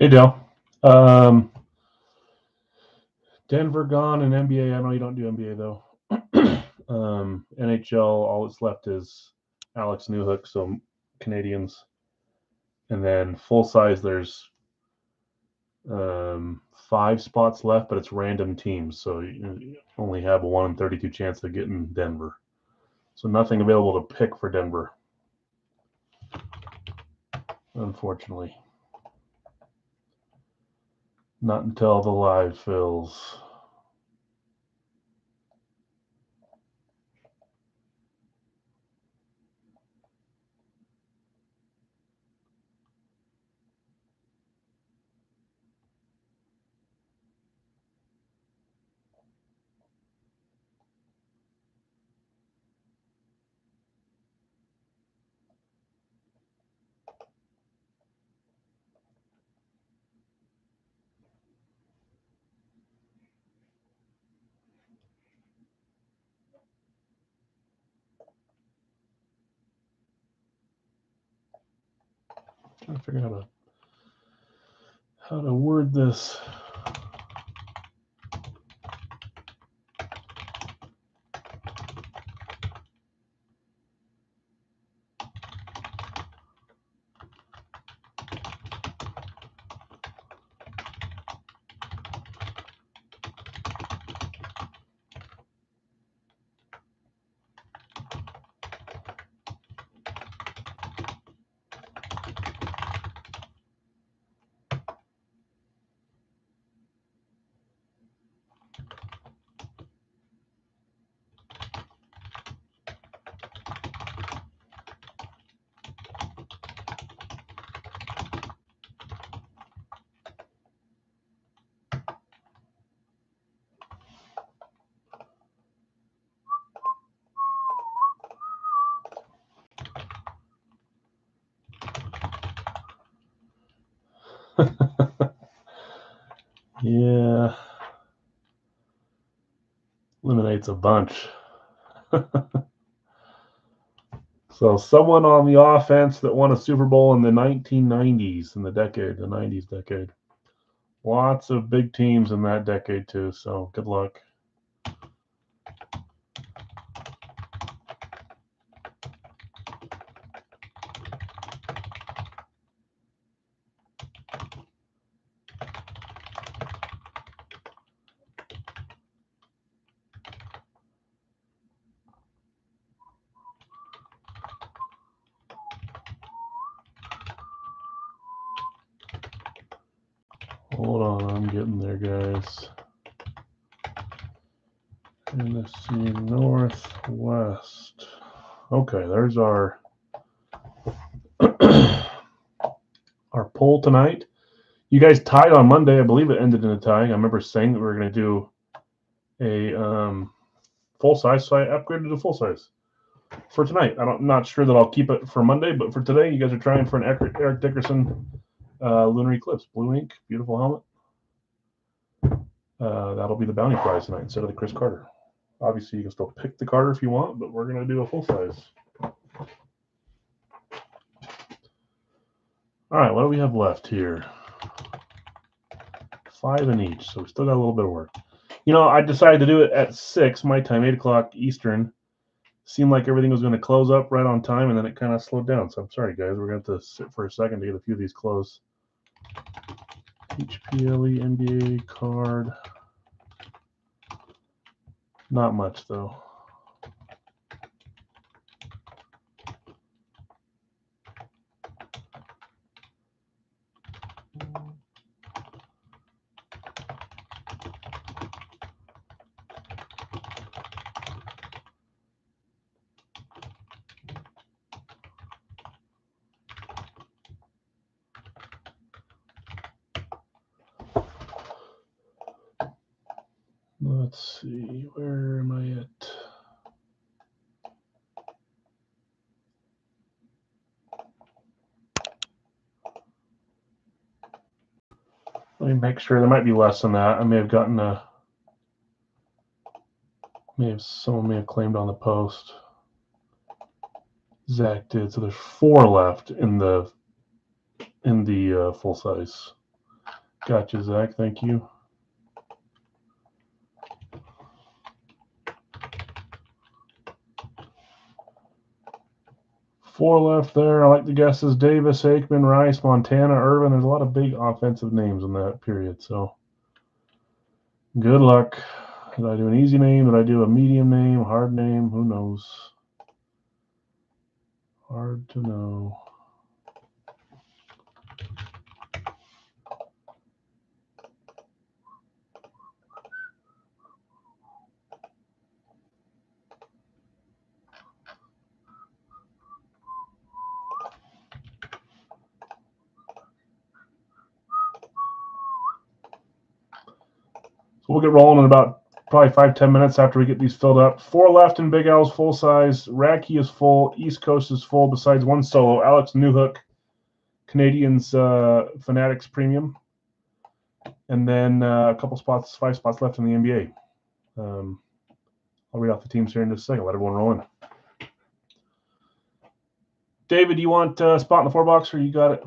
Hey, Dale. Um, Denver gone and NBA. I know you don't do NBA though. NHL. All that's left is Alex Newhook, so Canadians, and then full size. There's 5 spots left, but it's random teams, so you only have a 1 in 32 chance of getting Denver. So nothing available to pick for Denver, unfortunately. Not until the live fills. Trying to figure out how to word this. Yeah, eliminates a bunch. So someone on the offense that won a Super Bowl in the 1990s, in the 90s decade. Lots of big teams in that decade too, so good luck. Hold on, I'm getting there, guys. NFC Northwest. Okay, there's our our poll tonight. You guys tied on Monday. I believe it ended in a tie. I remember saying that we were going to do a full size, so I upgraded to full size for tonight. I'm not sure that I'll keep it for Monday, but for today, you guys are trying for an Eric Dickerson Lunar Eclipse blue ink, beautiful helmet. That'll be the bounty prize tonight instead of the Chris Carter. Obviously, you can still pick the Carter if you want, but we're going to do a full size. All right, what do we have left here? 5 in each, so we still got a little bit of work. You know, I decided to do it at 6 my time, 8 o'clock Eastern. Seemed like everything was going to close up right on time, and then it kind of slowed down. So I'm sorry, guys. We're going to have to sit for a second to get a few of these closed. HPLE NBA card. Not much, though. Let's see, where am I at? Let me make sure. There might be less than that. I may have gotten someone may have claimed on the post. Zach did. So there's 4 left in the full size. Gotcha, Zach. Thank you. Four left there. I like the guesses. Davis, Aikman, Rice, Montana, Irvin. There's a lot of big offensive names in that period. So good luck. Did I do an easy name? Did I do a medium name? Hard name? Who knows? Hard to know. So we'll get rolling in about probably 5-10 minutes after we get these filled up. Four left in Big L's full size. Racky is full. East Coast is full besides one solo. Alex Newhook, Canadians Fanatics Premium. And then a couple spots, 5 spots left in the NBA. I'll read off the teams here in just a second. Let everyone roll in. David, do you want a spot in the 4 box, or you got it?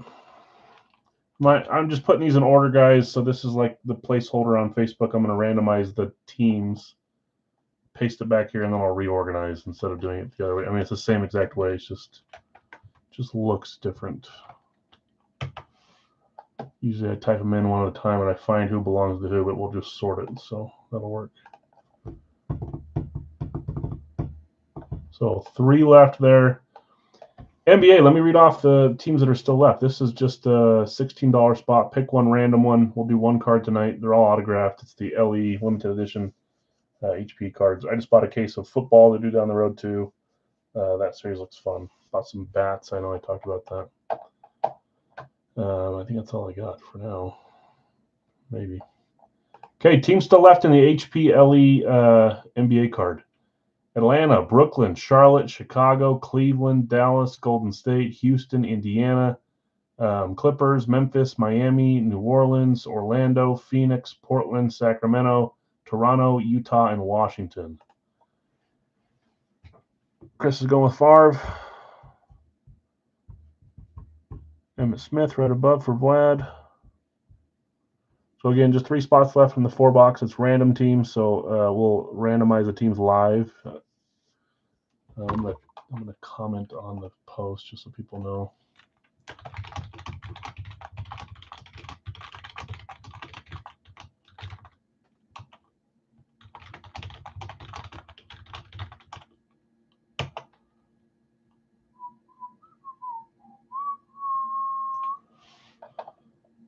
I'm just putting these in order, guys. So this is like the placeholder on Facebook. I'm going to randomize the teams, paste it back here, and then I'll reorganize instead of doing it the other way. I mean, it's the same exact way. It's just looks different. Usually I type them in one at a time and I find who belongs to who, but we'll just sort it. So that'll work. So 3 left there. NBA, let me read off the teams that are still left. This is just a $16 spot. Pick one random one. We'll do 1 card tonight. They're all autographed. It's the LE limited edition HP cards. I just bought a case of football to do down the road too. That series looks fun. Bought some bats. I know I talked about that. I think that's all I got for now. Maybe. Okay, teams still left in the HP LE NBA card. Atlanta, Brooklyn, Charlotte, Chicago, Cleveland, Dallas, Golden State, Houston, Indiana, Clippers, Memphis, Miami, New Orleans, Orlando, Phoenix, Portland, Sacramento, Toronto, Utah, and Washington. Chris is going with Favre. Emmitt Smith right above for Vlad. So again, just 3 spots left in the 4 box. It's random teams, so we'll randomize the teams live. I'm gonna comment on the post just so people know.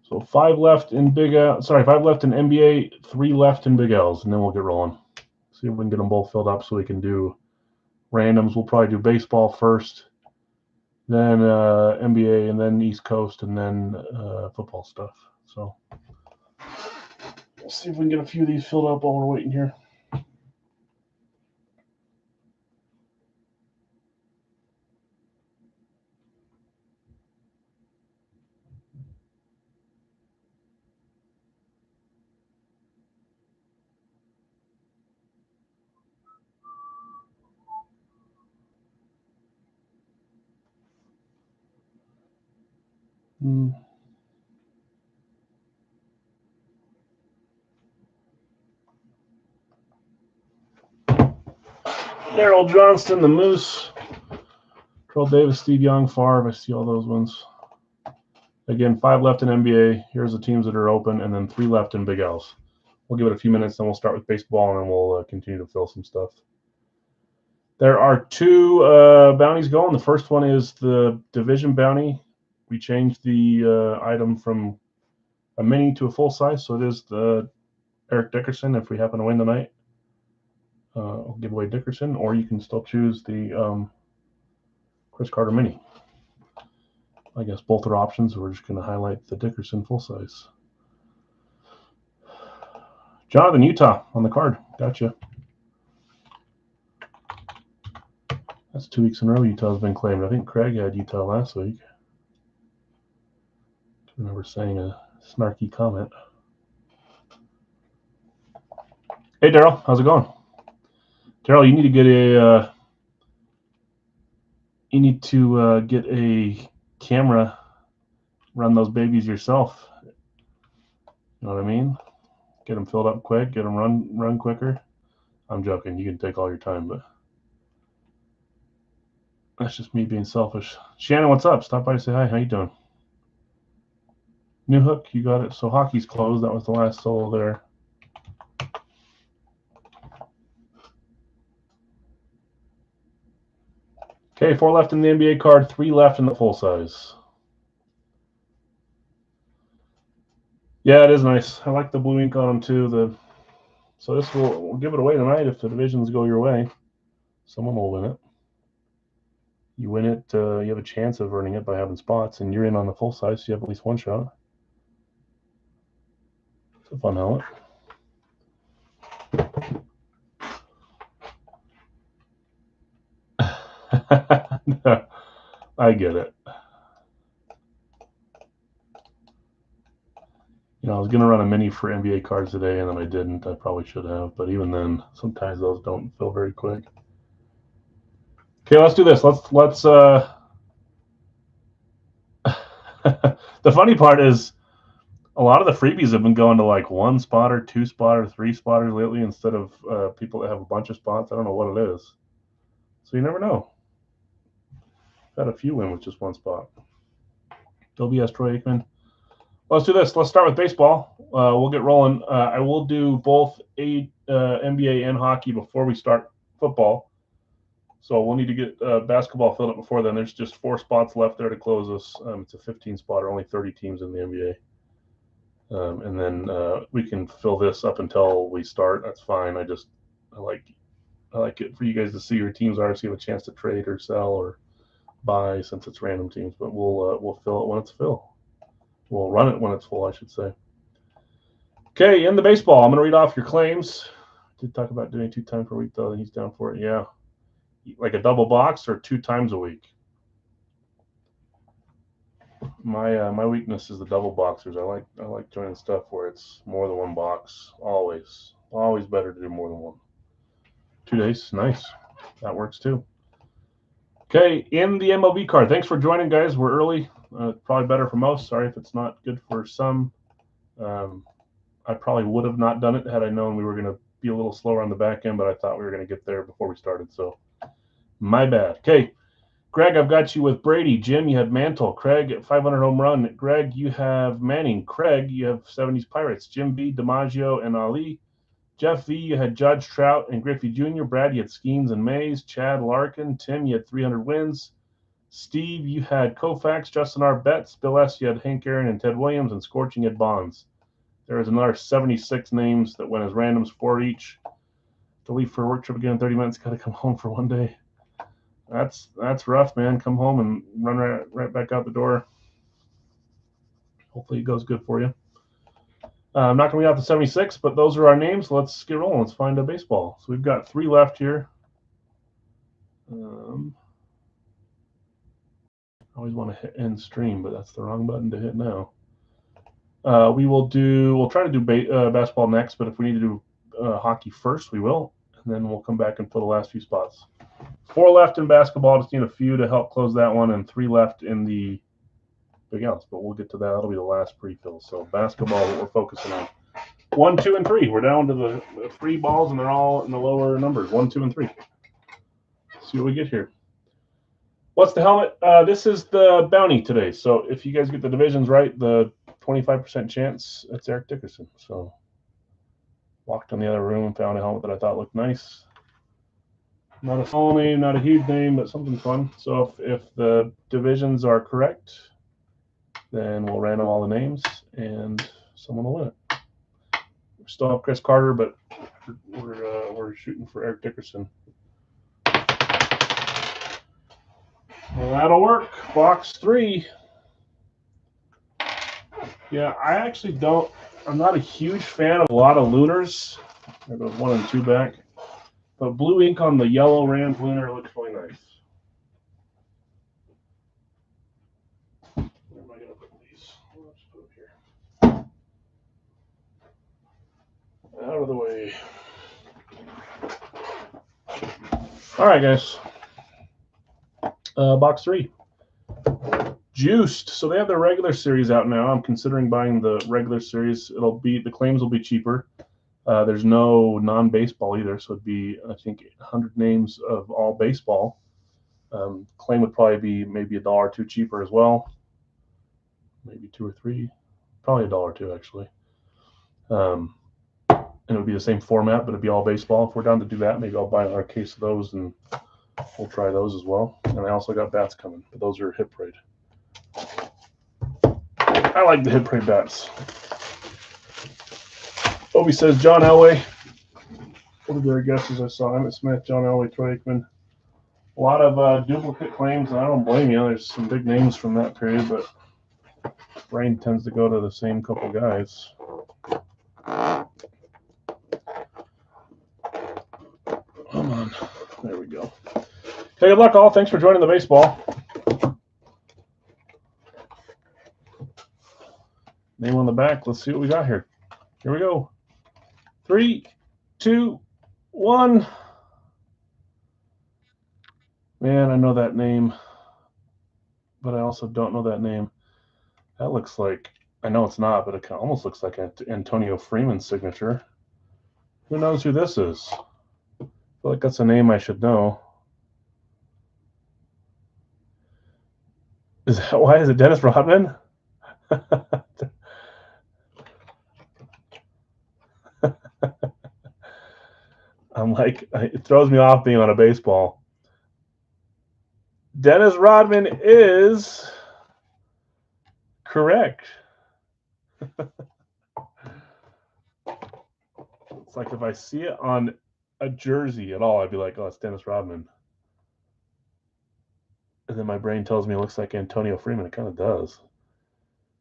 So 5 left in 5 left in NBA, 3 left in Big L's, and then we'll get rolling. See if we can get them both filled up so we can do randoms. We'll probably do baseball first, then NBA, and then East Coast, and then football stuff. So we'll see if we can get a few of these filled up while we're waiting here. Daryl Johnston, the Moose, Terrell Davis, Steve Young, Favre. I see all those ones. Again, 5 left in NBA. Here's the teams that are open, and then 3 left in Big L's. We'll give it a few minutes, then we'll start with baseball, and then we'll continue to fill some stuff. There are 2 bounties going. The first one is the division bounty. We changed the item from a mini to a full size, so it is the Eric Dickerson if we happen to win tonight. I'll give away Dickerson, or you can still choose the Chris Carter mini. I guess both are options. We're just going to highlight the Dickerson full size. Jonathan, Utah on the card. Gotcha. That's 2 weeks in a row Utah's been claimed. I think Craig had Utah last week. I remember saying a snarky comment. Hey, Daryl. How's it going? Daryl, you need to get a camera, run those babies yourself. You know what I mean? Get them filled up quick, get them run quicker. I'm joking. You can take all your time, but that's just me being selfish. Shannon, what's up? Stop by to say hi. How you doing? New hook, you got it. So hockey's closed. That was the last solo there. Okay, 4 left in the NBA card, 3 left in the full size. Yeah, it is nice. I like the blue ink on them too. So this we'll give it away tonight if the divisions go your way. Someone will win it. You win it, you have a chance of earning it by having spots, and you're in on the full size, so you have at least one shot. It's a fun helmet. I get it. You know, I was going to run a mini for NBA cards today, and then I didn't. I probably should have, but even then, sometimes those don't fill very quick. Okay, let's do this. Let's the funny part is a lot of the freebies have been going to like 1 spotter, 2 spotter, 3 spotters lately instead of people that have a bunch of spots. I don't know what it is. So you never know. Had a few win with just 1 spot. WS Troy Aikman. Let's do this. Let's start with baseball. We'll get rolling. I will do both NBA and hockey before we start football. So we'll need to get basketball filled up before then. There's just 4 spots left there to close us. It's a 15-spotter, only 30 teams in the NBA. And then we can fill this up until we start. That's fine. I like it for you guys to see your teams are, so you have a chance to trade or sell or buy since it's random teams. But we'll fill it when it's full. We'll run it when it's full, I should say. Okay, in the baseball, I'm going to read off your claims. I did talk about doing 2 times per week, though. He's down for it. Yeah. Like a double box or 2 times a week? My weakness is the double boxers. I like joining stuff where it's more than 1 box. Always better to do more than 1. 2 days, nice. That works too. Okay, in the MLB card. Thanks for joining, guys. We're early. Probably better for most. Sorry if it's not good for some. I probably would have not done it had I known we were going to be a little slower on the back end, but I thought we were going to get there before we started. So my bad. Okay. Greg, I've got you with Brady. Jim, you have Mantle. Craig, 500 home run. Greg, you have Manning. Craig, you have 70s Pirates. Jim B, DiMaggio, and Ali. Jeff V, you had Judge, Trout, and Griffey Jr. Brad, you had Skeens and Mays. Chad Larkin. Tim, you had 300 wins. Steve, you had Koufax. Justin R. Betts. Bill S, you had Hank Aaron and Ted Williams. And Scorching, you had Bonds. There was another 76 names that went as randoms, 4 each. To leave for a work trip again in 30 minutes. Got to come home for 1 day. That's rough, man. Come home and run right back out the door. Hopefully it goes good for you. I'm not going to be out to 76, but those are our names. Let's get rolling. Let's find a baseball. So we've got 3 left here. I always want to hit end stream, but that's the wrong button to hit now. We'll try to do basketball next, but if we need to do hockey first, we will. And then we'll come back and fill the last few spots. 4 left in basketball. Just need a few to help close that one, and 3 left in the Big Outs, but we'll get to that. That'll be the last pre-fill. So basketball, what we're focusing on. 1, 2, and 3. We're down to the 3 balls, and they're all in the lower numbers. 1, 2, and 3. Let's see what we get here. What's the helmet? This is the bounty today. So if you guys get the divisions right, the 25% chance, it's Eric Dickerson. So walked in the other room and found a helmet that I thought looked nice. Not a small name, not a huge name, but something fun. So if the divisions are correct, then we'll random all the names, and someone will win it. We still have Chris Carter, but we're shooting for Eric Dickerson. Well, that'll work. Box 3. Yeah, I actually don't. I'm not a huge fan of a lot of Lunars. I go 1 and 2 back. But blue ink on the yellow Rams Lunar looks really nice. Where am I going to put these? Let's put it here. Out of the way. All right, guys. Box 3. Juiced. So they have their regular series out now. I'm considering buying the regular series. The claims will be cheaper. There's no non-baseball either, so it'd be, I think, 100 names of all baseball. Claim would probably be maybe $1 or $2 cheaper as well. Maybe 2 or 3. Probably $1 or $2 actually. And it would be the same format, but it'd be all baseball. If we're down to do that, maybe I'll buy another case of those and we'll try those as well. And I also got bats coming, but those are Hit Parade. I like the Hit Parade bats. Obi says John Elway. What are their guesses I saw? Emmitt Smith, John Elway, Troy Aikman. A lot of duplicate claims, and I don't blame you. There's some big names from that period, but brain tends to go to the same couple guys. Come on. There we go. Okay, good luck all. Thanks for joining the baseball. Name on the back. Let's see what we got here. Here we go. 3, 2, 1. Man, I know that name, but I also don't know that name. That looks like, I know it's not, but it almost looks like Antonio Freeman's signature. Who knows who this is? I feel like that's a name I should know. Why is it Dennis Rodman? I'm like, it throws me off being on a baseball. Dennis Rodman is correct. It's like if I see it on a jersey at all, I'd be like, oh, it's Dennis Rodman. And then my brain tells me it looks like Antonio Freeman. It kind of does.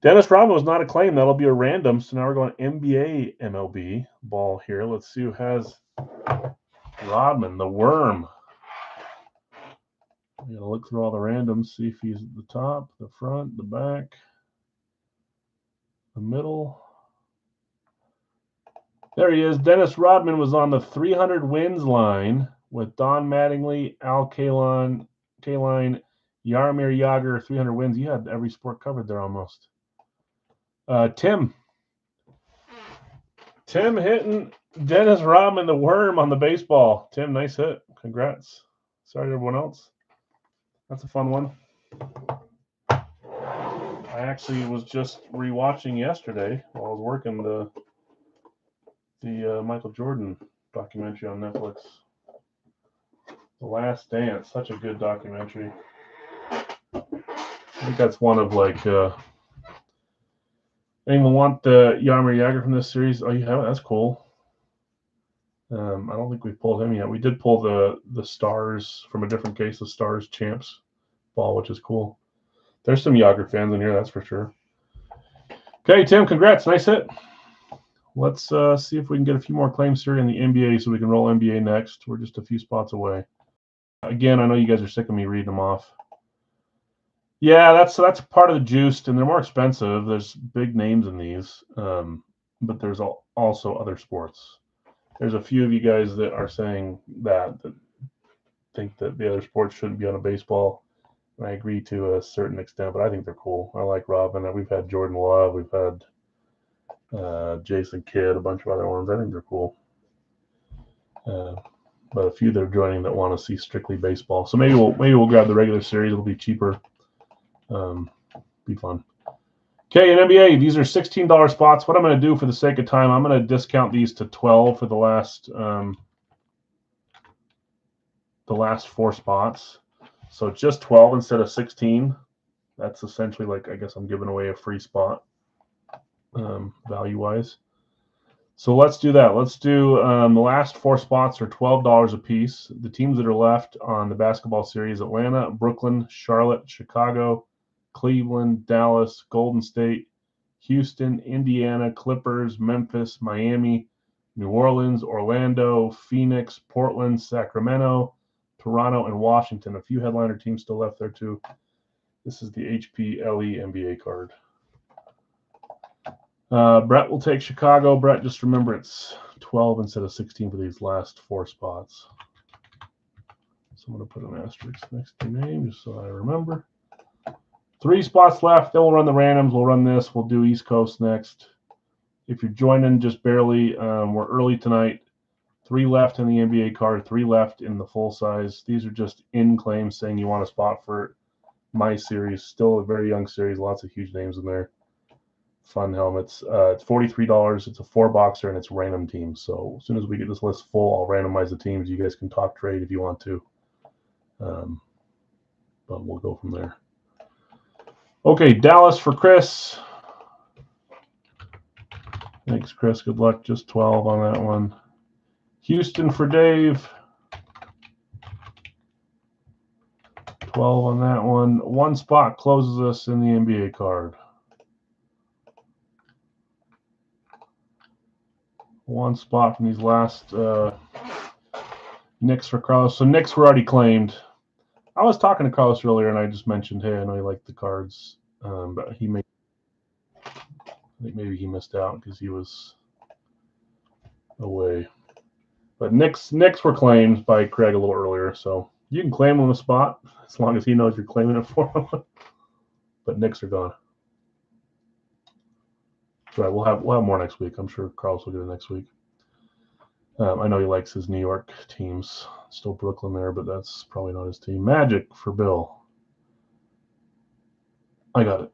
Dennis Rodman was not a claim. That'll be a random. So now we're going NBA MLB ball here. Let's see who has Rodman, the worm. I'm going to look through all the randoms, see if he's at the top, the front, the back, the middle. There he is. Dennis Rodman was on the 300 wins line with Don Mattingly, Al Kaline, Jaromir Jagr, 300 wins. You had every sport covered there almost. Tim hitting Dennis Rodman, the worm, on the baseball. Tim, nice hit. Congrats. Sorry to everyone else. That's a fun one. I actually was just rewatching yesterday while I was working the Michael Jordan documentary on Netflix. The Last Dance, such a good documentary. I think that's one of like. Anyone want the Jaromir Jagr from this series? Oh, you have it. That's cool. I don't think we've pulled him yet. We did pull the Stars from a different case, the Stars Champs ball, which is cool. There's some Jagr fans in here, that's for sure. Okay, Tim, congrats. Nice hit. Let's see if we can get a few more claims here in the NBA so we can roll NBA next. We're just a few spots away. Again, I know you guys are sick of me reading them off. Yeah, that's part of the juiced, and they're more expensive. There's big names in these, but there's also other sports. There's a few of you guys that are saying that think that the other sports shouldn't be on a baseball, and I agree to a certain extent, but I think they're cool. I like Robin. We've had Jordan Love. We've had Jason Kidd, a bunch of other ones. I think they're cool. But a few that are joining that want to see strictly baseball. So maybe we'll grab the regular series. It'll be cheaper. Be fun. Okay, in NBA, these are $16 spots. What I'm going to do for the sake of time, I'm going to discount these to 12 for the last 4 spots. So just 12 instead of 16. That's essentially like, I guess I'm giving away a free spot value-wise. So let's do that. Let's do the last 4 spots are $12 a piece. The teams that are left on the basketball series: Atlanta, Brooklyn, Charlotte, Chicago, Cleveland, Dallas, Golden State, Houston, Indiana, Clippers, Memphis, Miami, New Orleans, Orlando, Phoenix, Portland, Sacramento, Toronto, and Washington. A few headliner teams still left there too. This is the HPLE NBA card. Brett will take Chicago. Brett, just remember it's 12 instead of 16 for these last 4 spots. So I'm going to put an asterisk next to your name just so I remember. 3 spots left. Then we'll run the randoms. We'll run this. We'll do East Coast next. If you're joining just barely, we're early tonight. 3 left in the NBA card, 3 left in the full size. These are just in claims saying you want a spot for my series. Still a very young series. Lots of huge names in there. Fun helmets. It's $43. It's a 4-boxer and it's random teams. So as soon as we get this list full, I'll randomize the teams. You guys can talk trade if you want to. But we'll go from there. Okay, Dallas for Chris. Thanks, Chris. Good luck. Just 12 on that one. Houston for Dave. 12 on that one. 1 spot closes us in the NBA card. 1 spot from these last Knicks for Carlos. So Knicks were already claimed. I was talking to Carlos earlier, and I just mentioned, hey, I know you like the cards, but I think maybe he missed out because he was away. But Knicks were claimed by Craig a little earlier, so you can claim on the spot as long as he knows you're claiming it for him. But Knicks are gone. Right, we'll have more next week. I'm sure Carlos will get it next week. I know he likes his New York teams. Still Brooklyn there, but that's probably not his team. Magic for Bill. I got it.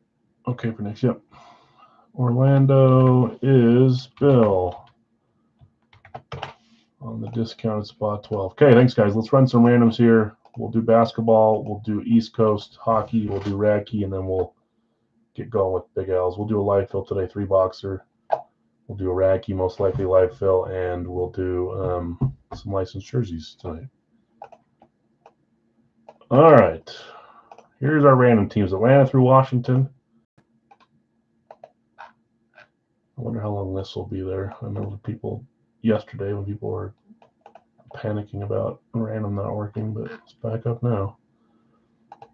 Okay for next. Yep. Orlando is Bill on the discounted spot 12. Okay, thanks, guys. Let's run some randoms here. We'll do basketball. We'll do East Coast hockey. We'll do Radkey, and then we'll get going with Big L's. We'll do a live fill today, 3-boxer. We'll do a Radkey, most likely live fill, and we'll do some licensed jerseys tonight. All right. Here's our random teams. Atlanta through Washington. I wonder how long this will be there. I remember people yesterday when people were panicking about random not working, but it's back up now.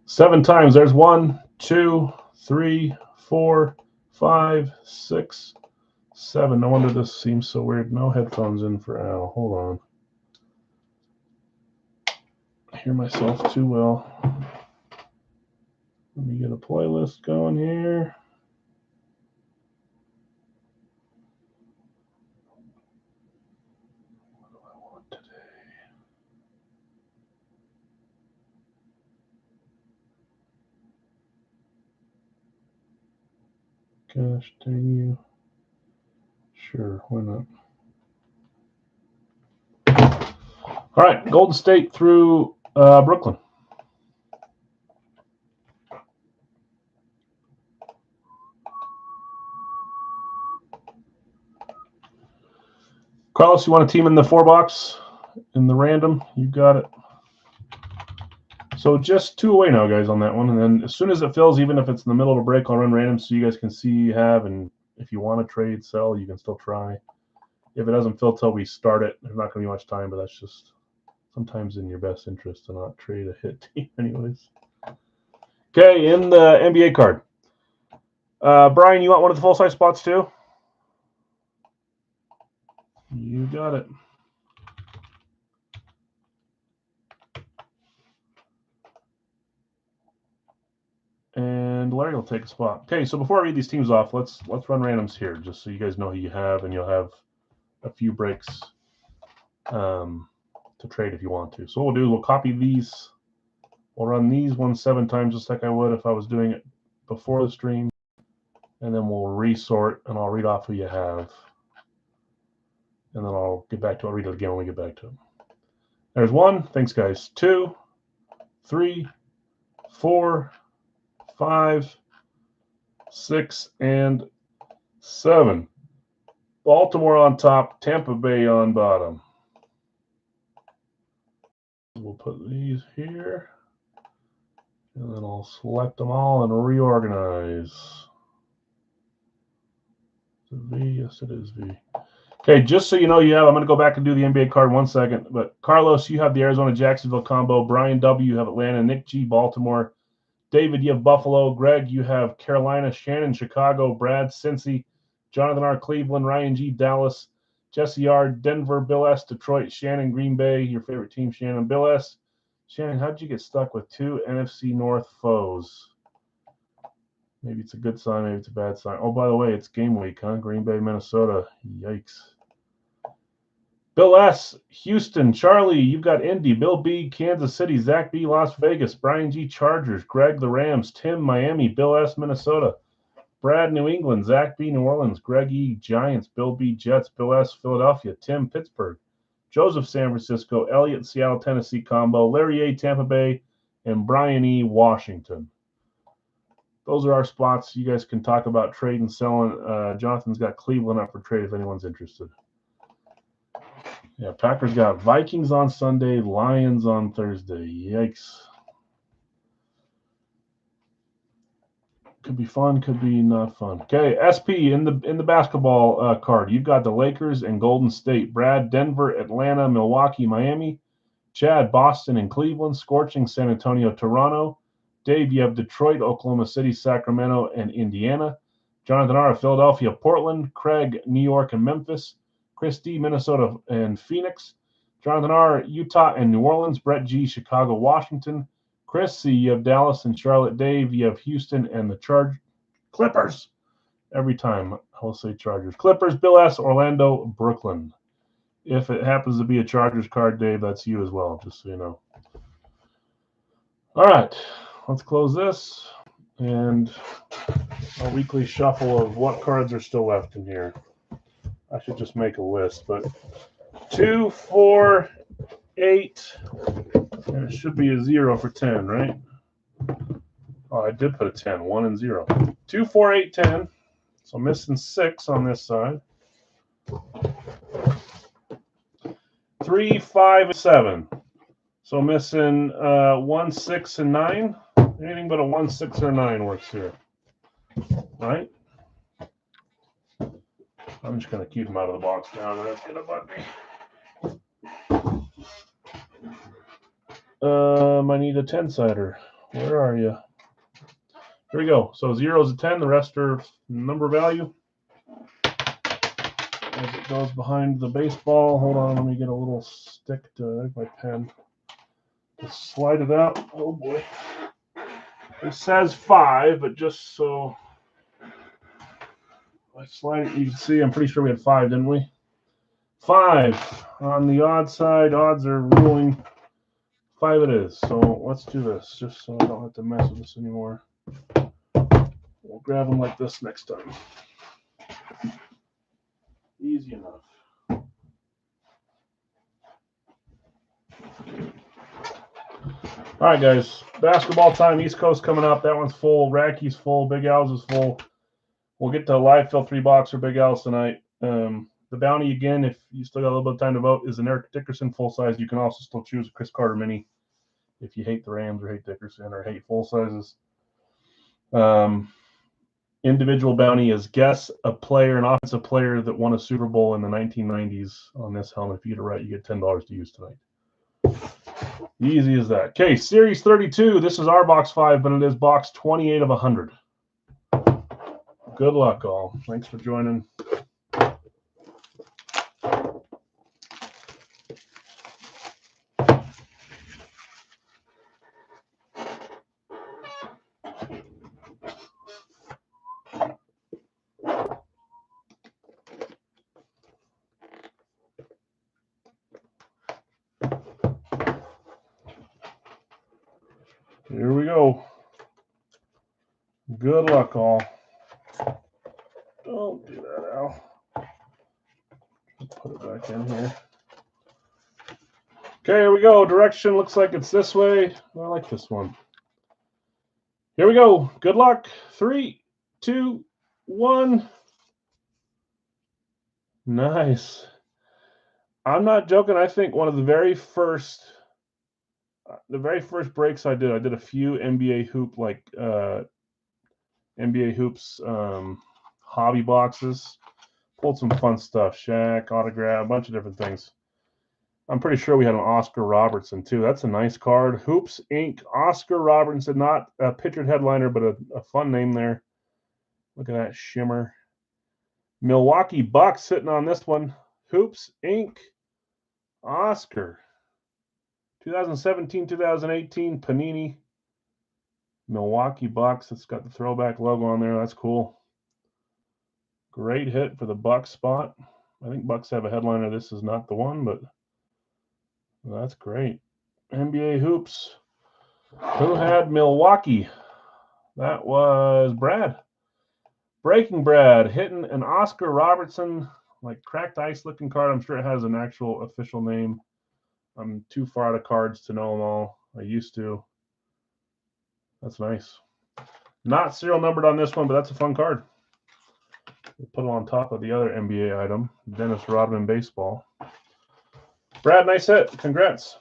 7 times. There's 1, 2, 3, 4, 5, 6, 7. No wonder this seems so weird. No headphones in for Al. Hold on. I hear myself too well. Let me get a playlist going here. What do I want today? Gosh dang you. Sure, why not? All right, Golden State through Brooklyn. Carlos, you want a team in the 4-box in the random? You got it. So just 2 away now, guys, on that one. And then as soon as it fills, even if it's in the middle of a break, I'll run random so you guys can see you have. And if you want to trade, sell, you can still try. If it doesn't fill till we start it, there's not going to be much time, but that's just sometimes in your best interest to not trade a hit team anyways. Okay, in the NBA card. Brian, you want one of the full-size spots too? You got it. And Larry will take a spot. Okay, so before I read these teams off, let's run randoms here, just so you guys know who you have, and you'll have a few breaks to trade if you want to. So what we'll do is we'll copy these. We'll run these 7 times just like I would if I was doing it before the stream. And then we'll resort, and I'll read off who you have. And then I'll get back to it. I'll read it again when we get back to it. There's 1. Thanks, guys. 2, 3, 4, 5, 6, and 7. Baltimore on top, Tampa Bay on bottom. We'll put these here. And then I'll select them all and reorganize. Is it V? Yes, it is V. Okay, just so you know, I'm going to go back and do the NBA card in 1 second. But Carlos, you have the Arizona-Jacksonville combo. Brian W., you have Atlanta. Nick G., Baltimore. David, you have Buffalo. Greg, you have Carolina. Shannon, Chicago. Brad, Cincy. Jonathan R., Cleveland. Ryan G., Dallas. Jesse R., Denver. Bill S., Detroit. Shannon, Green Bay. Your favorite team, Shannon. Bill S. Shannon, how'd you get stuck with 2 NFC North foes? Maybe it's a good sign, maybe it's a bad sign. Oh, by the way, it's game week, huh? Green Bay, Minnesota. Yikes. Bill S., Houston. Charlie, you've got Indy. Bill B., Kansas City. Zach B., Las Vegas. Brian G., Chargers. Greg, the Rams. Tim, Miami. Bill S., Minnesota. Brad, New England. Zach B., New Orleans. Greg E., Giants. Bill B., Jets. Bill S., Philadelphia. Tim, Pittsburgh. Joseph, San Francisco. Elliott, Seattle, Tennessee combo. Larry A., Tampa Bay. And Brian E., Washington. Those are our spots. You guys can talk about trade and selling. Jonathan's got Cleveland up for trade if anyone's interested. Yeah, Packers got Vikings on Sunday, Lions on Thursday. Yikes. Could be fun, could be not fun. Okay, SP in the basketball card. You've got the Lakers and Golden State. Brad, Denver, Atlanta, Milwaukee, Miami. Chad, Boston and Cleveland. Scorching, San Antonio, Toronto. Dave, you have Detroit, Oklahoma City, Sacramento, and Indiana. Jonathan R., Philadelphia, Portland. Craig, New York and Memphis. Chris D., Minnesota and Phoenix. Jonathan R., Utah and New Orleans. Brett G., Chicago, Washington. Chris C., you have Dallas and Charlotte. Dave, you have Houston and the Clippers. Every time I will say Chargers. Clippers. Bill S., Orlando, Brooklyn. If it happens to be a Chargers card, Dave, that's you as well, just so you know. All right, let's close this and a weekly shuffle of what cards are still left in here. I should just make a list, but 2, 4, 8, and it should be a 0 for 10, right? Oh, I did put a 10, 1 and 0. 2, 4, 8, 10. So missing 6 on this side. 3, 5, and 7. So missing 1, 6, and 9. Anything but a 1, 6, or 9 works here, right? I'm just going to keep them out of the box now. That's going to bug me. I need a 10-sider. Where are you? Here we go. So 0 is a 10. The rest are number value. As it goes behind the baseball. Hold on. Let me get a little stick to my pen. Just slide it out. Oh, boy. It says 5, but just so I slide it, you can see, I'm pretty sure we had 5, didn't we? 5 on the odd side. Odds are ruling. 5 it is. So let's do this, just so I don't have to mess with this anymore. We'll grab them like this next time. Easy enough. All right, guys. Basketball time. East Coast coming up. That one's full. Racky's full. Big Al's is full. We'll get to live fill 3 box for Big Al's tonight. The bounty, again, if you still got a little bit of time to vote, is an Eric Dickerson full size. You can also still choose a Chris Carter mini if you hate the Rams or hate Dickerson or hate full sizes. Individual bounty is guess a player, an offensive player that won a Super Bowl in the 1990s on this helmet. If you get it right, you get $10 to use tonight. Easy as that. Okay, Series 32. This is our box 5, but it is box 28 of 100. Good luck, all. Thanks for joining. Here we go. Good luck, all. Don't do that, Al. Just put it back in here. Okay, here we go. Direction looks like it's this way. I like this one. Here we go. Good luck. 3, 2, 1. Nice. I'm not joking. I think one of the very first breaks I did a few NBA hoop, like NBA hoops hobby boxes. Pulled some fun stuff. Shaq, autograph, a bunch of different things. I'm pretty sure we had an Oscar Robertson too. That's a nice card. Hoops Inc. Oscar Robertson, not a pictured headliner, but a fun name there. Look at that shimmer. Milwaukee Bucks sitting on this one. Hoops Inc. Oscar. 2017, 2018 Panini. Milwaukee Bucks. It's got the throwback logo on there. That's cool. Great hit for the Bucks spot. I think Bucks have a headliner. This is not the one, but that's great. NBA hoops. Who had Milwaukee? That was Brad. Breaking Brad hitting an Oscar Robertson, like cracked ice looking card. I'm sure it has an actual official name. I'm too far out of cards to know them all. I used to. That's nice. Not serial numbered on this one, but that's a fun card. We'll put it on top of the other NBA item, Dennis Rodman baseball. Brad, nice hit. Congrats.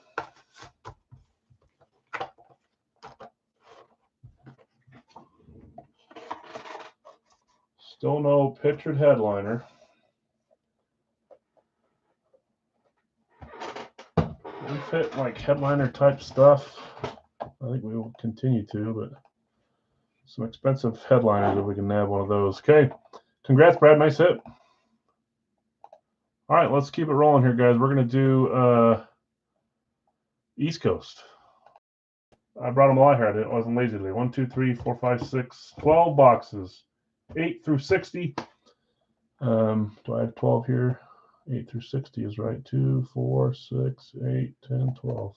Still no pictured headliner. We fit like headliner type stuff. I think we will continue to, but some expensive headliners if we can nab one of those. Okay. Congrats, Brad. Nice hit. All right, let's keep it rolling here, guys. We're going to do East Coast. I brought them all here. I wasn't lazy today. 1, 2, 3, 4, 5, 6, 12 boxes. 8 through 60. Do I have 12 here? 8 through 60 is right. 2, 4, 6, 8, 10, 12.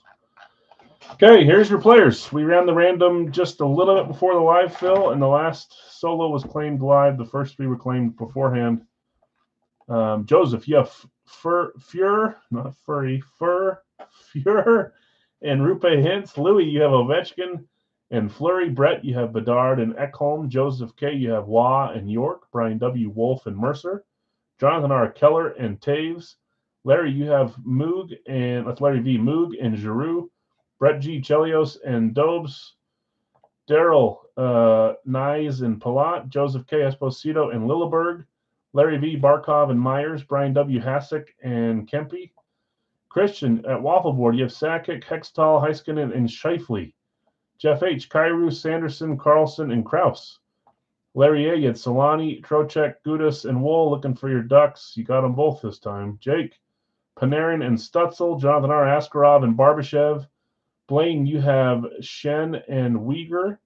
Okay, here's your players. We ran the random just a little bit before the live fill, and the last solo was claimed live. The first 3 were claimed beforehand. Joseph, you have Fuhr, and Rupe Hintz. Louis, you have Ovechkin and Fleury. Brett, you have Bedard and Ekholm. Joseph K, you have Waugh and York. Brian W, Wolf and Mercer. Jonathan R, Keller and Taves. Larry, you have Moog and that's Larry V, Moog and Giroux. Brett G, Chelios and Dobes. Daryl, Nyes and Palat. Joseph K, Esposito and Lilleberg. Larry V, Barkov and Myers. Brian W, Hasek and Kempe. Christian, at Waffleboard, you have Sakic, Hextall, Heiskanen, and Scheifele. Jeff H, Kyrou, Sanderson, Carlson, and Kraus. Larry A, you had Solani, Trocheck, Gudis, and Wool looking for your Ducks. You got them both this time. Jake, Panarin and Stutzel. Jonathan R, Askarov, and Barbashev. Blaine, you have Shen and Uyghur.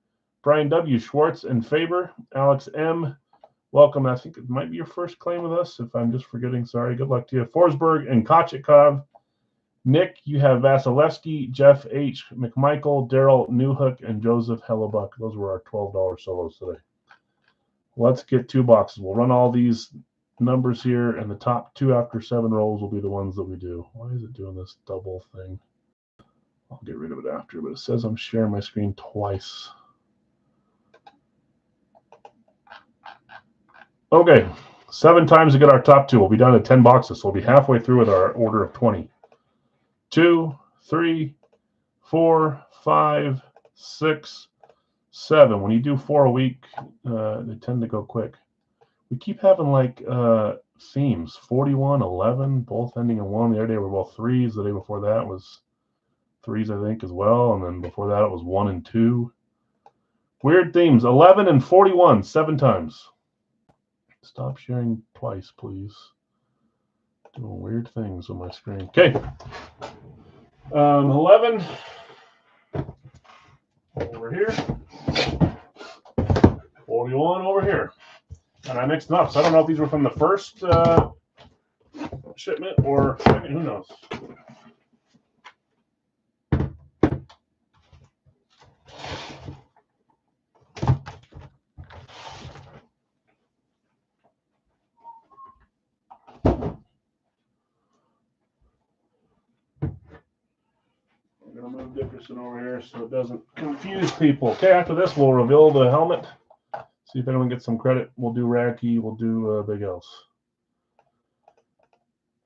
Brian W, Schwartz and Faber. Alex M, welcome. I think it might be your first claim with us. If I'm just forgetting, sorry. Good luck to you. Forsberg and Kochetkov. Nick, you have Vasilevsky, Jeff H, McMichael, Daryl Newhook, and Joseph Hellebuck. Those were our $12 solos today. Let's get 2 boxes. We'll run all these numbers here, and the top 2 after 7 rolls will be the ones that we do. Why is it doing this double thing? I'll get rid of it after, but it says I'm sharing my screen twice. Okay, 7 times to get our top 2. We'll be down to 10 boxes, so we'll be halfway through with our order of 20. 2, 3, 4, 5, 6, 7. When you do 4 a week, they tend to go quick. We keep having like themes. 41, 11, both ending in 1. The other day were both 3s. The day before that was 3s, I think, as well. And then before that it was 1 and 2. Weird themes. 11 and 41, 7 times. Stop sharing twice, please. Doing weird things on my screen. Okay. 11 over here. 41 over here. And I mixed them up, so I don't know if these were from the first shipment or second. Who knows? I'm going to move Dickerson over here so it doesn't confuse people. Okay, after this, we'll reveal the helmet. See if anyone gets some credit. We'll do Radke. We'll do Big Ls.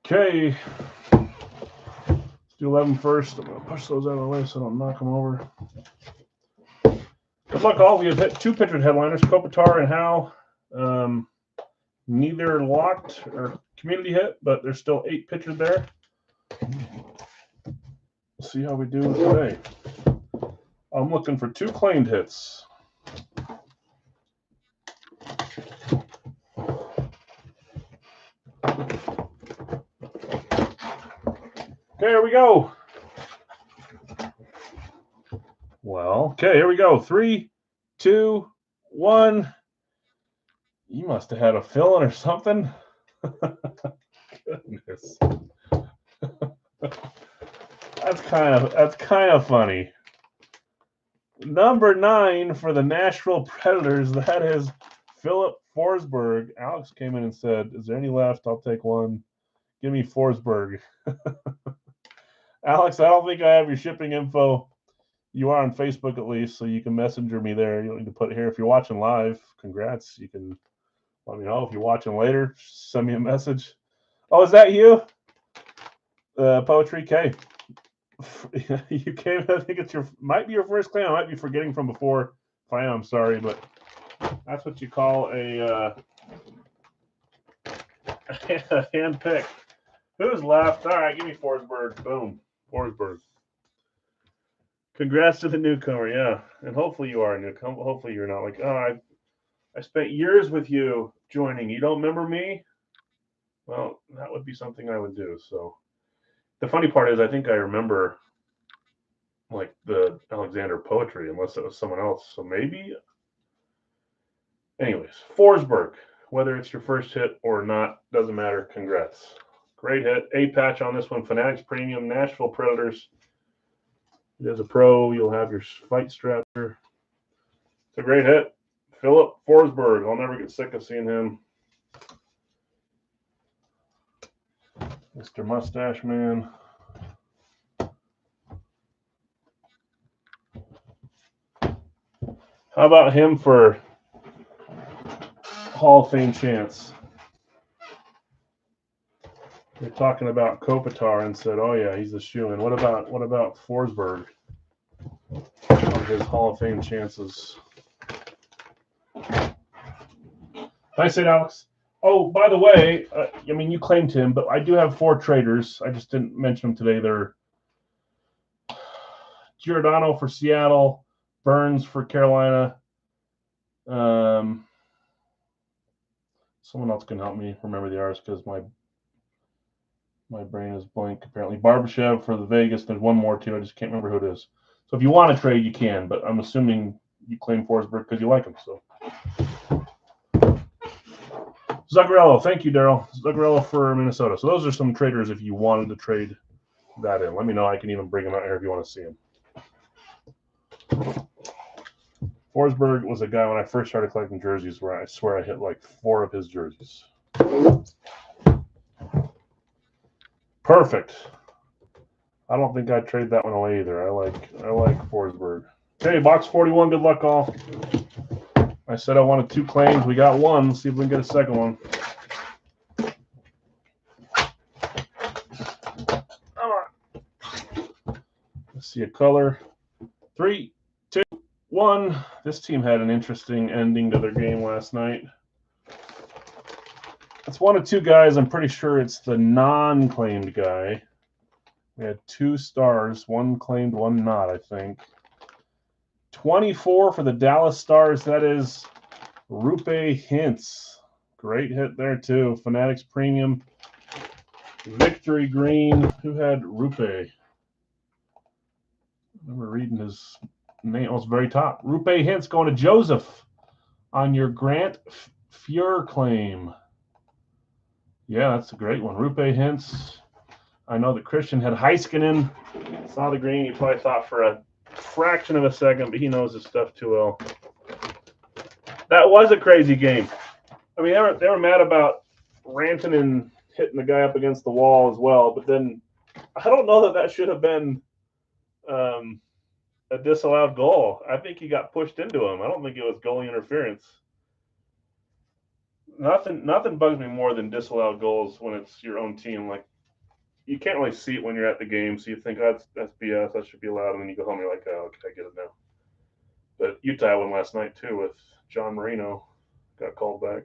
Okay. Let's do 11 first. I'm going to push those out of the way so I don't knock them over. Good luck, all. We have hit 2 pictured headliners, Kopitar and Howe. Neither locked or community hit, but there's still 8 pitchers there. We'll see how we do today. I'm looking for 2 claimed hits. Okay, here we go. Well, okay, here we go. 3, 2, 1. You must have had a fill-in or something. Goodness. That's kind of funny. Number 9 for the Nashville Predators. That is Philip Forsberg. Alex came in and said, "Is there any left? I'll take one. Give me Forsberg." Alex, I don't think I have your shipping info. You are on Facebook at least, so you can messenger me there. You don't need to put it here. If you're watching live, congrats. You can let me know. If you're watching later, send me a message. Oh, is that you? Poetry K. You came. I think it's might be your first claim. I might be forgetting from before. If I am, I'm sorry, but that's what you call a hand pick. Who's left? All right, give me Forsberg. Boom, Forsberg. Congrats to the newcomer, yeah, and hopefully you are a newcomer. Hopefully you're not like, oh, I spent years with you joining. You don't remember me? Well, that would be something I would do. So the funny part is, I think I remember like the Alexander poetry, unless it was someone else. So maybe. Anyways, Forsberg, whether it's your first hit or not, doesn't matter. Congrats. Great hit. A patch on this one. Fanatics Premium, Nashville Predators. As a pro, you'll have your fight strap here. It's a great hit. Philip Forsberg. I'll never get sick of seeing him. Mr. Mustache Man. How about him for Hall of Fame chance? They're talking about Kopitar and said, "Oh yeah, he's a shoo-in." What about Forsberg on his Hall of Fame chances? Nice hit, Alex. Oh, by the way, I mean you claimed him, but I do have 4 traders. I just didn't mention them today. They're Giordano for Seattle, Burns for Carolina. Someone else can help me remember the R's because my brain is blank. Apparently, Barbashev for the Vegas. There's one more too. I just can't remember who it is. So if you want to trade, you can. But I'm assuming you claim Forsberg because you like him. So Zuccarello, thank you, Daryl. Zuccarello for Minnesota. So those are some traders if you wanted to trade that in. Let me know. I can even bring them out here if you want to see them. Forsberg was a guy when I first started collecting jerseys where I swear I hit like 4 of his jerseys. Perfect. I don't think I'd trade that one away either. I like Forsberg. Okay, box 41. Good luck, all. I said I wanted 2 claims. We got 1. Let's see if we can get a second one. Come on. Let's see a color. 3, 2, 1. This team had an interesting ending to their game last night. It's one of 2 guys. I'm pretty sure it's the non-claimed guy. We had 2 stars, 1 claimed, 1 not, I think. 24 for the Dallas Stars. That is Roope Hintz. Great hit there, too. Fanatics Premium. Victory Green. Who had Roope? I remember reading his name. Oh, it's very top. Roope Hintz going to Joseph on your Grant Fuhr claim. Yeah, that's a great one. Roope Hintz. I know that Christian had Heiskanen. Saw the green. He probably thought for a fraction of a second, but he knows his stuff too well. That was a crazy game. I mean, they were mad about Rantanen hitting the guy up against the wall as well, but then I don't know that should have been a disallowed goal. I think he got pushed into him. I don't think it was goalie interference. Nothing bugs me more than disallowed goals when it's your own team. Like, you can't really see it when you're at the game, so you think, oh, that's BS, that should be allowed, and then you go home and you're like, oh, okay, I get it now. But Utah won last night, too, with John Marino. Got called back.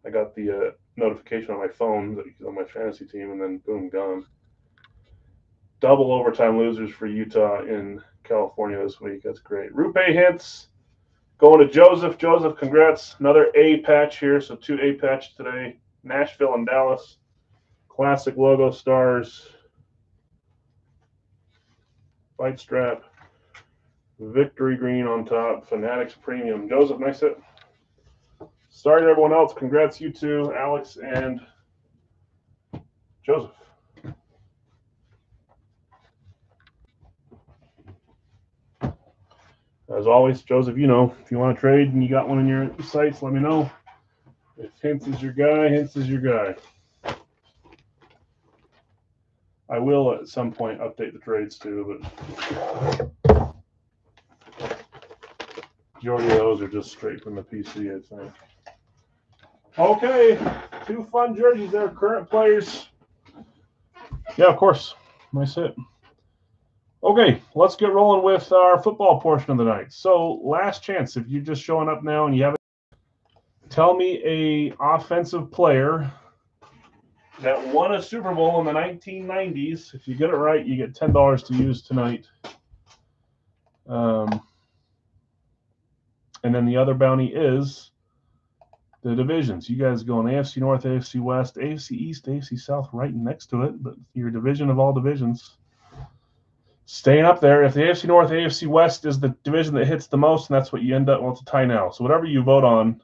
I got the notification on my phone that he's on my fantasy team, and then boom, gone. Double overtime losers for Utah in California this week. That's great. Roope Hintz going to Joseph. Joseph, congrats. Another A patch here, so 2 A patch today. Nashville and Dallas. Classic logo stars. Fight strap. Victory green on top. Fanatics Premium. Joseph, nice hit. Sorry to everyone else. Congrats, you two, Alex and Joseph. As always, Joseph, you know, if you want to trade and you got one in your sights, let me know. If Hints is your guy, Hints is your guy. I will at some point update the trades too, but majority of those are just straight from the PC, I think. Okay, 2 fun jerseys there, current players. Yeah, of course. Nice hit. Okay, let's get rolling with our football portion of the night. So, last chance, if you're just showing up now and you haven't, tell me a offensive player that won a Super Bowl in the 1990s. If you get it right, you get $10 to use tonight. And then the other bounty is the divisions. You guys going AFC North, AFC West, AFC East, AFC South right next to it, but your division of all divisions. Staying up there. If the AFC North, AFC West is the division that hits the most, and that's what you end up, well, it's a tie now. So whatever you vote on,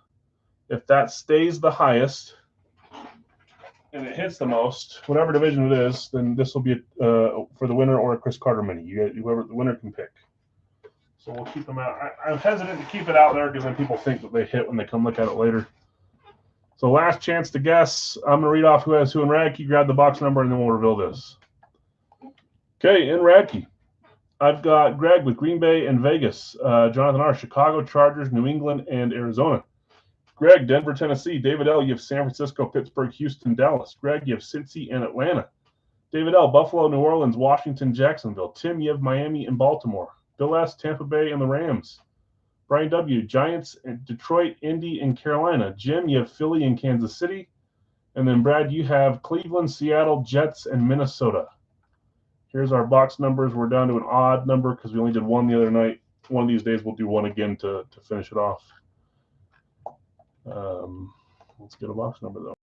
if that stays the highest and it hits the most, whatever division it is, then this will be for the winner or a Chris Carter mini. Whoever the winner can pick. So we'll keep them out. I'm hesitant to keep it out there because then people think that they hit when they come look at it later. So last chance to guess. I'm going to read off who has who in Radke. Grab the box number, and then we'll reveal this. Okay, in Radke, I've got Greg with Green Bay and Vegas. Jonathan R., Chicago, Chargers, New England, and Arizona. Greg, Denver, Tennessee. David L., you have San Francisco, Pittsburgh, Houston, Dallas. Greg, you have Cincy and Atlanta. David L., Buffalo, New Orleans, Washington, Jacksonville. Tim, you have Miami and Baltimore. Bill S., Tampa Bay and the Rams. Brian W., Giants, and Detroit, Indy, and Carolina. Jim, you have Philly and Kansas City. And then Brad, you have Cleveland, Seattle, Jets, and Minnesota. Here's our box numbers. We're down to an odd number because we only did one the other night. One of these days we'll do one again to finish it off. Let's get a box number though.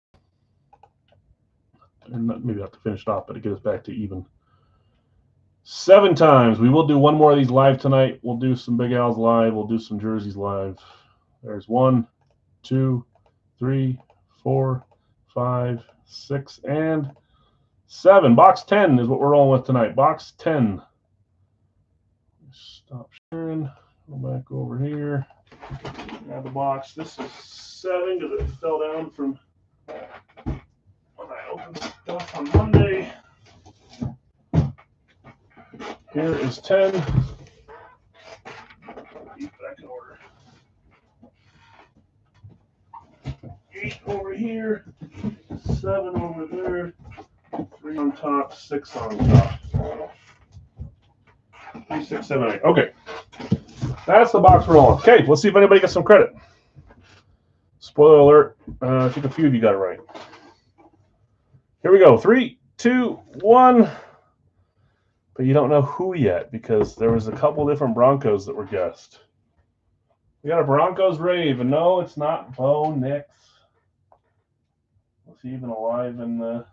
And maybe not to finish it off, but to get us back to even. 7 times. We will do one more of these live tonight. We'll do some Big Al's live. We'll do some jerseys live. There's 1, 2, 3, 4, 5, 6, and 7. Box 10 is what we're rolling with tonight. Box 10. Stop sharing. Go back over here. Grab the box. This is 7 because it fell down from when I opened stuff on Monday. Here is 10. Keep back in order. 8 over here. 7 over there. 3 on top, 6 on top. 3, 6, 7, 8. Okay. That's the box we're rolling. Okay, let's see if anybody gets some credit. Spoiler alert. I think a few of you got it right. Here we go. 3, 2, 1. But you don't know who yet because there was a couple different Broncos that were guessed. We got a Broncos rave, and no, it's not Bo Nix. Was he even alive in the...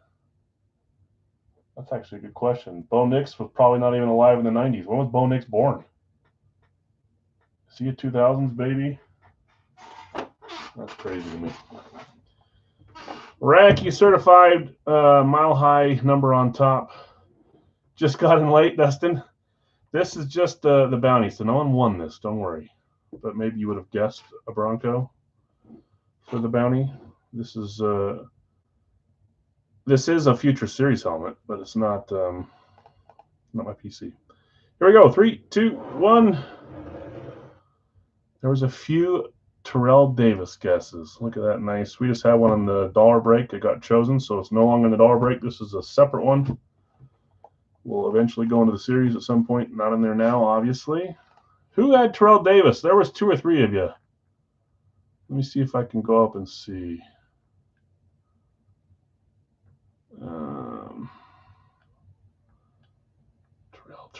That's actually a good question. Bo Nix was probably not even alive in the 90s. When was Bo Nix born? Is he a 2000s baby? That's crazy to me. Radke certified, mile high number on top. Just got in late, Dustin. This is just the bounty, so no one won this. Don't worry. But maybe you would have guessed a Bronco for the bounty. This is a future series helmet, but it's not my PC. Here we go. 3, 2, 1. There was a few Terrell Davis guesses. Look at that, nice. We just had one on the dollar break. It got chosen, so it's no longer in the dollar break. This is a separate one. We'll eventually go into the series at some point. Not in there now, obviously. Who had Terrell Davis? There was 2 or 3 of you. Let me see if I can go up and see.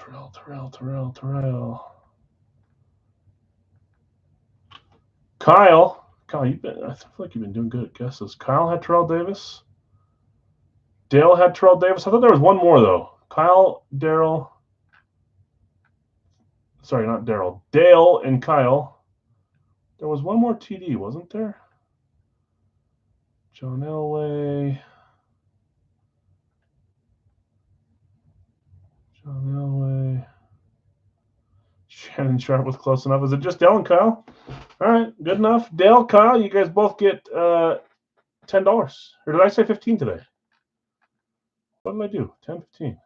Terrell. Kyle, I feel like you've been doing good at guesses. Kyle had Terrell Davis. Dale had Terrell Davis. I thought there was one more though. Kyle, Daryl, sorry, not Daryl. Dale and Kyle. There was one more TD, wasn't there? John Elway. John Elway. Shannon Sharp was close enough. Is it just Dale and Kyle? All right, good enough. Dale, Kyle, you guys both get $10. Or did I say 15 today? What did I do? 10, 15.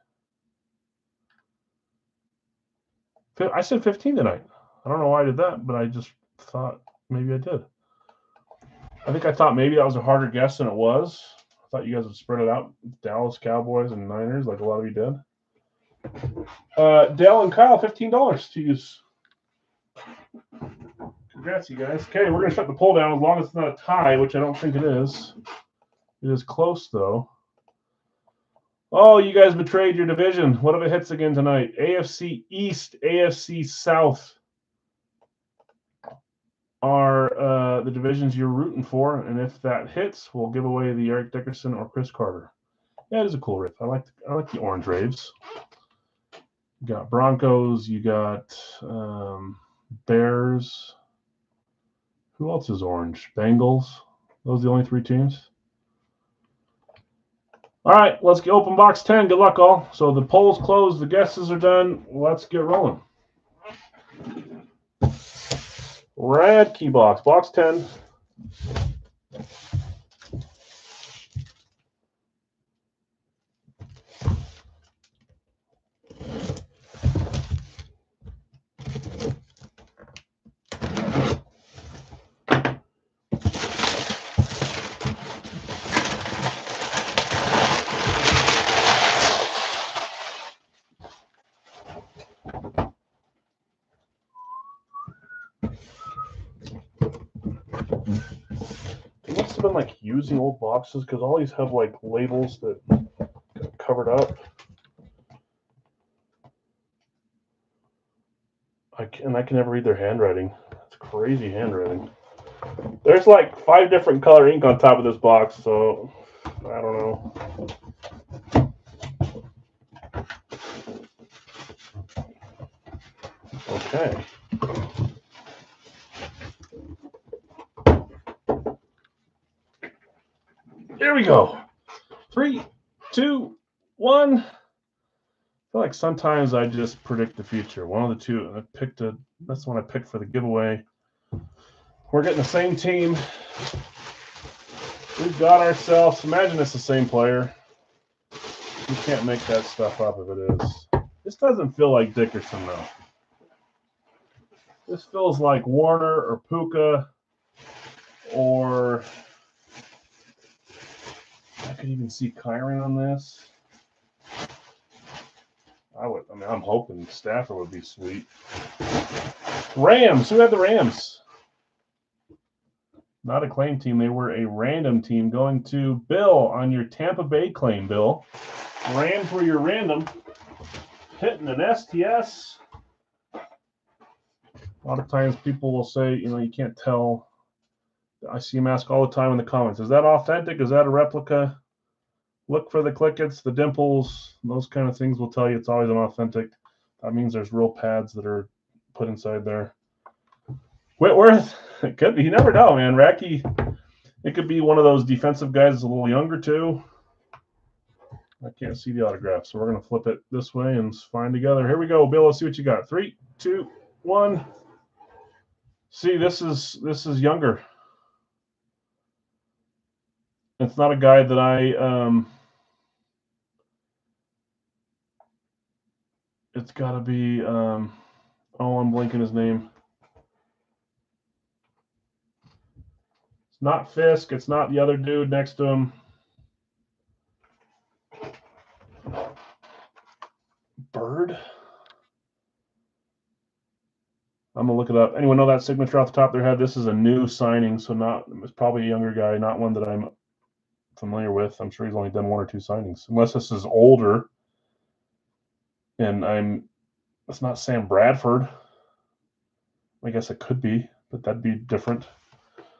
I said 15 tonight. I don't know why I did that, but I just thought maybe I did. I think I thought maybe that was a harder guess than it was. I thought you guys would spread it out. Dallas Cowboys and Niners, like a lot of you did. Dale and Kyle, $15 to use. Congrats, you guys. Okay, we're going to shut the poll down as long as it's not a tie, which I don't think it is. It is close, though. Oh, you guys betrayed your division. What if it hits again tonight? AFC East, AFC South are the divisions you're rooting for, and if that hits, we'll give away the Eric Dickerson or Chris Carter. Yeah, it is a cool riff. I like the orange Raves. You got Broncos. You got Bears. Who else is orange? Bengals. Those are the only 3 teams. All right, let's get open box 10. Good luck, all. So the poll's closed. The guesses are done. Let's get rolling. Rad key box. Box 10. Been like using old boxes because all these have like labels that got covered up. I can never read their handwriting. It's crazy handwriting. There's like 5 different color ink on top of this box, so I don't know. Okay. Here we go. 3, 2, 1. I feel like sometimes I just predict the future. One of the two. That's the one I picked for the giveaway. We're getting the same team. We've got ourselves. Imagine it's the same player. You can't make that stuff up if it is. This doesn't feel like Dickerson though. This feels like Warner or Puka, or I could even see Kyron on this. I'm hoping Stafford would be sweet. Rams. Who had the Rams? Not a claim team. They were a random team. Going to Bill on your Tampa Bay claim, Bill. Rams were your random. Hitting an STS. A lot of times people will say, you can't tell. I see them ask all the time in the comments, is that authentic? Is that a replica? Look for the clickets, the dimples, those kind of things will tell you it's always an authentic. That means there's real pads that are put inside there. Whitworth, it could be. You never know, man. Racky, it could be one of those defensive guys that's a little younger, too. I can't see the autograph, so we're going to flip it this way and find together. Here we go, Bill. Let's see what you got. 3, 2, 1. See, this is younger. It's not a guy that it's got to be, I'm blanking his name. It's not Fisk. It's not the other dude next to him. Bird? I'm going to look it up. Anyone know that signature off the top of their head? This is a new signing, so it's probably a younger guy, not one that I'm familiar with. I'm sure he's only done 1 or 2 signings. Unless this is older, and it's not Sam Bradford. I guess it could be, but that'd be different.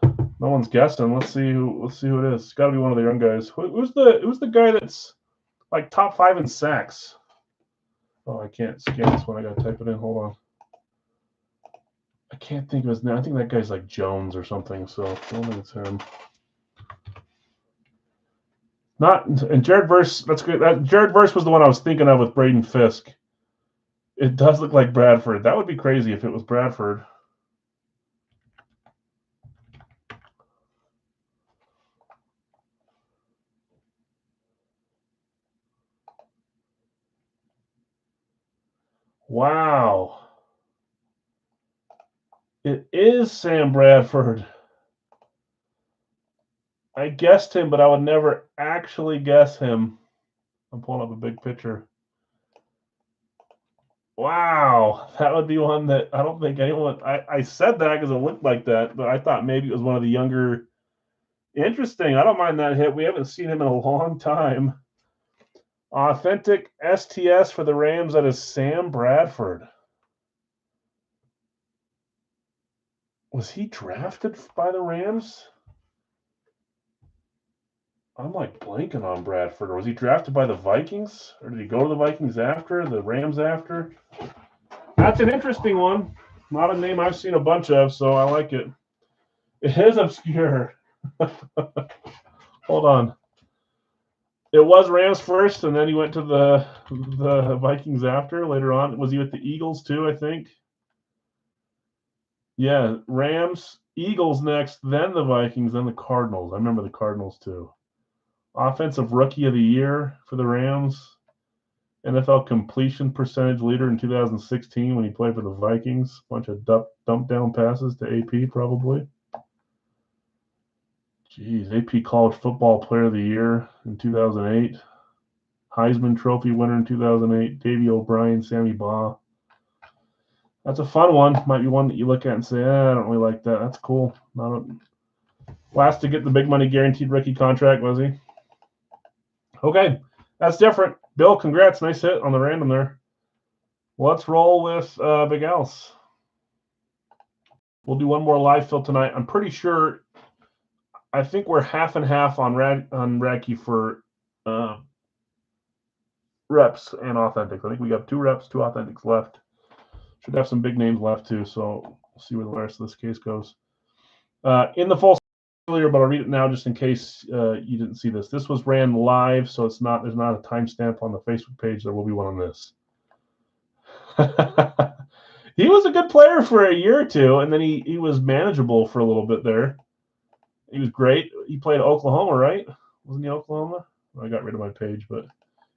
No one's guessing. Let's see who it is. It's got to be one of the young guys. Who's the guy that's like top 5 in sacks? Oh, I can't scan this one. I got to type it in. Hold on. I can't think of his name. I think that guy's like Jones or something. So I don't think it's him. Not and Jared Verse. That's good. Jared Verse was the one I was thinking of with Braden Fisk. It does look like Bradford. That would be crazy if it was Bradford. Wow. It is Sam Bradford. I guessed him, but I would never actually guess him. I'm pulling up a big picture. Wow. That would be one that I don't think anyone. I said that because it looked like that, but I thought maybe it was one of the younger. Interesting. I don't mind that hit. We haven't seen him in a long time. Authentic STS for the Rams. That is Sam Bradford. Was he drafted by the Rams? I'm like blanking on Bradford. Or was he drafted by the Vikings? Or did he go to the Vikings after? The Rams after? That's an interesting one. Not a name I've seen a bunch of, so I like it. It is obscure. Hold on. It was Rams first, and then he went to the Vikings after later on. Was he with the Eagles too, I think? Yeah, Rams, Eagles next, then the Vikings, then the Cardinals. I remember the Cardinals too. Offensive Rookie of the Year for the Rams. NFL completion percentage leader in 2016 when he played for the Vikings. Bunch of dump down passes to AP probably. Jeez, AP College Football Player of the Year in 2008. Heisman Trophy winner in 2008. Davey O'Brien, Sammy Baugh. That's a fun one. Might be one that you look at and say, I don't really like that. That's cool. Last to get the big money guaranteed rookie contract, was he? Okay, that's different. Bill, congrats. Nice hit on the random there. Let's roll with Big Alice. We'll do one more live fill tonight. I'm pretty sure, I think we're half and half on Radke for reps and authentics. I think we got 2 reps, 2 authentics left. Should have some big names left too, so we'll see where the rest of this case goes. In the full earlier, but I'll read it now just in case you didn't see this. This was ran live, so there's not a timestamp on the Facebook page. There will be one on this. He was a good player for a year or two, and then he was manageable for a little bit there. He was great. He played at Oklahoma, right? Wasn't he Oklahoma? I got rid of my page, but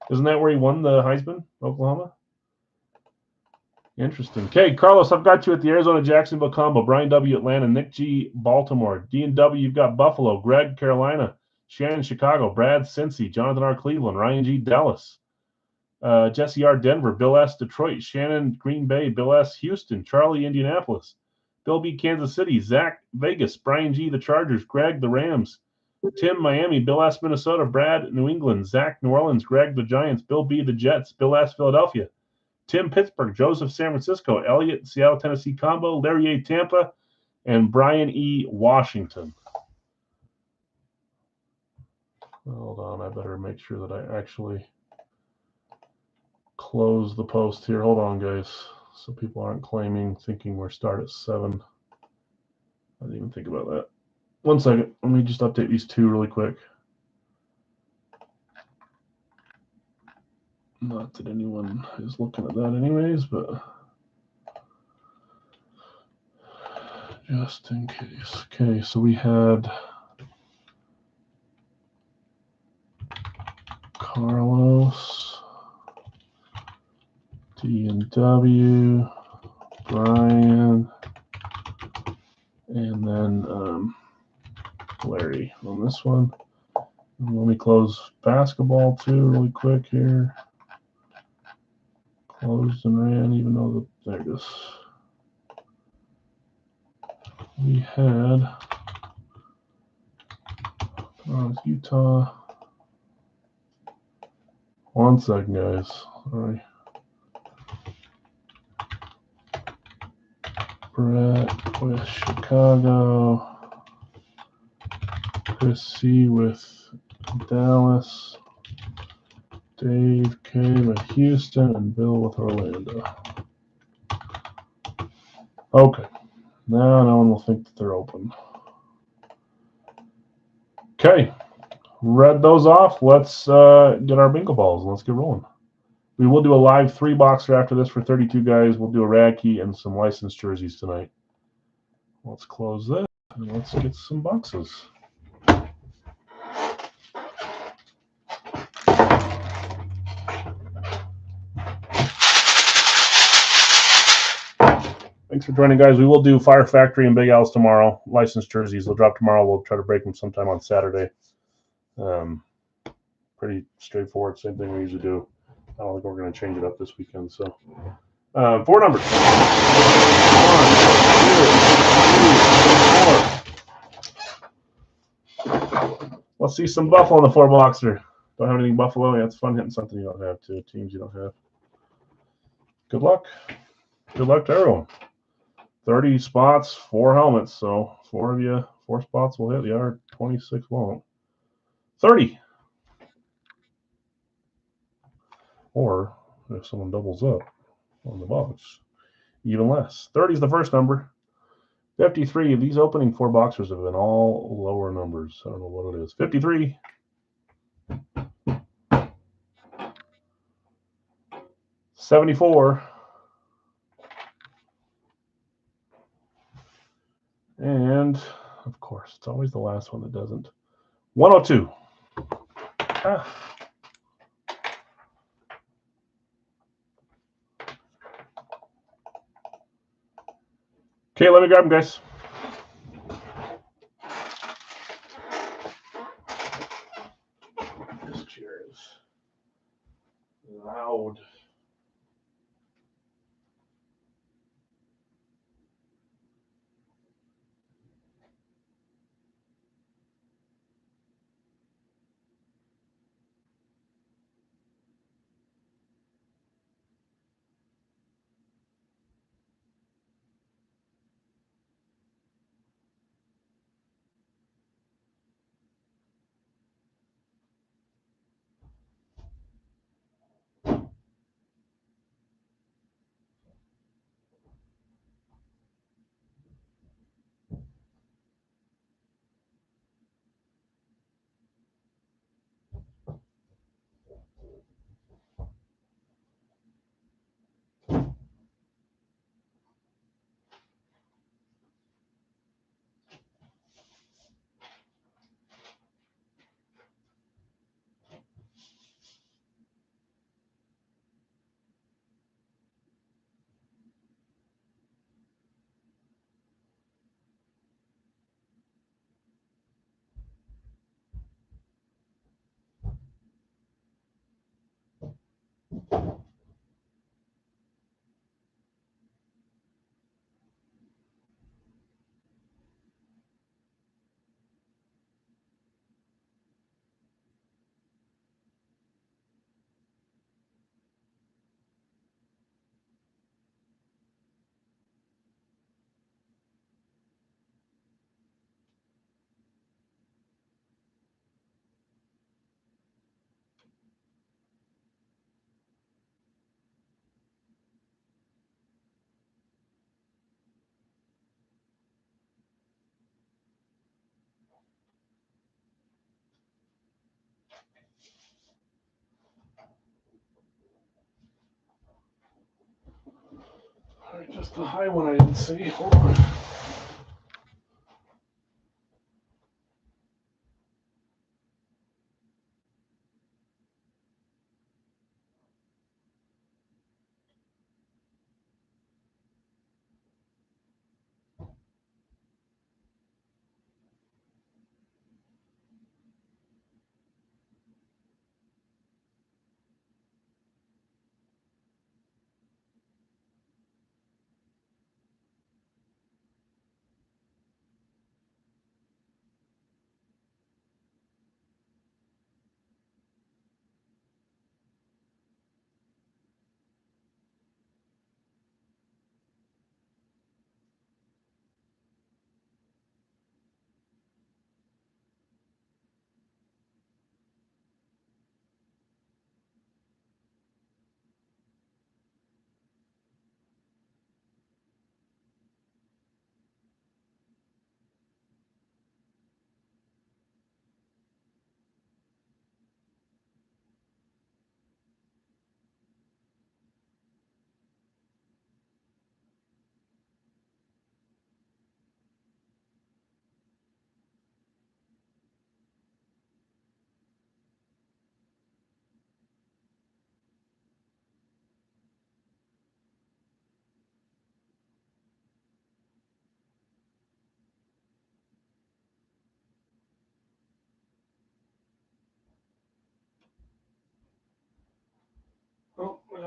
isn't that where he won the Heisman, Oklahoma? Interesting. Okay, Carlos, I've got you at the Arizona-Jacksonville combo. Brian W. Atlanta, Nick G. Baltimore. D&W, you've got Buffalo. Greg, Carolina. Shannon, Chicago. Brad, Cincy. Jonathan R. Cleveland. Ryan G. Dallas. Jesse R. Denver. Bill S. Detroit. Shannon, Green Bay. Bill S. Houston. Charlie, Indianapolis. Bill B. Kansas City. Zach, Vegas. Brian G. The Chargers. Greg, the Rams. Tim, Miami. Bill S. Minnesota. Brad, New England. Zach, New Orleans. Greg, the Giants. Bill B. The Jets. Bill S. Philadelphia. Tim, Pittsburgh. Joseph, San Francisco. Elliott, Seattle, Tennessee combo. Larry A. Tampa. And Brian E. Washington. Hold on. I better make sure that I actually close the post here. Hold on, guys. So people aren't thinking we're start at 7. I didn't even think about that. 1 second. Let me just update these 2 really quick. Not that anyone is looking at that anyways, but just in case. Okay, so we had Carlos, D&W, Brian, and then Larry on this one. And let me close basketball too really quick here. Closed and ran, even though there it is. We had Utah. 1 second, guys. Sorry. Brett with Chicago. Chris C with Dallas. Dave K with Houston, and Bill with Orlando. Okay. No one will think that they're open. Okay, read those off. Let's get our bingo balls. Let's get rolling. We will do a live 3-boxer after this for 32 guys. We'll do a rad key and some licensed jerseys tonight. Let's close this and let's get some boxes. Thanks for joining, guys. We will do Fire Factory and Big Al's tomorrow. Licensed jerseys. They'll drop tomorrow. We'll try to break them sometime on Saturday. Pretty straightforward. Same thing we usually do. I don't think we're going to change it up this weekend. So, 4 numbers. 1, 2, 3, 4. Let's see some Buffalo in the 4-boxer. Don't have anything Buffalo. Yeah, it's fun hitting something you don't have to. Teams you don't have. Good luck. Good luck to everyone. 30 spots, 4 helmets. So 4 of you, 4 spots will hit. The other 26 won't. 30. Or if someone doubles up on the box, even less. 30 is the first number. 53. These opening 4 boxers have been all lower numbers. I don't know what it is. 53. 74. And of course, it's always the last one that doesn't. 102. Ah. Okay, let me grab them, guys. This chair is loud. All right, just the high one I didn't see. Hold on.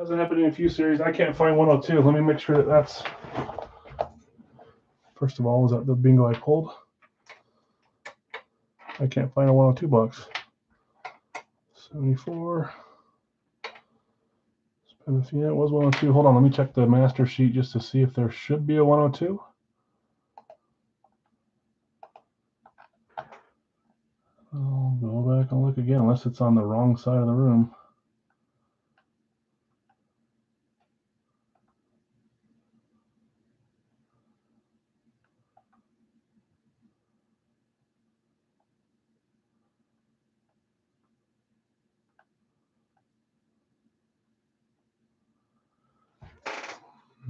Hasn't happened in a few series. I can't find 102. Let me make sure that that's. First of all, was that the bingo I pulled? I can't find a 102 box. 74. Yeah, it was 102. Hold on, let me check the master sheet just to see if there should be a 102. I'll go back and look again, unless it's on the wrong side of the room.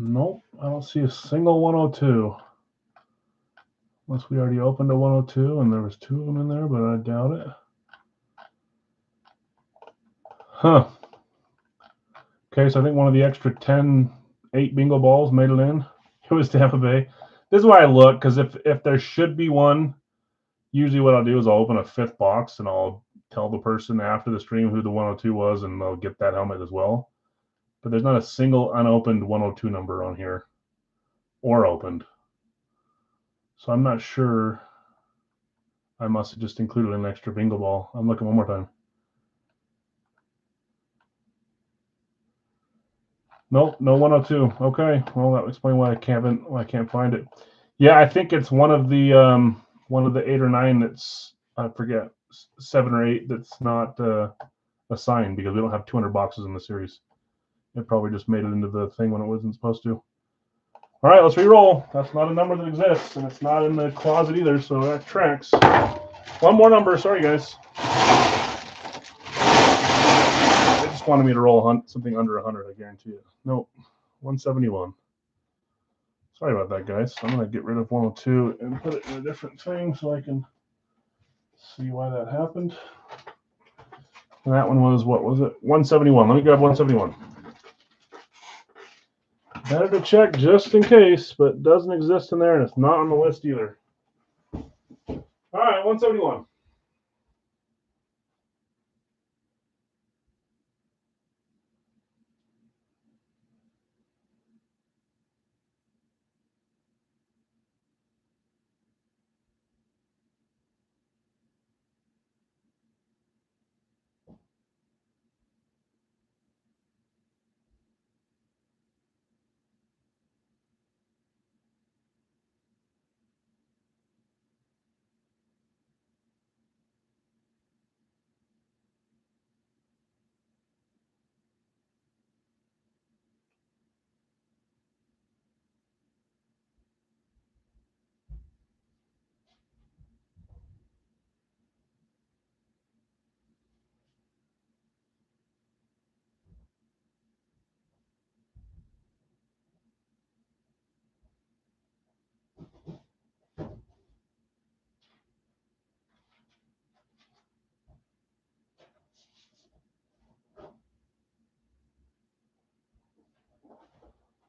Nope, I don't see a single 102. Unless we already opened a 102 and there was 2 of them in there, but I doubt it. Huh. Okay, so I think one of the extra 10 8 bingo balls made it in. It was Tampa Bay. This is why I look, because if there should be one, usually what I'll do is I'll open a 5th box and I'll tell the person after the stream who the 102 was, and they'll get that helmet as well. But there's not a single unopened 102 number on here, or opened. So I'm not sure. I must have just included an extra bingo ball. I'm looking one more time. Nope, no 102. Okay, well that would explain why I can't find it. Yeah, I think it's one of the 8 or 9 that's, I forget, 7 or 8 that's not assigned, because we don't have 200 boxes in the series. It probably just made it into the thing when it wasn't supposed to. All right, let's re-roll. That's not a number that exists, and it's not in the closet either, so that tracks. One more number. Sorry, guys. They just wanted me to roll something under 100, I guarantee you. Nope, 171. Sorry about that, guys. I'm going to get rid of 102 and put it in a different thing so I can see why that happened. And that one was, what was it? 171. Let me grab 171. Better to check just in case, but it doesn't exist in there, and it's not on the list either. All right, 171.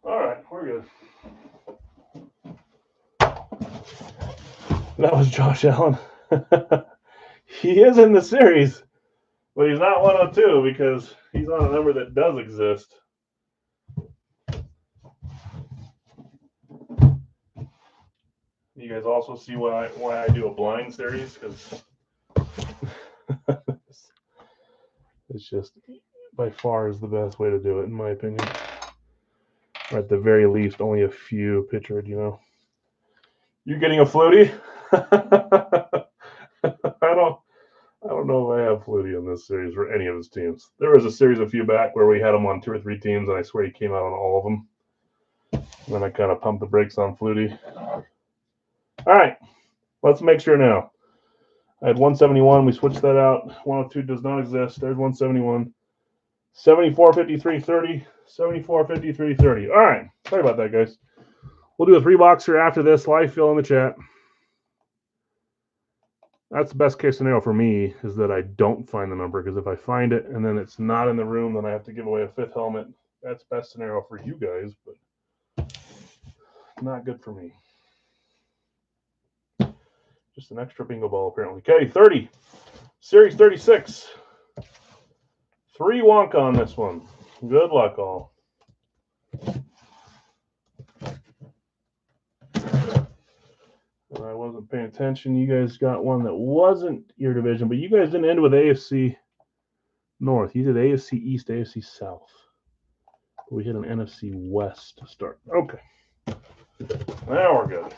All right, we're good. That was Josh Allen. He is in the series, but he's not 102 because he's on a number that does exist. You guys also see why I do a blind series, because it's just by far is the best way to do it, in my opinion. Or at the very least, only a few pictured, you know. You're getting a Flutie? I don't know if I have Flutie on this series for any of his teams. There was a series a few back where we had him on 2 or 3 teams, and I swear he came out on all of them. And then I kind of pumped the brakes on Flutie. All right, let's make sure now. I had 171. We switched that out. 102 does not exist. There's 171. 74, 53, 30. 74, 53, 30. All right. Sorry about that, guys. We'll do a 3-boxer after this. Live fill in the chat. That's the best case scenario for me, is that I don't find the number, because if I find it and then it's not in the room, then I have to give away a 5th helmet. That's best scenario for you guys, but not good for me. Just an extra bingo ball, apparently. Okay, 30. Series 36. 3 Wonka on this one. Good luck, all. I wasn't paying attention. You guys got one that wasn't your division, but you guys didn't end with AFC North. You did AFC East, AFC South. We hit an NFC West to start. Okay. Now we're good.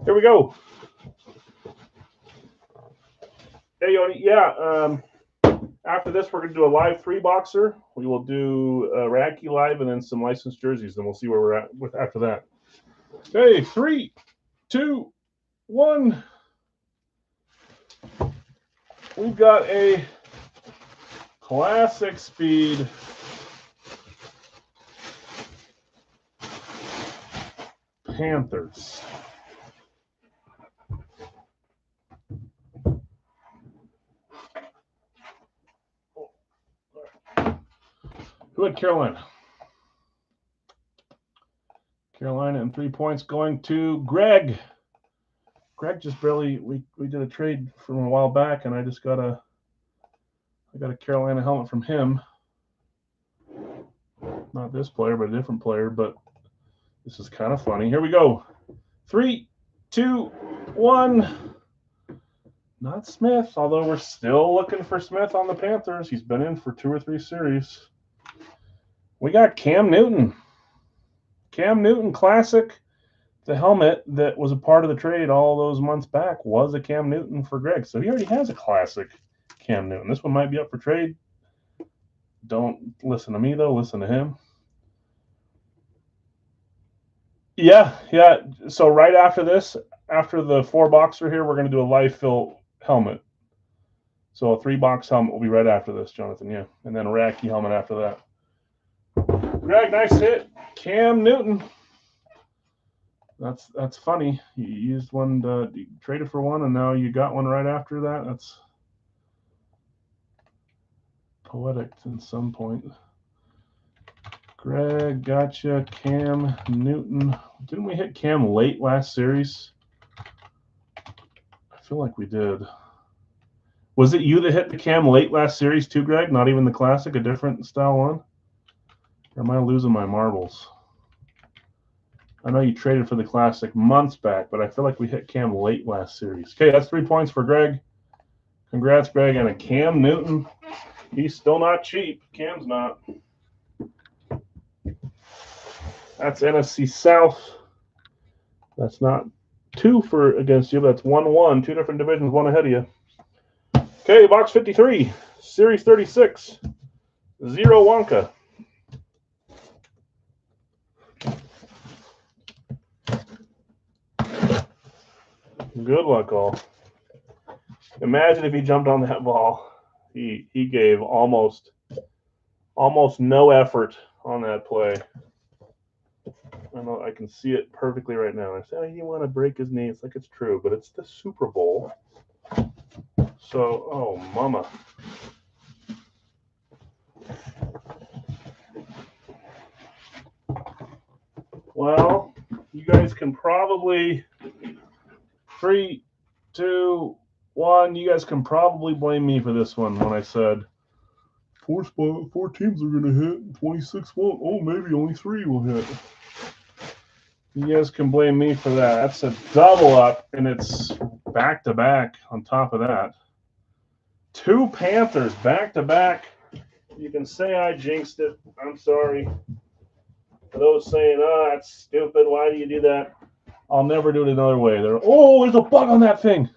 Here we go. Hey, Yoni. Yeah. After this, we're going to do a live 3-boxer. We will do Racky live and then some licensed jerseys. Then we'll see where we're at with after that. Okay, 3, 2, 1. We've got a classic speed Panthers. Who had Carolina? Carolina and 3 points going to Greg. Greg just barely we did a trade from a while back, and I just got a Carolina helmet from him. Not this player, but a different player. But this is kind of funny. Here we go. 3, 2, 1. Not Smith, although we're still looking for Smith on the Panthers. He's been in for 2 or 3 series. We got Cam Newton. Cam Newton Classic. The helmet that was a part of the trade all those months back was a Cam Newton for Greg. So he already has a classic Cam Newton. This one might be up for trade. Don't listen to me, though. Listen to him. Yeah. So right after this, after the 4-boxer here, we're going to do a live fill helmet. So a 3-box helmet will be right after this, Jonathan. Yeah. And then a Racky helmet after that. Greg, nice hit. Cam Newton. That's funny. You used one, you traded for one, and now you got one right after that. That's poetic at some point. Greg, gotcha. Cam Newton. Didn't we hit Cam late last series? I feel like we did. Was it you that hit the Cam late last series too, Greg? Not even the Classic, a different style one? Or am I losing my marbles? I know you traded for the Classic months back, but I feel like we hit Cam late last series. Okay, that's 3 points for Greg. Congrats, Greg. And a Cam Newton. He's still not cheap. Cam's not. That's NFC South. That's not 2 for against you. That's 1-1. 2 different divisions, one ahead of you. Okay, box 53. Series 36. Zero Wonka. Good luck, all. Imagine if he jumped on that ball. He gave almost no effort on that play. I know I can see it perfectly right now. I say, oh, you want to break his knee. It's like it's true, but it's the Super Bowl. So, oh, mama. Well, you guys can probably 3, 2, 1. You guys can probably blame me for this one when I said 4 teams are going to hit, 26 won't. Oh, maybe only 3 will hit. You guys can blame me for that. That's a double up, and it's back-to-back on top of that. 2 Panthers back-to-back. You can say I jinxed it. I'm sorry. For those saying, oh, that's stupid. Why do you do that? I'll never do it another way. Oh, there's a bug on that thing.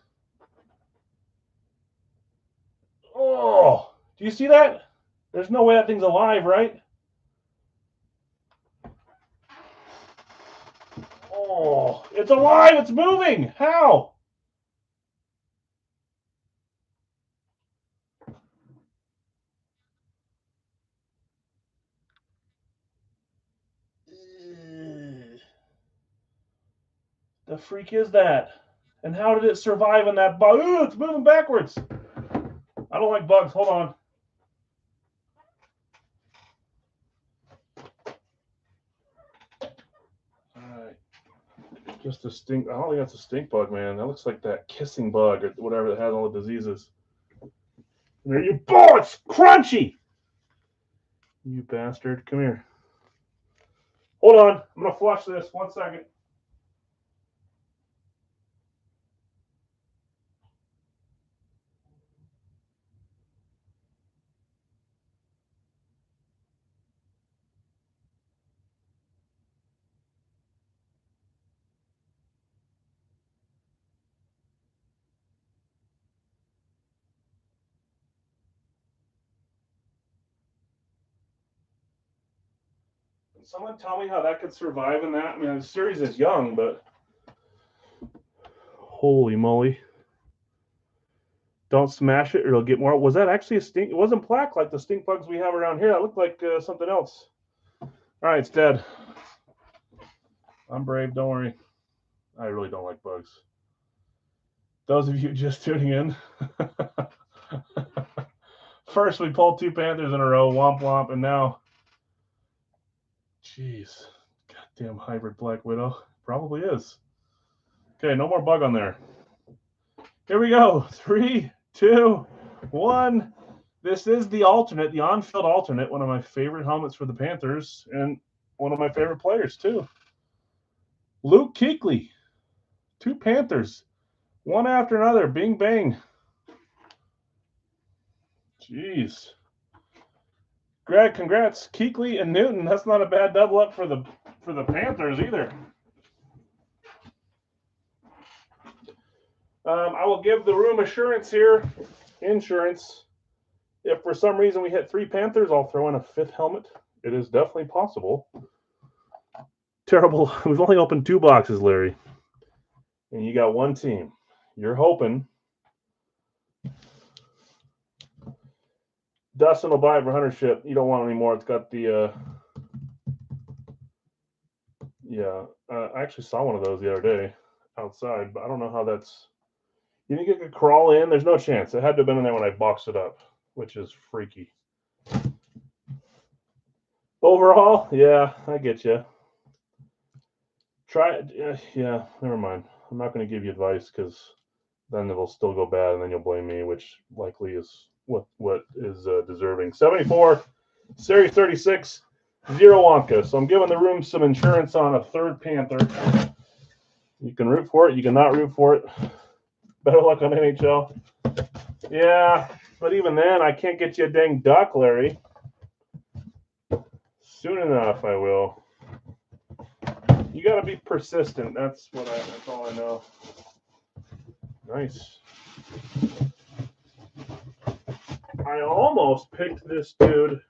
Oh, do you see that? There's no way that thing's alive, right? Oh, it's alive. It's moving. How? The freak is that? And how did it survive in that bug? Ooh, it's moving backwards. I don't like bugs. Hold on. All right. Just a stink. I don't think that's a stink bug, man. That looks like that kissing bug or whatever that has all the diseases. There you go. It's crunchy. You bastard. Come here. Hold on. I'm going to flush this. 1 second. Someone tell me how that could survive in that. I mean, the series is young, but holy moly. Don't smash it or it'll get more. Was that actually a stink? It wasn't black like the stink bugs we have around here. That looked like something else. All right, it's dead. I'm brave. Don't worry. I really don't like bugs. Those of you just tuning in. First, we pulled 2 Panthers in a row. Womp womp. And now, jeez. Goddamn hybrid Black Widow. Probably is. Okay, no more bug on there. Here we go. 3, 2, 1. This is the alternate, the on-field alternate, one of my favorite helmets for the Panthers, and one of my favorite players, too. Luke Kuechly. 2 Panthers. One after another. Bing, bang. Jeez. Greg, congrats. Kuechly and Newton. That's not a bad double up for the Panthers either. I will give the room assurance here. Insurance. If for some reason we hit 3 Panthers, I'll throw in a 5th helmet. It is definitely possible. Terrible. We've only opened 2 boxes, Larry. And you got 1 team. You're hoping Dustin will buy it for Huntership. You don't want it anymore. It's got the I actually saw one of those the other day outside, but I don't know how that's. You think it could crawl in? There's no chance. It had to have been in there when I boxed it up, which is freaky. Overall, yeah, I get you. Try it. Yeah, never mind. I'm not going to give you advice because then it'll still go bad, and then you'll blame me, which likely is what is deserving. 74, Series 36, 0 Wonka. So I'm giving the room some insurance on a 3rd Panther. You can root for it. You cannot root for it. Better luck on NHL. Yeah, but even then, I can't get you a dang duck, Larry. Soon enough, I will. You got to be persistent. That's all I know. Nice. I almost picked this dude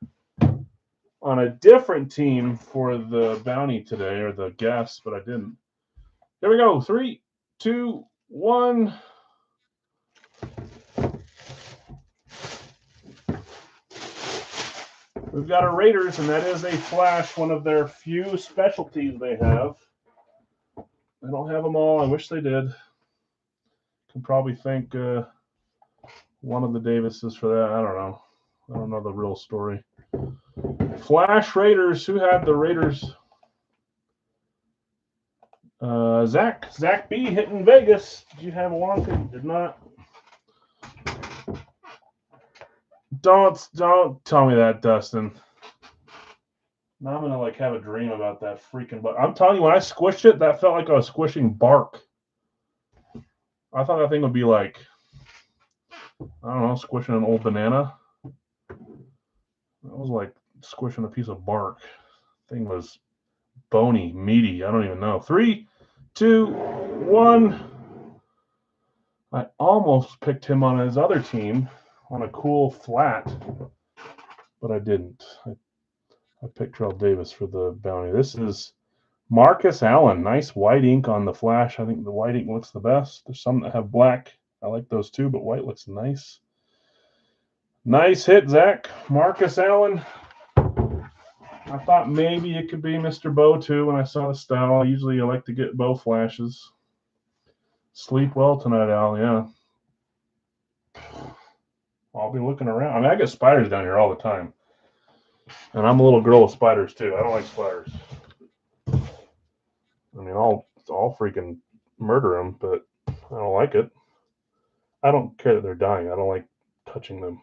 on a different team for the bounty today, or the guess, but I didn't. Here we go. 3, 2, 1. We've got a Raiders, and that is a flash, one of their few specialties they have. I don't have them all. I wish they did. Can probably thank one of the Davises for that. I don't know. I don't know the real story. Flash Raiders. Who had the Raiders? Zach B hitting Vegas. Did you have one? Did not. Don't tell me that, Dustin. Now I'm gonna have a dream about that freaking bug. I'm telling you, when I squished it, that felt like I was squishing bark. I thought that thing would be like, I don't know, squishing an old banana. That was like squishing a piece of bark. Thing was bony, meaty. I don't even know. 3, 2, 1. I almost picked him on his other team on a cool flat, but I didn't. I picked Terrell Davis for the bounty. This is Marcus Allen. Nice white ink on the flash. I think the white ink looks the best. There's some that have black. I like those too, but white looks nice. Nice hit, Zach. Marcus Allen. I thought maybe it could be Mr. Bo too when I saw the style. Usually I like to get Bo flashes. Sleep well tonight, Al. Yeah. I'll be looking around. I mean, I get spiders down here all the time. And I'm a little girl with spiders too. I don't like spiders. I mean, I'll I'll freaking murder them, but I don't like it. I don't care that they're dying. I don't like touching them.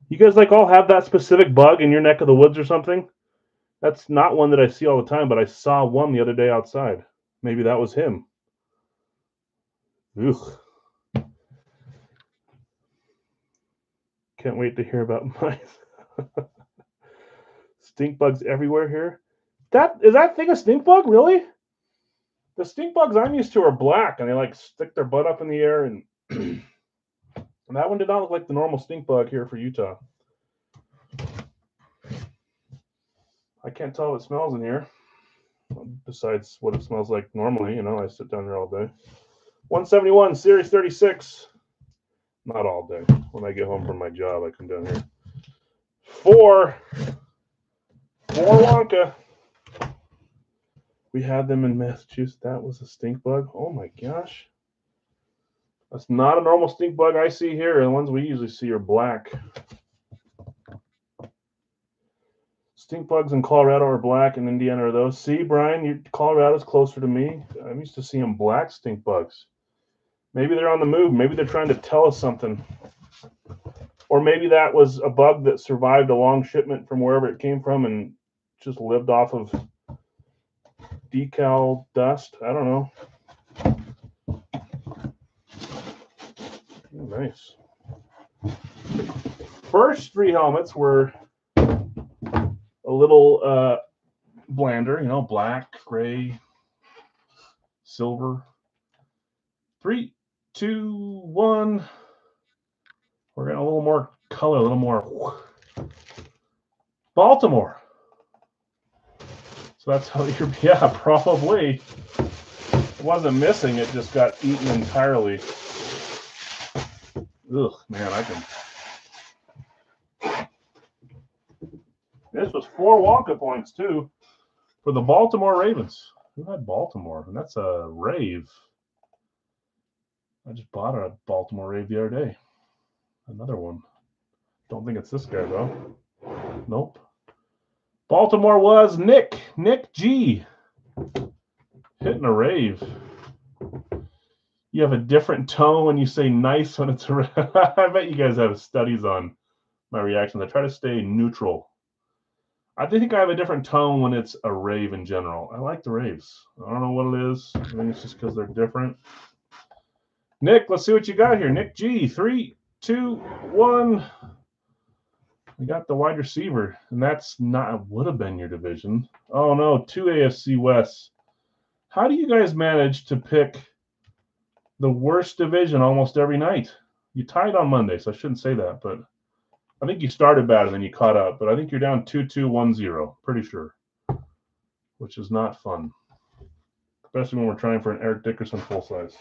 You guys like all have that specific bug in your neck of the woods or something? That's not one that I see all the time, but I saw one the other day outside. Maybe that was him. Ugh. Can't wait to hear about mine. Stink bugs everywhere here. Is that thing a stink bug, really? The stink bugs I'm used to are black, and they like stick their butt up in the air, and and that one did not look like the normal stink bug here for Utah. I can't tell what it smells in here, besides what it smells like normally. You know, I sit down here all day. 171, Series 36. Not all day. When I get home from my job, I come down here. 4 Wonka. We had them in Massachusetts. That was a stink bug. Oh my gosh. That's not a normal stink bug I see here. The ones we usually see are black. Stink bugs in Colorado are black, and Indiana are those. See, Brian, Colorado's closer to me. I'm used to seeing black stink bugs. Maybe they're on the move. Maybe they're trying to tell us something. Or maybe that was a bug that survived a long shipment from wherever it came from and just lived off of decal dust. I don't know. Oh, nice. First 3 helmets were a little blander, you know, black, gray, silver. 3, 2, 1. We're getting a little more color, a little more Baltimore. So that's how you're, yeah, probably. It wasn't missing, it just got eaten entirely. Ugh, man, I can. This was 4 Wonka points, too, for the Baltimore Ravens. Who had Baltimore? And that's a Rave. I just bought a Baltimore Rave the other day. Another one. Don't think it's this guy, though. Nope. Baltimore was Nick G. Hitting a Rave. You have a different tone when you say nice when it's a I bet you guys have studies on my reactions. I try to stay neutral. I think I have a different tone when it's a rave in general. I like the raves. I don't know what it is. I think it's just because they're different. Nick, let's see what you got here. Nick G. 3, 2, 1. We got the wide receiver, and that's not would have been your division. Oh no, 2 AFC West. How do you guys manage to pick the worst division almost every night? You tied on Monday, so I shouldn't say that, but I think you started bad and then you caught up. But I think you're down 2-2-1-0, pretty sure, which is not fun, especially when we're trying for an Eric Dickerson full size.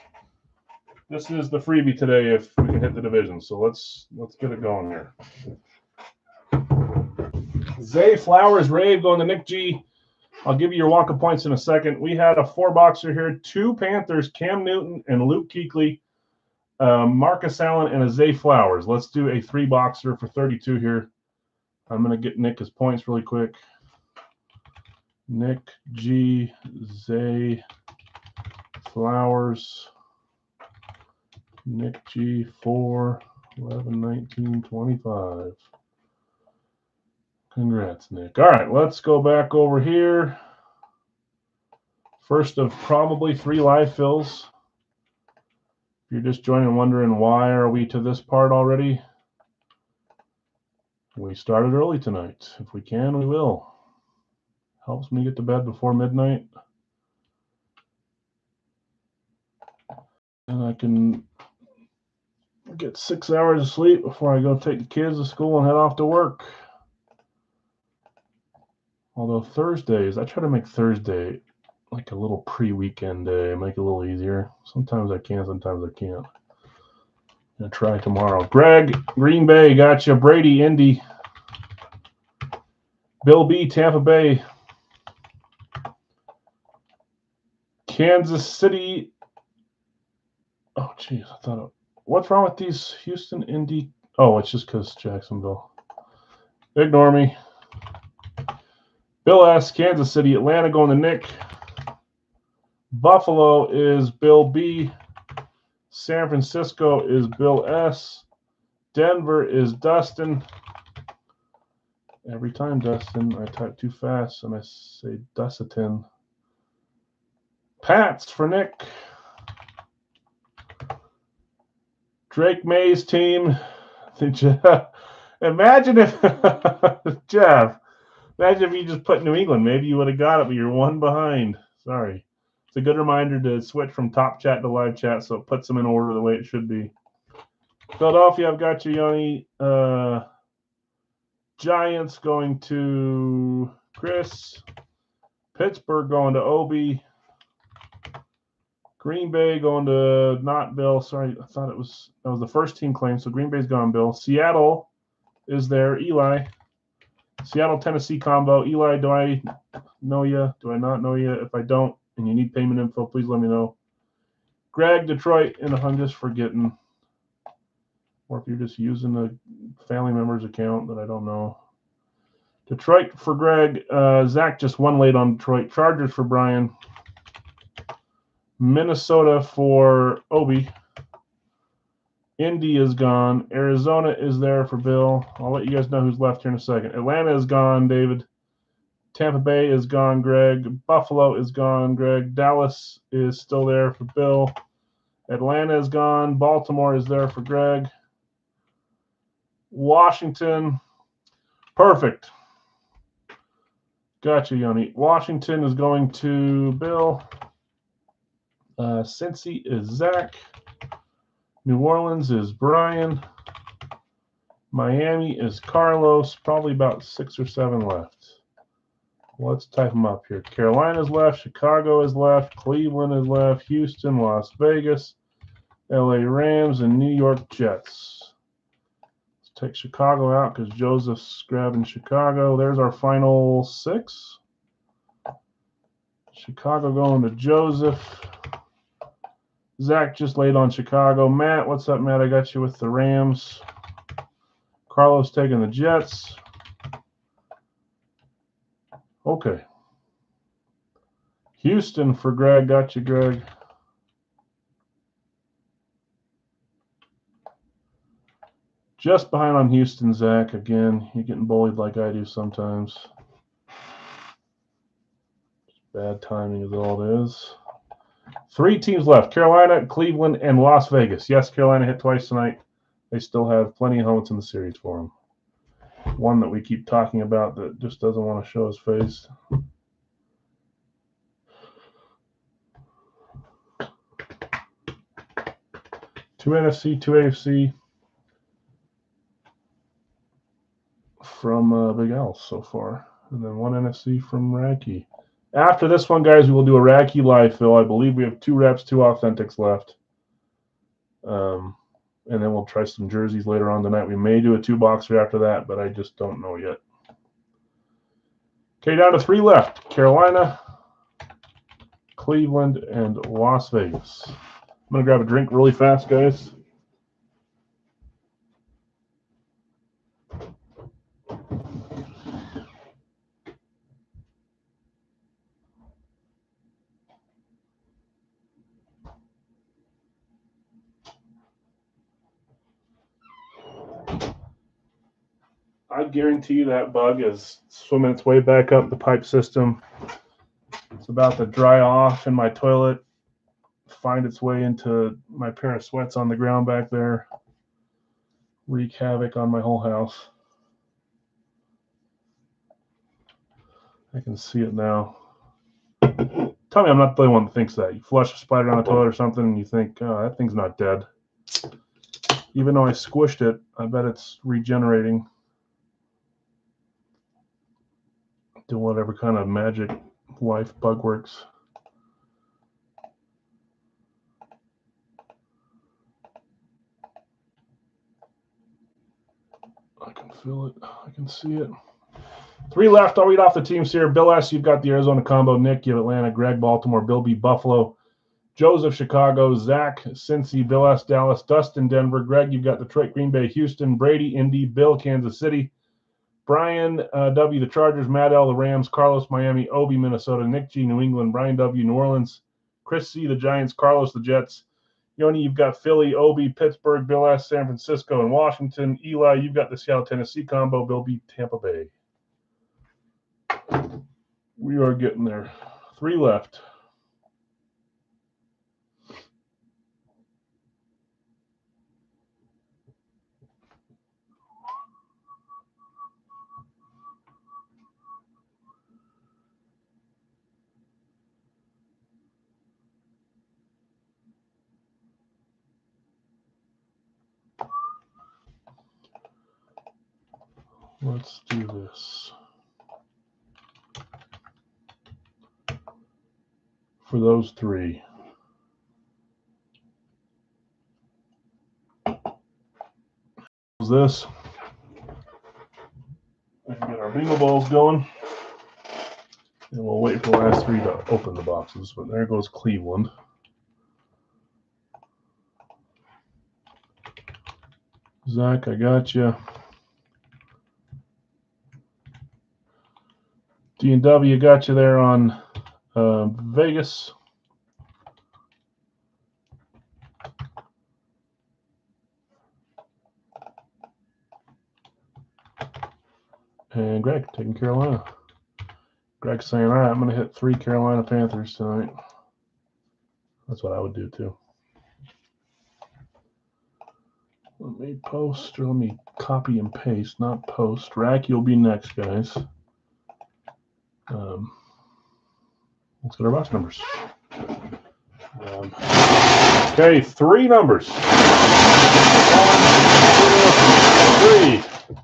This is the freebie today if we can hit the division. So let's get it going here. Zay Flowers Rave going to Nick G. I'll give you your Wonka points in a second. We had a 4-boxer here, 2 Panthers, Cam Newton and Luke Kuechly, Marcus Allen, and a Zay Flowers. Let's do a 3-boxer for 32 here. I'm going to get Nick his points really quick. Nick G, Zay Flowers, Nick G, 4, 11, 19, 25. Congrats, Nick. All right, let's go back over here. First of probably 3 live fills. If you're just joining and wondering why are we to this part already, we started early tonight. If we can, we will. Helps me get to bed before midnight. And I can get 6 hours of sleep before I go take the kids to school and head off to work. Although Thursdays, I try to make Thursday like a little pre-weekend day, make it a little easier. Sometimes I can, sometimes I can't. I'm going to try tomorrow. Greg, Green Bay, gotcha. Brady, Indy. Bill B, Tampa Bay. Kansas City. Oh, geez, I thought, what's wrong with these Houston, Indy? Oh, it's just because Jacksonville. Ignore me. Bill S. Kansas City. Atlanta going to Nick. Buffalo is Bill B. San Francisco is Bill S. Denver is Dustin. Every time, Dustin, I type too fast and I say Dussitin. Pats for Nick. Drake May's team. Imagine if Jeff. Imagine if you just put New England. Maybe you would have got it, but you're one behind. Sorry. It's a good reminder to switch from top chat to live chat, so it puts them in order the way it should be. Philadelphia, I've got you, Yoni. Giants going to Chris. Pittsburgh going to Obi. Green Bay going to not Bill. Sorry, I thought that was the first team claim. So Green Bay's gone, Bill. Seattle is there. Eli. Seattle, Tennessee combo. Eli, do I know you? Do I not know you? If I don't and you need payment info, please let me know. Greg, Detroit, and I'm just forgetting. Or if you're just using a family member's account that I don't know. Detroit for Greg. Zach just one late on Detroit. Chargers for Brian. Minnesota for Obi. Indy is gone. Arizona is there for Bill. I'll let you guys know who's left here in a second. Atlanta is gone, David. Tampa Bay is gone, Greg. Buffalo is gone, Greg. Dallas is still there for Bill. Atlanta is gone. Baltimore is there for Greg. Washington. Perfect. Gotcha, Yoni. Washington is going to Bill. Cincy is Zach. New Orleans is Brian. Miami is Carlos. Probably about 6 or 7 left. Let's type them up here. Carolina's left. Chicago is left. Cleveland is left. Houston, Las Vegas, LA Rams, and New York Jets. Let's take Chicago out because Joseph's grabbing Chicago. There's our final 6. Chicago going to Joseph. Zach just laid on Chicago. Matt, what's up, Matt? I got you with the Rams. Carlos taking the Jets. Okay. Houston for Greg. Got you, Greg. Just behind on Houston, Zach. Again, you're getting bullied like I do sometimes. Bad timing is all it is. 3 teams left. Carolina, Cleveland, and Las Vegas. Yes, Carolina hit twice tonight. They still have plenty of helmets in the series for them. One that we keep talking about that just doesn't want to show his face. Two NFC, 2 AFC from Big Al so far. And then 1 NFC from Radke. After this one, guys, we will do a Radke live fill. I believe we have 2 reps, 2 authentics left. And then we'll try some jerseys later on tonight. We may do a 2-boxer after that, but I just don't know yet. Okay, down to 3 left. Carolina, Cleveland, and Las Vegas. I'm going to grab a drink really fast, guys. I guarantee that bug is swimming its way back up the pipe system. It's about to dry off in my toilet, find its way into my pair of sweats on the ground back there, wreak havoc on my whole house. I can see it now. Tell me I'm not the only one that thinks that. You flush a spider down the toilet or something and you think, oh, that thing's not dead. Even though I squished it, I bet it's regenerating. Do whatever kind of magic life bug works. I can feel it. I can see it. 3 left. I'll read off the teams here. Bill S., you've got the Arizona combo. Nick, you have Atlanta. Greg, Baltimore. Bill B., Buffalo. Joseph, Chicago. Zach, Cincy. Bill S., Dallas. Dustin, Denver. Greg, you've got Detroit, Green Bay, Houston. Brady, Indy. Bill, Kansas City. Brian W. the Chargers, Matt L. the Rams, Carlos Miami, Obi Minnesota, Nick G. New England, Brian W. New Orleans, Chris C. the Giants, Carlos the Jets. Yoni, you've got Philly, Obi, Pittsburgh, Bill S. San Francisco, and Washington. Eli, you've got the Seattle, Tennessee combo. Bill B. Tampa Bay. We are getting there. 3 left. Let's do this. For those 3. This. We can get our bingo balls going. And we'll wait for the last 3 to open the boxes. But there goes Cleveland. Zach, I got you. D&W got you there on Vegas. And Greg taking Carolina. Greg's saying, all right, I'm going to hit 3 Carolina Panthers tonight. That's what I would do too. Let me post, or let me copy and paste, not post. Racky will be next, guys. Let's get our box numbers. Okay, 3 numbers. 1, 2, 3.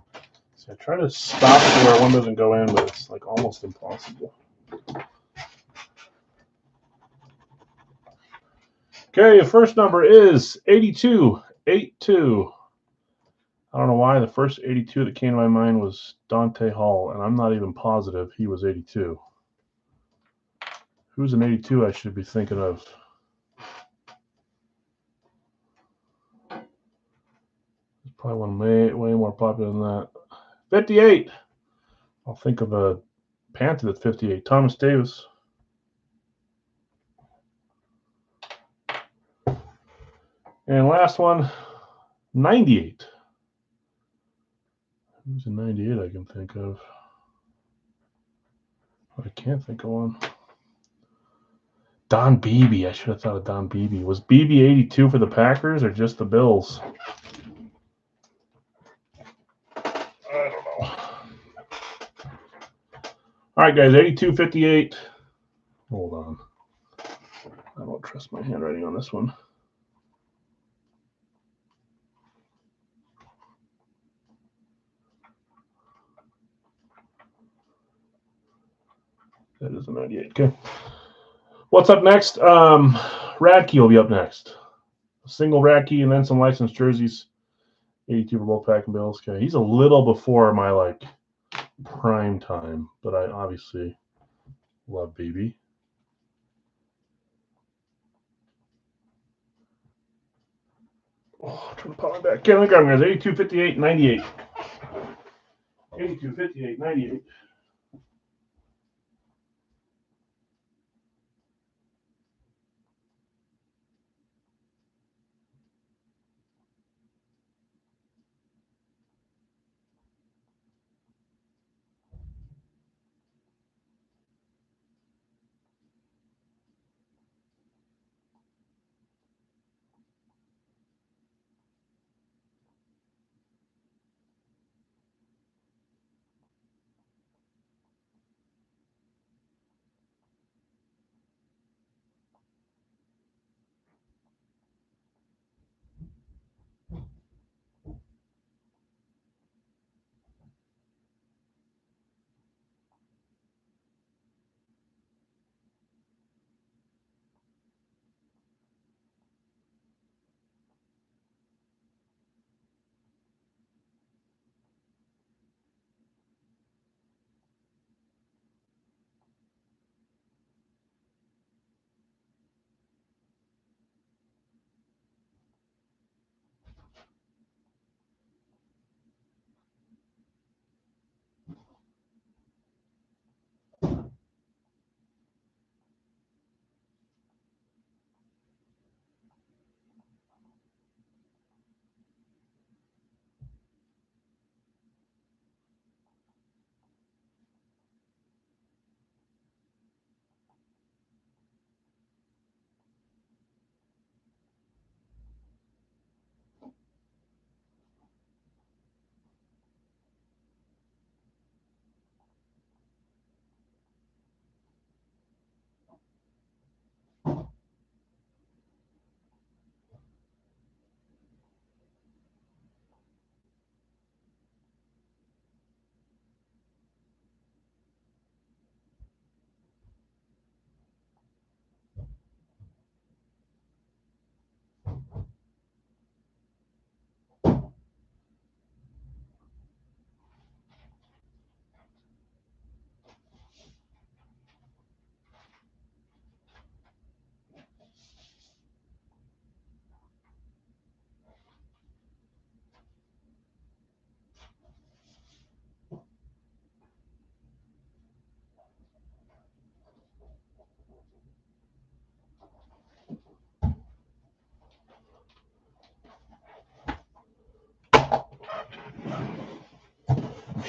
So I try to stop it where one doesn't go in, but it's like almost impossible. Okay, the first number is 8282. I don't know why the first 82 that came to my mind was Dante Hall, and I'm not even positive he was 82. Who's an 82 I should be thinking of? There's probably one way more popular than that. 58. I'll think of a Panther that's 58. Thomas Davis. And last one, 98. Who's a 98 I can think of? I can't think of one. Don Beebe. I should have thought of Don Beebe. Was Beebe 82 for the Packers or just the Bills? I don't know. All right, guys, 82-58. Hold on. I don't trust my handwriting on this one. That is a 98. Okay. What's up next? Radke will be up next. A single Radke and then some licensed jerseys. 82 for both Pack and Bills. Okay. He's a little before my prime time, but I obviously love BB. Oh, I'm trying to pop my back. Okay, let me grab them, guys. 82, 58, 98. 82, 58, 98.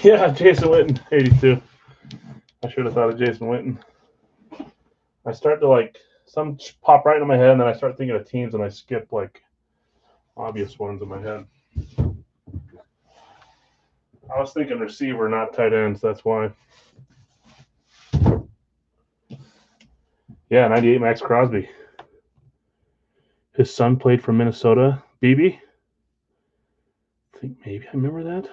Yeah, Jason Witten, 82. I should have thought of Jason Witten. I start to like some pop right in my head, and then I start thinking of teams, and I skip like obvious ones in my head. I was thinking receiver, not tight ends. That's why. Yeah, 98 Max Crosby. His son played for Minnesota. BB? I think maybe I remember that.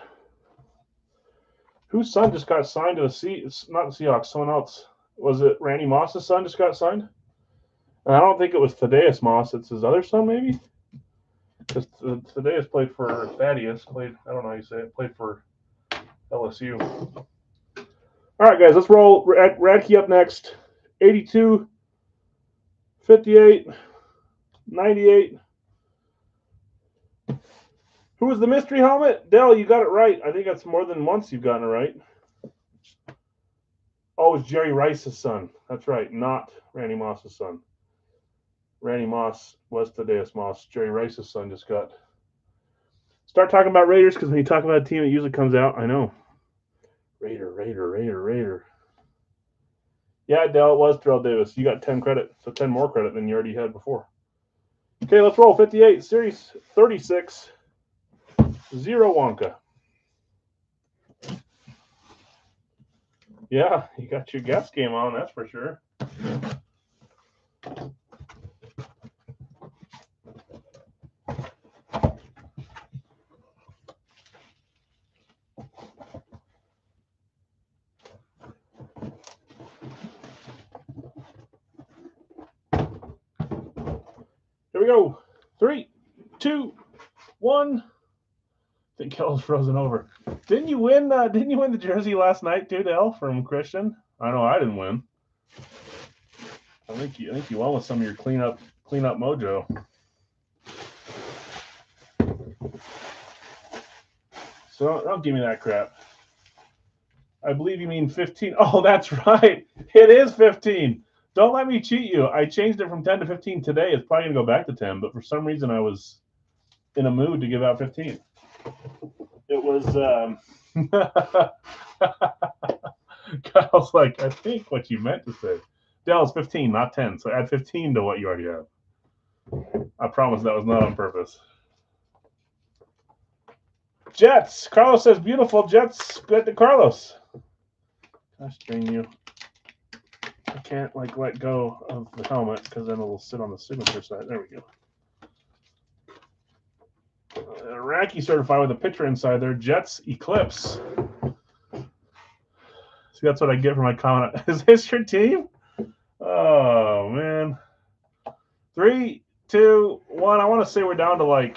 Whose son just got signed to the not the Seahawks, someone else. Was it Randy Moss's son just got signed? And I don't think it was Thaddeus Moss. It's his other son, maybe? Because Thaddeus played for Thaddeus. I don't know how you say it. Played for LSU. All right, guys, let's roll. Radke up next. 82, 58, 98. Who was the mystery helmet? Dell, you got it right. I think that's more than once you've gotten it right. Oh, it's Jerry Rice's son. That's right, not Randy Moss's son. Randy Moss was Thaddeus Moss. Jerry Rice's son just got. Start talking about Raiders, because when you talk about a team, it usually comes out. I know. Raider. Yeah, Dell, it was Terrell Davis. You got 10 credit, so 10 more credit than you already had before. Okay, let's roll. 58, Series 36, 0 Wonka. Yeah, you got your guess game on, that's for sure. Here we go. 3, 2, 1. I think Kell's frozen over. Didn't you win the jersey last night too, Dale, from Christian? I know I didn't win. I think you won with some of your cleanup mojo. So don't give me that crap. I believe you mean 15. Oh, that's right. It is 15. Don't let me cheat you. I changed it from 10 to 15 today. It's probably going to go back to 10, but for some reason I was in a mood to give out 15. It was Kyle's like, I think what you meant to say. Dell's 15, not 10. So add 15 to what you already have. I promise that was not on purpose. Jets. Carlos says, beautiful Jets. Good to Carlos. Gosh dang you. I can't let go of the helmet because then it'll sit on the signature side. There we go. Iraqi certified with a picture inside there. Jets Eclipse. See, that's what I get for my comment. Is this your team? Oh, man. 3, 2, 1. I want to say we're down to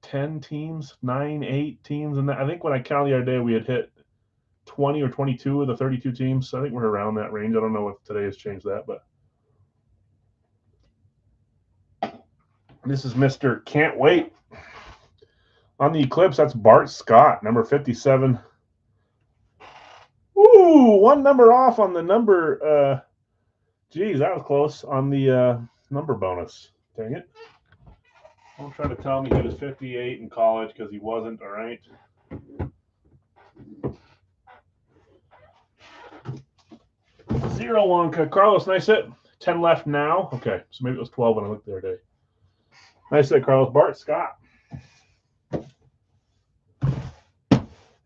10 teams, 9, 8 teams. And I think when I counted the other day, we had hit 20 or 22 of the 32 teams. So I think we're around that range. I don't know if today has changed that, but this is Mr. Can't Wait. On the Eclipse, that's Bart Scott, number 57. Ooh, one number off on the number. Geez, that was close on the number bonus. Dang it. Don't try to tell me he was 58 in college because he wasn't, all right? Zero Wonka. Carlos, nice hit. 10 left now. Okay, so maybe it was 12 when I looked the other day. Nice hit, Carlos. Bart Scott.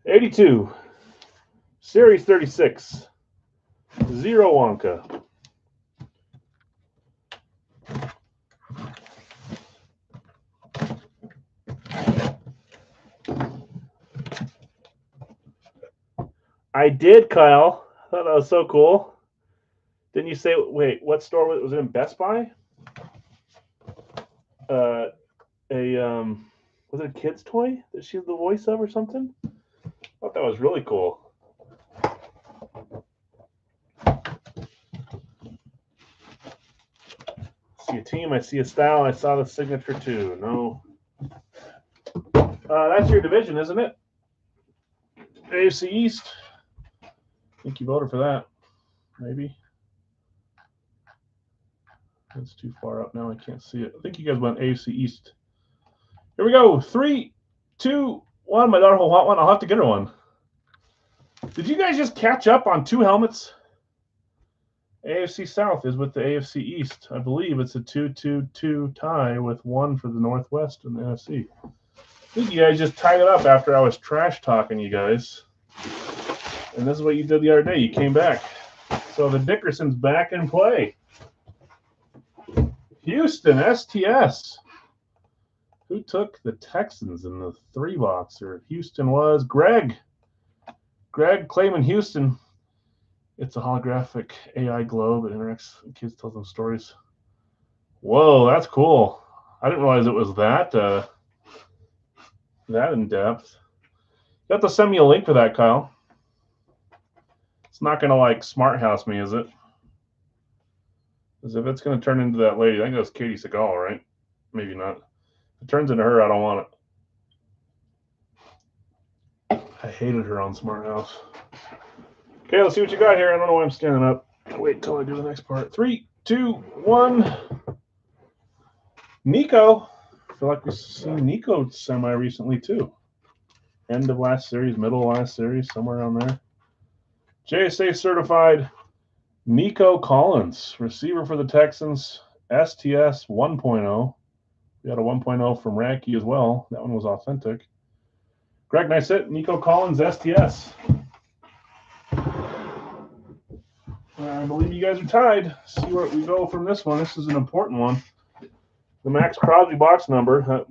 82. Series 36. Zero Wonka. I did, Kyle. I thought that was so cool. Didn't you say, wait, what store was it in? Best Buy? Was it a kid's toy that she was the voice of or something? I thought that was really cool. I see a team, I see a style, I saw the signature too. No. That's your division, isn't it? AFC East. I think you voted for that. Maybe. That's too far up now. I can't see it. I think you guys went AFC East. Here we go. 3, 2, one. My daughter will want one. I'll have to get her one. Did you guys just catch up on 2 helmets? AFC South is with the AFC East. I believe it's a 2-2-2 tie with 1 for the Northwest and the NFC. I think you guys just tied it up after I was trash talking you guys. And this is what you did the other day. You came back. So the Dickerson's back in play. Houston, STS. Who took the Texans in the 3-boxer? Houston was Greg. Greg claiming Houston. It's a holographic AI globe. It interacts. Kids tell them stories. Whoa, that's cool. I didn't realize it was that in depth. You have to send me a link for that, Kyle. It's not going to like smart house me, is it? Because if it's going to turn into that lady, I think that's Katie Seagal, right? Maybe not. If it turns into her, I don't want it. I hated her on Smart House. Okay, let's see what you got here. I don't know why I'm scanning up. I'll wait until I do the next part. 3, 2, 1. Nico. I feel like we've seen Nico semi-recently, too. End of last series, middle of last series, somewhere around there. JSA certified Nico Collins, receiver for the Texans, STS 1.0. We had a 1.0 from Radke as well. That one was authentic. Greg, nice hit. Nico Collins, STS. I believe you guys are tied. See where we go from this one. This is an important one. The Max Crosby box number.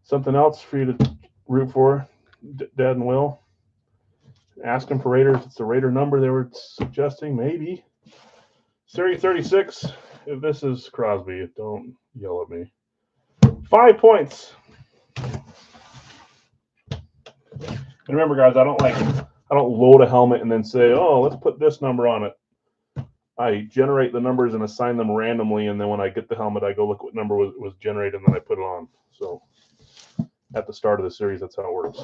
Something else for you to root for, Dad and Will. Ask them for Raiders. It's the Raider number they were suggesting, maybe. Series 36. If this is Crosby, don't yell at me. 5 points. And remember, guys, I don't load a helmet and then say, oh, let's put this number on it. I generate the numbers and assign them randomly, and then when I get the helmet, I go look what number was generated, and then I put it on. So at the start of the series, that's how it works.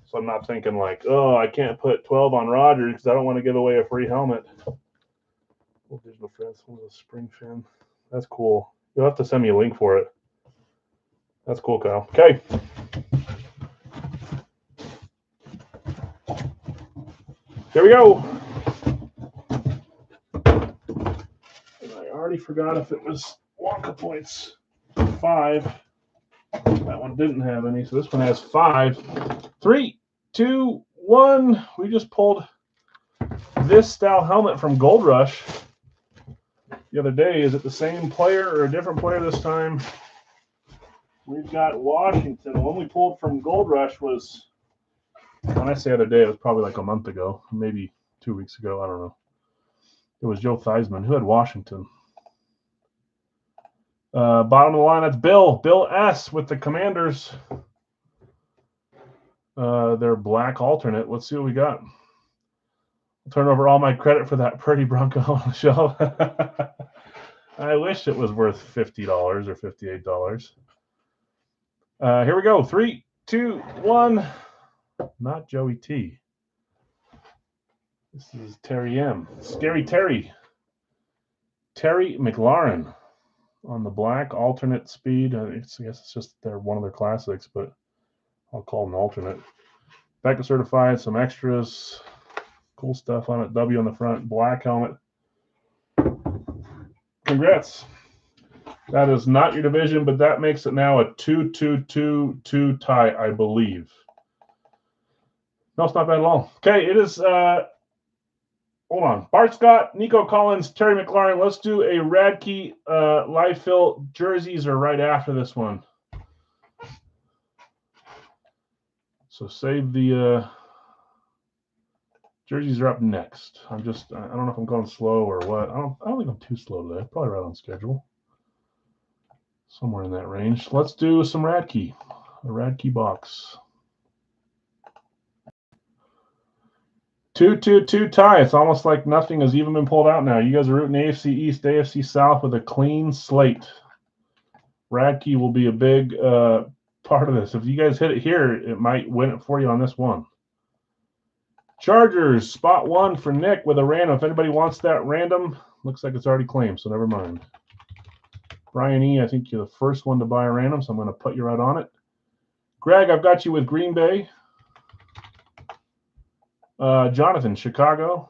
So I'm not thinking like, oh, I can't put 12 on Rodgers because I don't want to give away a free helmet. Oh, digital fence, a spring fin. That's cool. You'll have to send me a link for it. That's cool, Kyle. Okay. Here we go. I already forgot if it was Wonka points. 5. That one didn't have any, so this one has 5. 3, 2, 1. We just pulled this style helmet from Gold Rush the other day. Is it the same player or a different player this time? We've got Washington. The one we pulled from Gold Rush was, when I say other day, it was probably like a month ago, maybe 2 weeks ago. I don't know. It was Joe Theismann. Who had Washington? Bottom of the line, that's Bill. Bill S. with the Commanders. Their black alternate. Let's see what we got. I'll turn over all my credit for that pretty Bronco on the shelf. I wish it was worth $50 or $58. Here we go. 3, 2, 1. Not Joey T. This is Terry M. Scary Terry. Terry McLaurin on the black alternate speed. I guess it's just one of their classics, but I'll call them alternate. Back to certified, some extras. Cool stuff on it. W on the front, black helmet. Congrats. That is not your division, but that makes it now a 2-2-2-2 tie, I believe. No, it's not bad at all. Okay, it is, hold on. Bart Scott, Nico Collins, Terry McLaurin. Let's do a Radke live fill. Jerseys are right after this one. So save the jerseys are up next. I don't know if I'm going slow or what. I don't think I'm too slow today. Probably right on schedule. Somewhere in that range. Let's do some Radke. A Radke box. 2-2-2 tie. It's almost like nothing has even been pulled out now. You guys are rooting AFC East, AFC South with a clean slate. Radke will be a big part of this. If you guys hit it here, it might win it for you on this one. Chargers, spot 1 for Nick with a random. If anybody wants that random, looks like it's already claimed, so never mind. Brian E., I think you're the first one to buy a random, so I'm going to put you right on it. Greg, I've got you with Green Bay. Jonathan, Chicago.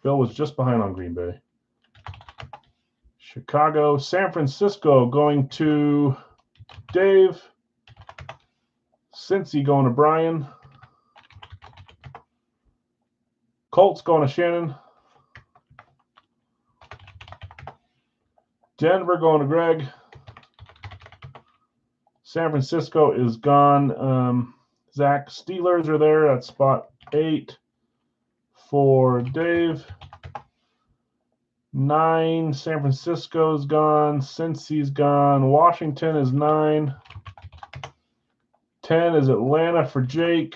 Bill was just behind on Green Bay. Chicago, San Francisco going to Dave. Cincy going to Brian. Colts going to Shannon. Denver going to Greg. San Francisco is gone. Zach, Steelers are there at spot 8 for Dave. 9, San Francisco's gone. Cincy's gone. Washington is 9. 10 is Atlanta for Jake.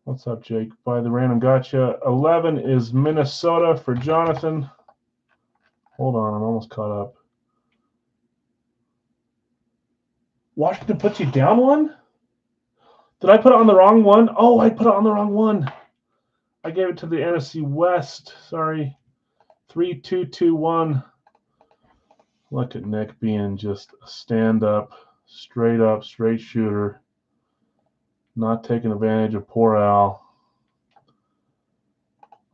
What's up, Jake? By the random gotcha. 11 is Minnesota for Jonathan. Hold on, I'm almost caught up. Washington puts you down one? Did I put it on the wrong one? Oh, I put it on the wrong one. I gave it to the NFC West. Sorry. 3-2-2-1. Look at Nick being just a stand-up, straight shooter. Not taking advantage of poor Al.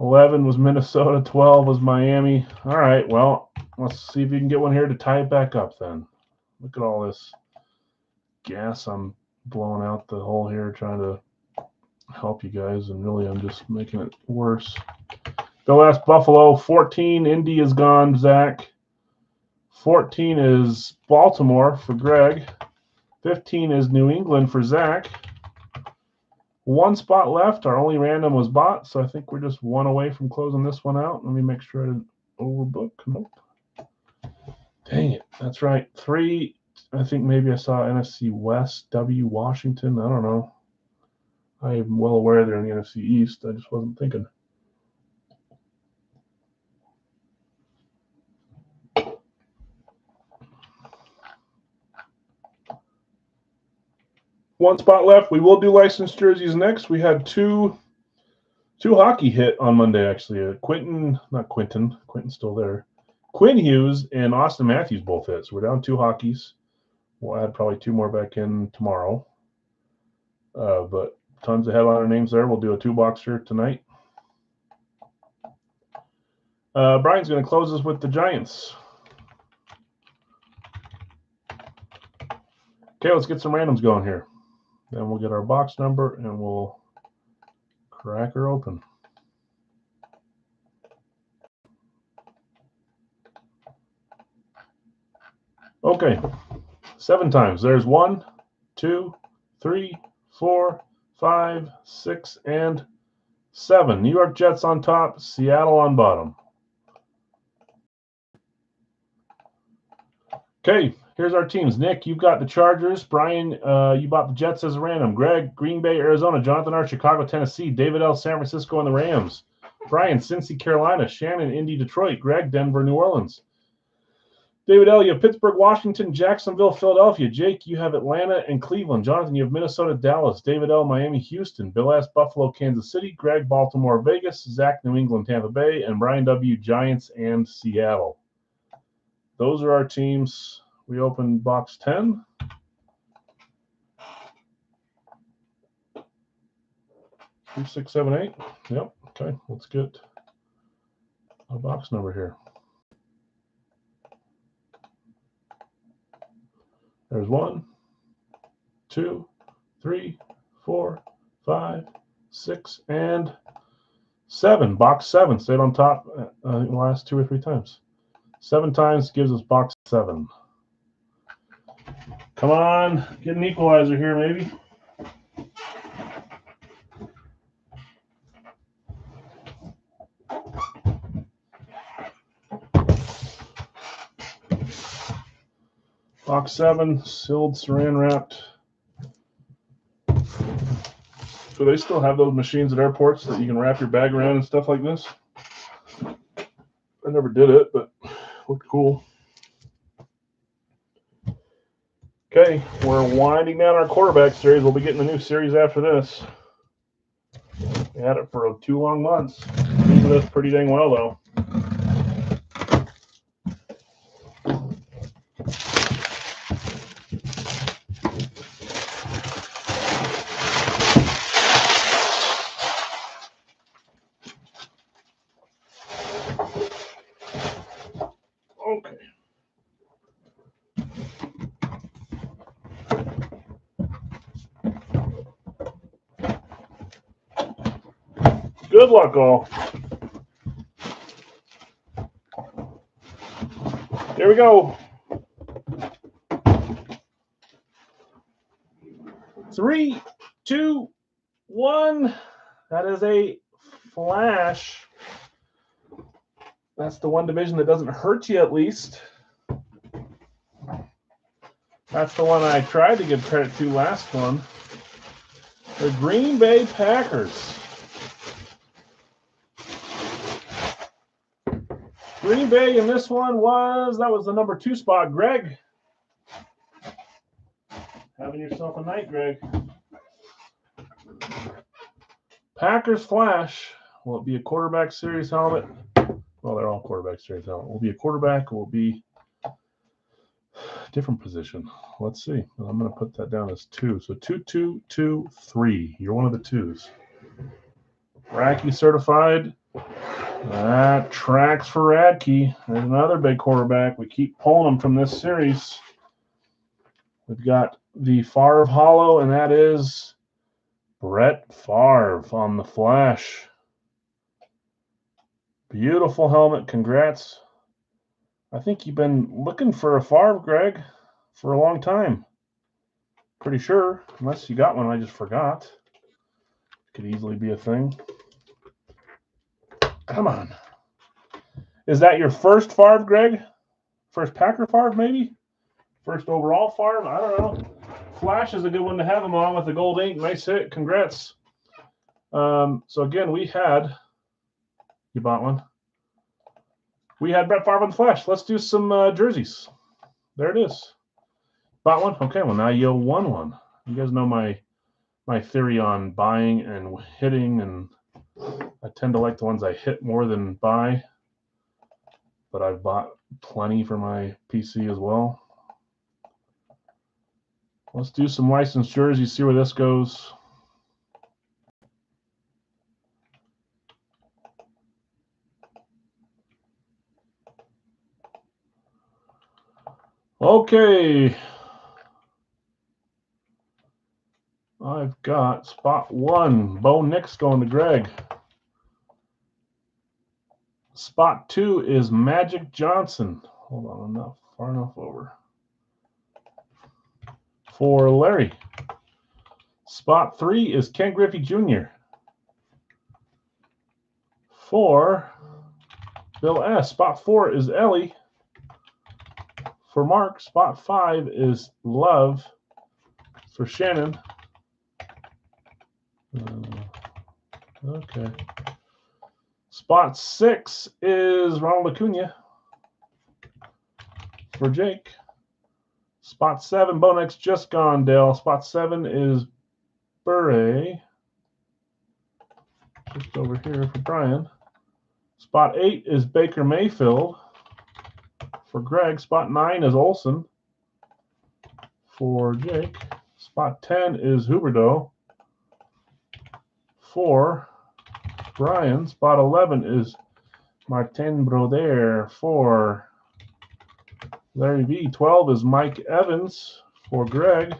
11 was Minnesota. 12 was Miami. All right, well, let's see if you can get one here to tie it back up then. Look at all this gas I'm blowing out the hole here trying to help you guys, and really I'm just making it worse. Bill asked Buffalo. 14, Indy is gone, Zach. 14 is Baltimore for Greg. 15 is New England for Zach. 1 spot left. Our only random was bought, so I think we're just 1 away from closing this one out. Let me make sure I didn't overbook. Nope. Dang it. That's right. 3. I think maybe I saw NFC West, W, Washington. I don't know. I am well aware they're in the NFC East. I just wasn't thinking. One spot left. We will do licensed jerseys next. We had two hockey hit on Monday, actually. Quinton's still there. Quinn Hughes and Austin Matthews both hit. So we're down 2 hockeys. We'll add probably 2 more back in tomorrow. But tons of headliner names there. We'll do a 2-boxer tonight. Brian's going to close us with the Giants. Okay, let's get some randoms going here. Then we'll get our box number and we'll crack her open. Okay, 7 times. There's 1, 2, 3, 4, 5, 6, and 7. New York Jets on top, Seattle on bottom. Okay, here's our teams. Nick, you've got the Chargers. Brian, you bought the Jets as a random. Greg, Green Bay, Arizona. Jonathan R, Chicago, Tennessee. David L, San Francisco, and the Rams. Brian, Cincy, Carolina. Shannon, Indy, Detroit. Greg, Denver, New Orleans. David L, you have Pittsburgh, Washington, Jacksonville, Philadelphia. Jake, you have Atlanta and Cleveland. Jonathan, you have Minnesota, Dallas. David L, Miami, Houston. Bill S, Buffalo, Kansas City. Greg, Baltimore, Vegas. Zach, New England, Tampa Bay. And Brian W, Giants and Seattle. Those are our teams. We opened box 10. Three, 6, 7, 8. Yep. Okay. Let's get a box number here. There's 1, 2, 3, 4, 5, 6, and 7. Box 7 stayed on top the last 2 or 3 times. 7 times gives us box 7. Come on, get an equalizer here, maybe. Box 7, sealed, saran wrapped. Do they still have those machines at airports that you can wrap your bag around and stuff like this? I never did it, but it looked cool. Okay, we're winding down our quarterback series. We'll be getting a new series after this. We had it for 2 long months. Using this pretty dang well, though. Okay. Good luck, all. Here we go. 3, 2, 1. That is a flash. That's the one division that doesn't hurt you, at least. That's the one I tried to give credit to last one. The Green Bay Packers. Green Bay in this one was the number 2 spot. Greg. Having yourself a night, Greg. Packers flash. Will it be a quarterback series helmet? Well, they're all quarterback series helmet. Will it be a quarterback? Will it be a different position? Let's see. I'm going to put that down as 2. So 2, 2, 2, 3. You're one of the 2s. Radke certified. That tracks for Radke. There's another big quarterback. We keep pulling them from this series. We've got the Favre Hollow, and that is Brett Favre on the flash. Beautiful helmet. Congrats. I think you've been looking for a Favre, Greg, for a long time. Pretty sure. Unless you got one, I just forgot. Could easily be a thing. Come on. Is that your first Favre, Greg? First Packer Favre, maybe? First overall Favre? I don't know. Flash is a good one to have him on with the gold ink. Nice hit. Congrats. So again, we had... You bought one? We had Brett Favre on the flash. Let's do some jerseys. There it is. Bought one? Okay, well, now you won one. You guys know my theory on buying and hitting, and I tend to like the ones I hit more than buy. But I've bought plenty for my PC as well. Let's do some licensed jerseys, see where this goes. Okay. I've got spot 1, Bo Nix going to Greg. Spot 2 is Magic Johnson. Hold on, I'm not far enough over. For Larry. Spot 3 is Ken Griffey Jr. For Bill S. Spot 4 is Ellie. For Mark, spot 5 is Love. For Shannon. Okay. Spot 6 is Ronald Acuna. For Jake. Spot 7, Bonex just gone, Dale. Spot 7 is Bure. Just over here for Brian. Spot 8 is Baker Mayfield. For Greg. Spot 9 is Olsen. For Jake. Spot 10 is Huberdeau. For Brian. Spot 11 is Martin Brodeur. For Larry V. 12 is Mike Evans. For Greg.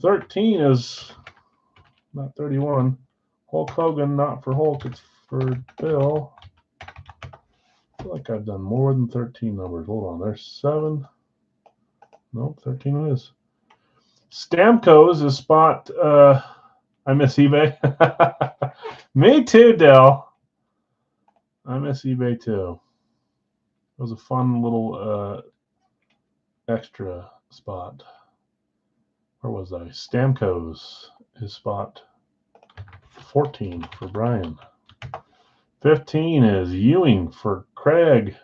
13 is, not 31, Hulk Hogan. Not for Hulk, it's for Bill. I feel like I've done more than 13 numbers. Hold on, there's 7. Nope, 13 it is. Stamkos is spot, I miss eBay. Me too, Dell. I miss eBay too. It was a fun little extra spot. Where was I? Stamkos is spot 14 for Brian. 15 is Ewing for Craig.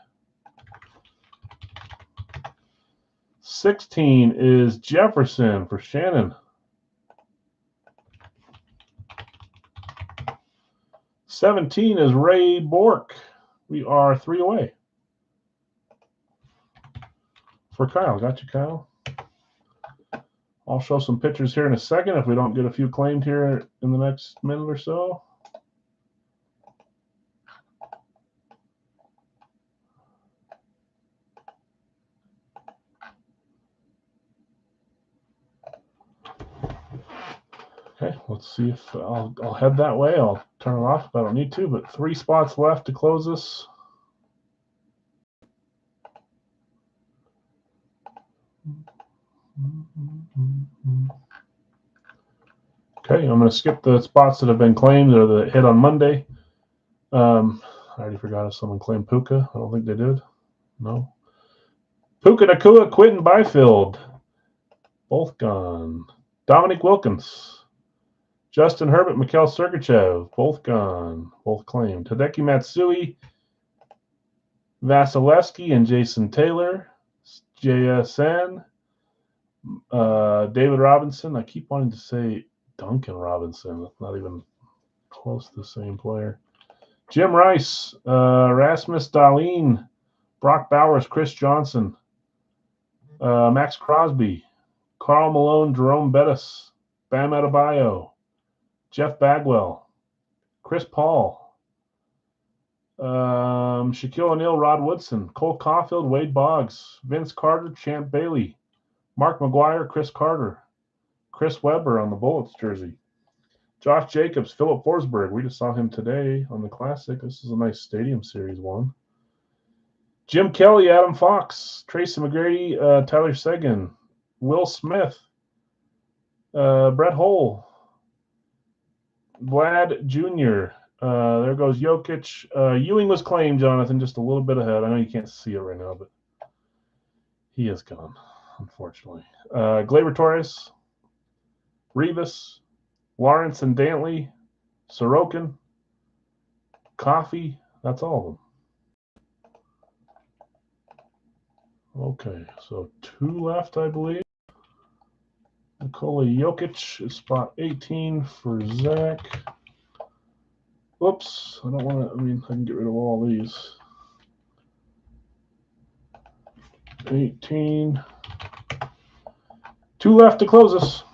16 is Jefferson for Shannon. 17 is Ray Bork. We are 3 away. For Kyle. Got you, Kyle. I'll show some pictures here in a second if we don't get a few claimed here in the next minute or so. Okay, let's see if I'll head that way. I'll turn it off if I don't need to, but 3 spots left to close this. Okay, I'm going to skip the spots that have been claimed or that hit on Monday. I already forgot if someone claimed Puka. I don't think they did. No. Puka Nacua, Quentin Byfield. Both gone. Dominic Wilkins. Justin Herbert, Mikhail Sergachev. Both gone. Both claimed. Hideki Matsui, Vasilevsky, and Jason Taylor. JSN. David Robinson. I keep wanting to say Duncan Robinson. Not even close to the same player. Jim Rice, Rasmus Dahlin, Brock Bowers, Chris Johnson, Max Crosby, Carl Malone, Jerome Bettis, Bam Adebayo, Jeff Bagwell, Chris Paul, Shaquille O'Neal, Rod Woodson, Cole Caulfield, Wade Boggs, Vince Carter, Champ Bailey, Mark McGuire, Chris Carter, Chris Webber on the Bullets jersey, Josh Jacobs, Philip Forsberg. We just saw him today on the Classic. This is a nice Stadium Series one. Jim Kelly, Adam Fox, Tracy McGrady, Tyler Seguin, Will Smith, Brett Hull, Vlad Jr. There goes Jokic. Ewing was claimed, Jonathan, just a little bit ahead. I know you can't see it right now, but he is gone, unfortunately. Gleyber Torres, Rivas, Lawrence and Dantley, Sorokin, Coffee. That's all of them. Okay, so 2 left, I believe. Nikola Jokic is spot 18 for Zach. Whoops, I don't want to, I can get rid of all these. 18. 2 left to close us.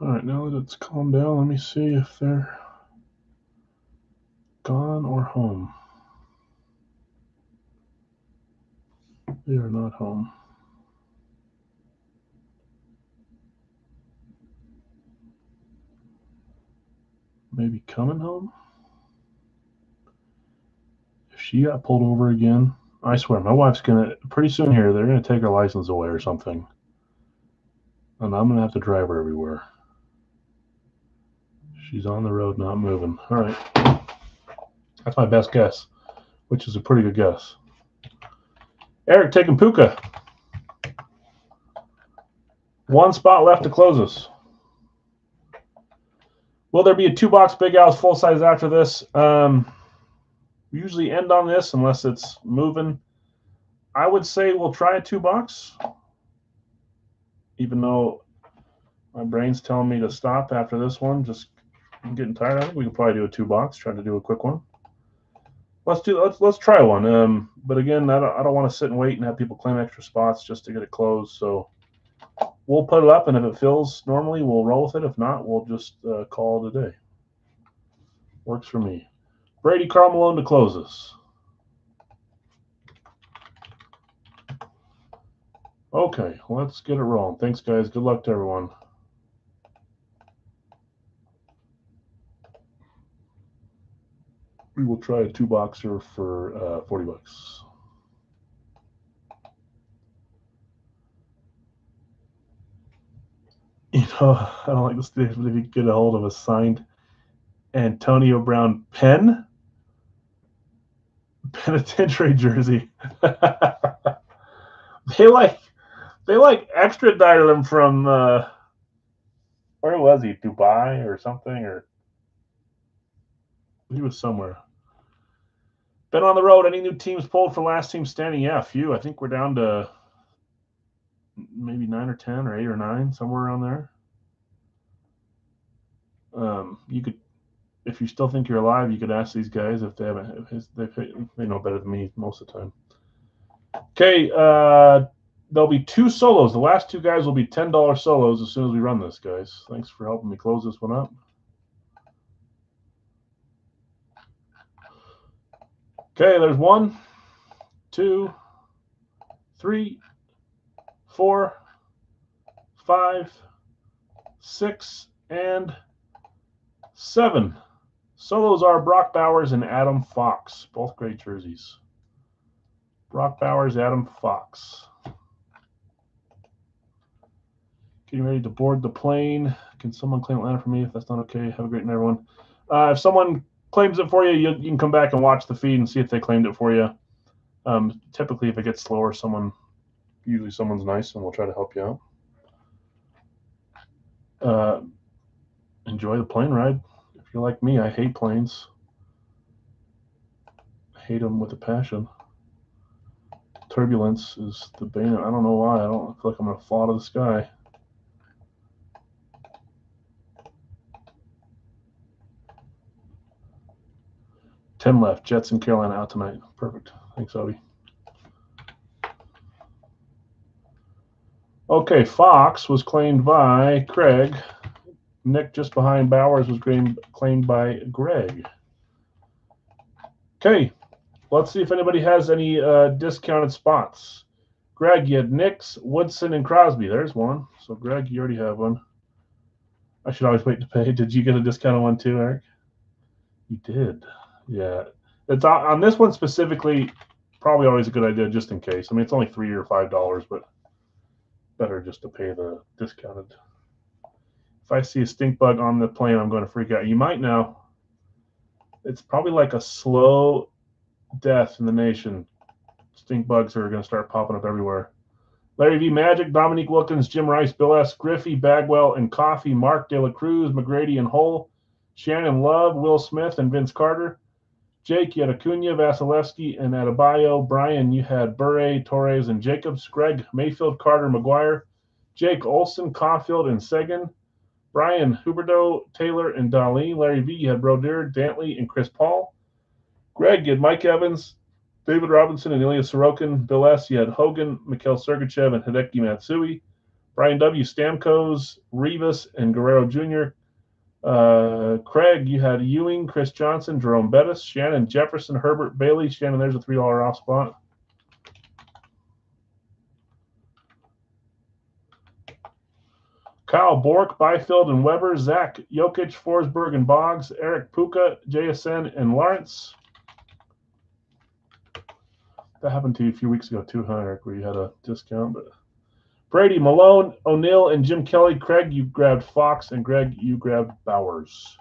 All right, now that it's calmed down, let me see if they're gone or home. They are not home. Maybe coming home? If she got pulled over again, I swear, my wife's gonna, pretty soon here, they're gonna take her license away or something. And I'm gonna have to drive her everywhere. She's on the road, not moving. All right. That's my best guess, which is a pretty good guess. Eric taking Puka. 1 spot left to close us. Will there be a 2-box Big Al's full size after this? We usually end on this unless it's moving. I would say we'll try a 2-box, even though my brain's telling me to stop after this one. I'm getting tired. I think we can probably do a 2-box. Try to do a quick one. Let's try one. But again, I don't want to sit and wait and have people claim extra spots just to get it closed. So we'll put it up, and if it fills normally, we'll roll with it. If not, we'll just call it a day. Works for me. Brady, Carl Malone to close us. Okay, let's get it rolling. Thanks, guys. Good luck to everyone. We will try a 2-boxer for $40. You know, I don't like this, but if you get a hold of a signed Antonio Brown penitentiary jersey. They extradited him from where was he? Dubai or something, or he was somewhere. Been on the road. Any new teams pulled for last team standing? Yeah, a few. I think we're down to maybe 9 or 10 or 8 or 9, somewhere around there. You could, if you still think you're alive, you could ask these guys if they haven't. They know better than me most of the time. Okay, there'll be 2 solos. The last 2 guys will be $10 solos as soon as we run this, guys. Thanks for helping me close this one up. Okay, there's 1, 2, 3, 4, 5, 6, and 7. Solos are Brock Bowers and Adam Fox. Both great jerseys. Brock Bowers, Adam Fox. Getting ready to board the plane. Can someone claim Atlanta for me? If that's not okay, have a great night, everyone. If someone claims it for you, you can come back and watch the feed and see if they claimed it for you. Typically, if it gets slower, usually someone's nice and we'll try to help you out. Enjoy the plane ride. If you're like me, I hate planes. I hate them with a passion. Turbulence is the bane. I don't know why. I don't feel like I'm going to fall out of the sky. Ten left. Jets and Carolina out tonight. Perfect. Thanks, Obi. Okay, Fox was claimed by Craig. Nick just behind Bowers was claimed by Greg. Okay, let's see if anybody has any discounted spots. Greg, you had Nix, Woodson, and Crosby. There's one. So, Greg, you already have one. I should always wait to pay. Did you get a discounted one too, Eric? You did. Yeah. It's on this one specifically, probably always a good idea just in case. I mean, it's only $3 or $5, but better just to pay the discounted. If I see a stink bug on the plane, I'm going to freak out. You might know. It's probably like a slow death in the nation. Stink bugs are going to start popping up everywhere. Larry V. Magic, Dominique Wilkins, Jim Rice, Bill S. Griffey, Bagwell, and Coffee, Mark De La Cruz, McGrady, and Hull, Shannon Love, Will Smith, and Vince Carter. Jake, you had Acuna, Vasilevsky, and Adebayo. Brian, you had Bure, Torres, and Jacobs. Greg, Mayfield, Carter, McGuire. Jake Olson, Caulfield, and Seguin. Brian, Huberdeau, Taylor, and Dali. Larry V, you had Brodeur, Dantley, and Chris Paul. Greg, you had Mike Evans, David Robinson, and Ilya Sorokin. Bill S, you had Hogan, Mikhail Sergachev, and Hideki Matsui. Brian W, Stamkos, Rivas, and Guerrero Jr. Craig, you had Ewing, Chris Johnson, Jerome Bettis, Shannon Jefferson, Herbert Bailey. Shannon, there's a $3 off spot. Kyle Bork, Byfield, and Weber. Zach Jokic, Forsberg, and Boggs. Eric Puka, JSN, and Lawrence. That happened to you a few weeks ago too, huh, Eric, where you had a discount. But Brady, Malone, O'Neill, and Jim Kelly. Craig, you grabbed Fox, and Greg, you grabbed Bowers.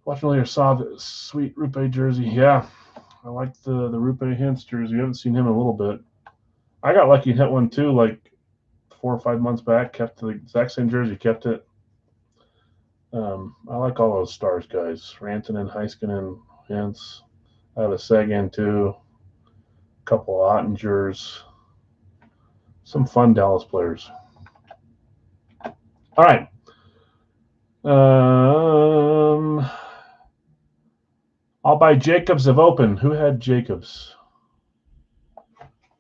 Watching earlier, saw the sweet Rupe jersey. Yeah, I like the Rupe Hintz jersey. We haven't seen him in a little bit. I got lucky and hit one too, like 4 or 5 months back. Kept the exact same jersey. Kept it. I like all those Stars guys. Rantanen, Heiskanen, Hintz. I have a Seguin too. A couple of Ottingers. Some fun Dallas players. All right. I'll buy Jacobs have opened. Who had Jacobs?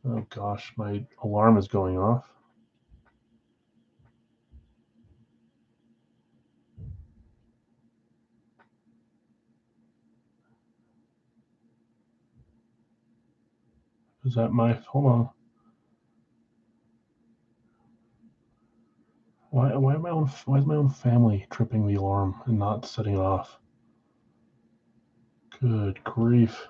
Oh gosh, my alarm is going off. Is that my, hold on. Why is my own family tripping the alarm and not setting it off? Good grief.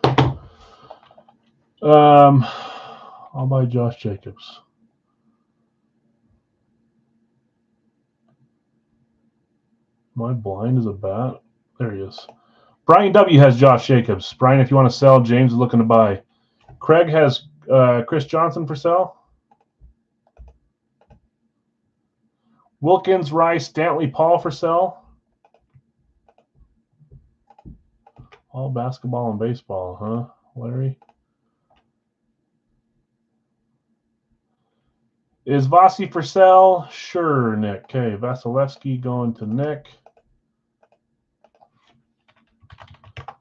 I'll buy Josh Jacobs. My blind is a bat. There he is. Brian W has Josh Jacobs. Brian, if you want to sell, James is looking to buy. Craig has Chris Johnson for sale. Wilkins, Rice, Dantley, Paul for sale. All basketball and baseball, huh, Larry? Is Vasi for sale? Sure, Nick. Okay, Vasilevsky going to Nick.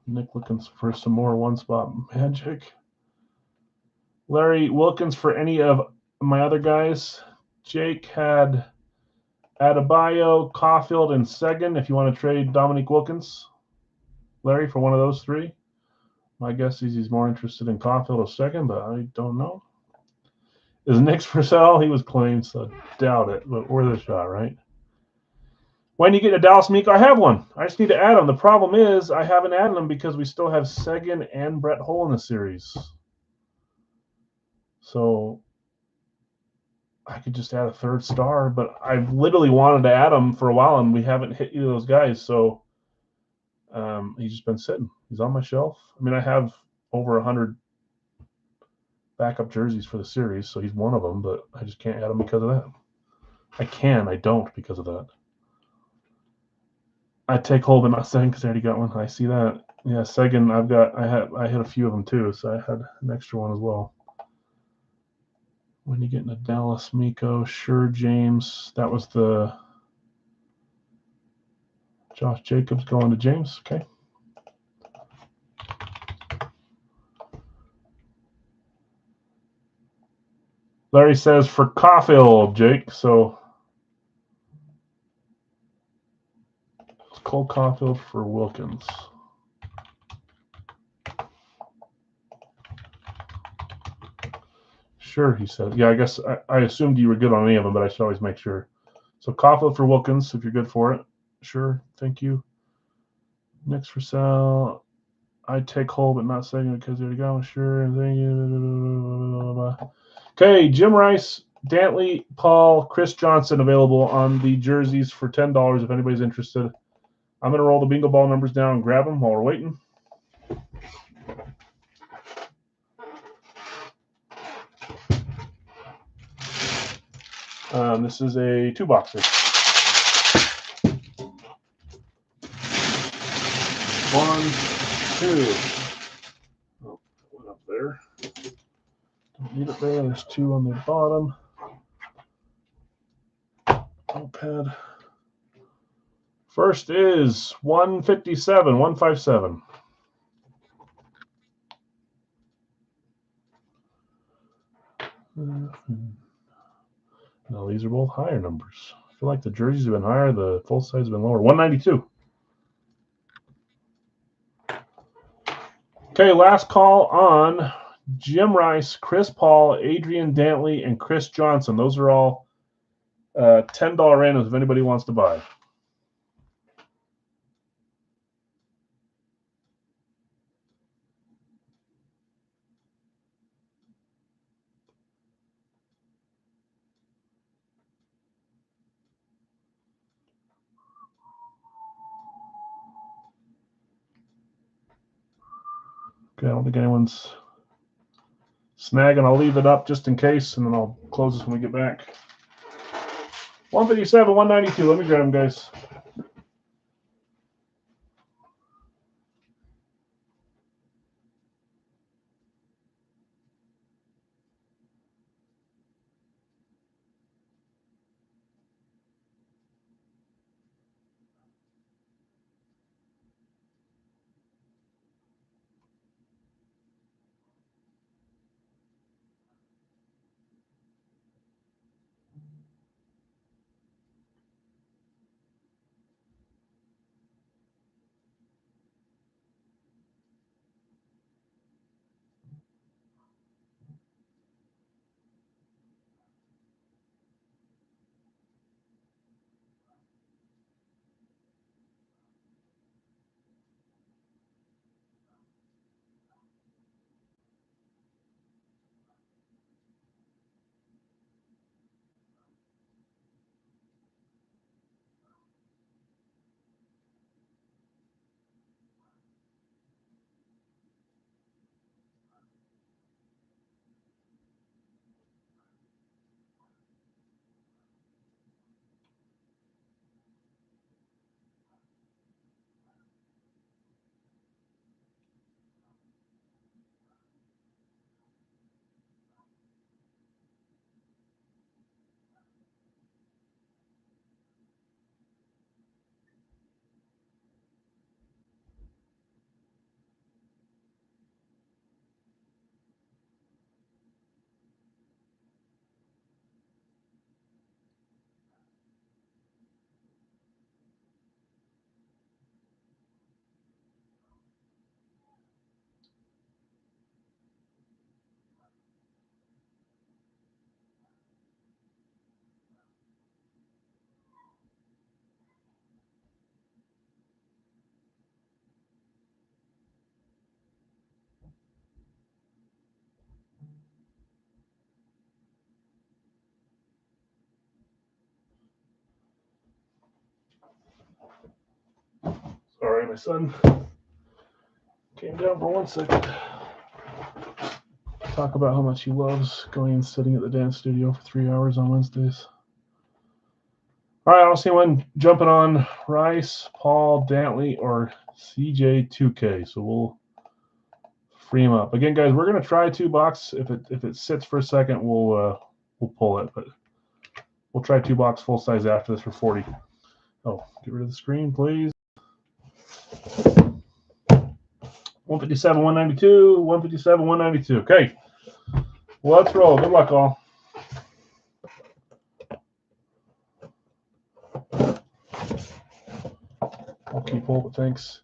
Nick looking for some more one-spot magic. Larry Wilkins for any of my other guys. Jake had Adebayo, Caulfield, and Seguin if you want to trade Dominique Wilkins. Larry, for one of those three. My guess is he's more interested in Caulfield a second, but I don't know. Is Nick's for sale? He was claimed, so doubt it, but worth a shot, right? When you get a Dallas Meek, I have one. I just need to add him. The problem is I haven't added him because we still have Seguin and Brett Hull in the series. So I could just add a third star, but I've literally wanted to add him for a while, and we haven't hit either of those guys. So he's just been sitting. He's on my shelf. I mean, I have over 100 backup jerseys for the series, so he's one of them, but I just can't add him because of that. I don't because of that. I take Holden, not Seguin, because I already got one. I see that. Yeah, Seguin, I hit a few of them too, so I had an extra one as well. When you get into Dallas, Miko, sure, James. That was the Josh Jacobs going to James. Okay. Larry says for Caulfield, Jake. So Cole Caulfield for Wilkins. Sure, he said. Yeah, I guess I assumed you were good on any of them, but I should always make sure. So Caulfield for Wilkins, if you're good for it. Sure, thank you. Next for Sal. I take hold, but not second because there you go. Sure, thank you. Okay, Jim Rice, Dantley, Paul, Chris Johnson available on the jerseys for $10 if anybody's interested. I'm going to roll the bingo ball numbers down and grab them while we're waiting. This is a 2-boxer. 1, 2. Oh, went up there. Don't need it there. There's 2 on the bottom. Notepad. First is 157, 157. No, these are both higher numbers. I feel like the jerseys have been higher, the full size have been lower. 192. Okay, last call on Jim Rice, Chris Paul, Adrian Dantley, and Chris Johnson. Those are all $10 randoms if anybody wants to buy. Okay, I don't think anyone's snagging. I'll leave it up just in case, and then I'll close this when we get back. 157, 192. Let me grab them, guys. Sorry, my son came down for 1 second. Talk about how much he loves going and sitting at the dance studio for 3 hours on Wednesdays. All right, I don't see anyone jumping on Rice, Paul, Dantley, or CJ2K. So we'll free him up. Again, guys, we're gonna try 2 box. If it sits for a second, we'll pull it. But we'll try 2 box full size after this for 40. Oh, get rid of the screen, please. 157, 192, 157, 192. Okay, let's roll. Good luck, all. I'll keep holding. Thanks.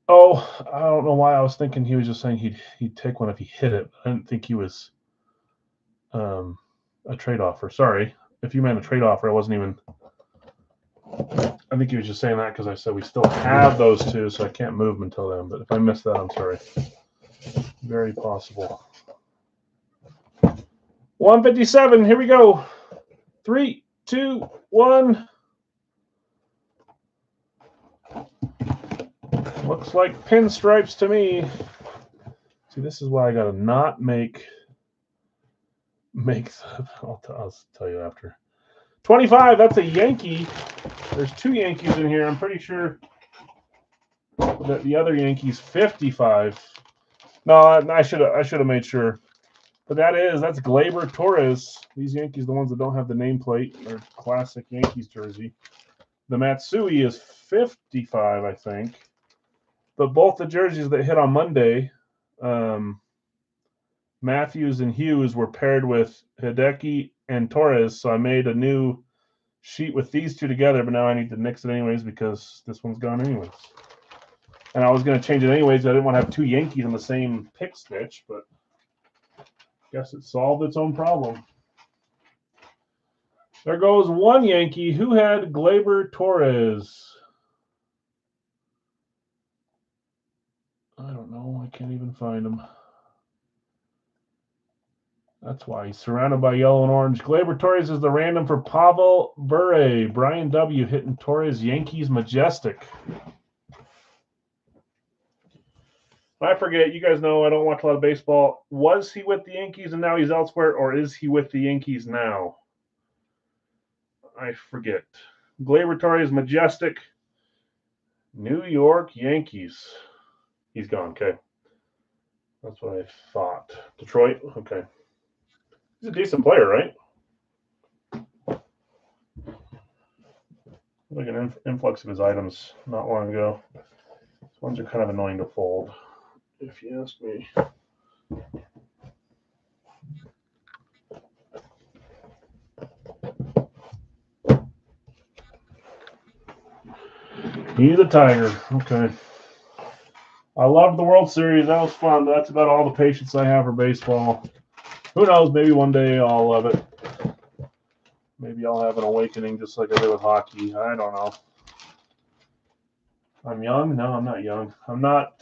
Oh, I don't know why I was thinking he was just saying he'd take one if he hit it. I didn't think he was a trade offer. Sorry, if you meant a trade offer, I wasn't even. I think he was just saying that because I said we still have those 2, so I can't move them until then. But if I missed that, I'm sorry. Very possible. 157. Here we go. 3, 2, 1. Looks like pinstripes to me. See, this is why I gotta not make. I'll tell you after. 25. That's a Yankee. There's 2 Yankees in here. I'm pretty sure that the other Yankee's 55. No, I should have made sure. But that's Gleyber Torres. These Yankees, the ones that don't have the nameplate, are classic Yankees jersey. The Matsui is 55, I think. But both the jerseys that hit on Monday, Matthews and Hughes were paired with Hideki and Torres. So I made a new sheet with these 2 together, but now I need to mix it anyways because this one's gone anyways. And I was going to change it anyways. I didn't want to have 2 Yankees in the same pick stitch, but I guess it solved its own problem. There goes 1 Yankee. Who had Gleyber Torres? I don't know. I can't even find him. That's why he's surrounded by yellow and orange. Gleyber Torres is the random for Pavel Bure. Brian W. hitting Torres. Yankees Majestic. I forget. You guys know I don't watch a lot of baseball. Was he with the Yankees and now he's elsewhere, or is he with the Yankees now? I forget. Gleyber Torres Majestic. New York Yankees. He's gone. Okay. That's what I thought. Detroit. Okay. He's a decent player, right? Like an influx of his items not long ago. These ones are kind of annoying to fold, if you ask me. He's a Tiger. Okay. I loved the World Series. That was fun, but that's about all the patience I have for baseball. Who knows? Maybe one day I'll love it. Maybe I'll have an awakening just like I did with hockey. I don't know. I'm young? No, I'm not young. I'm not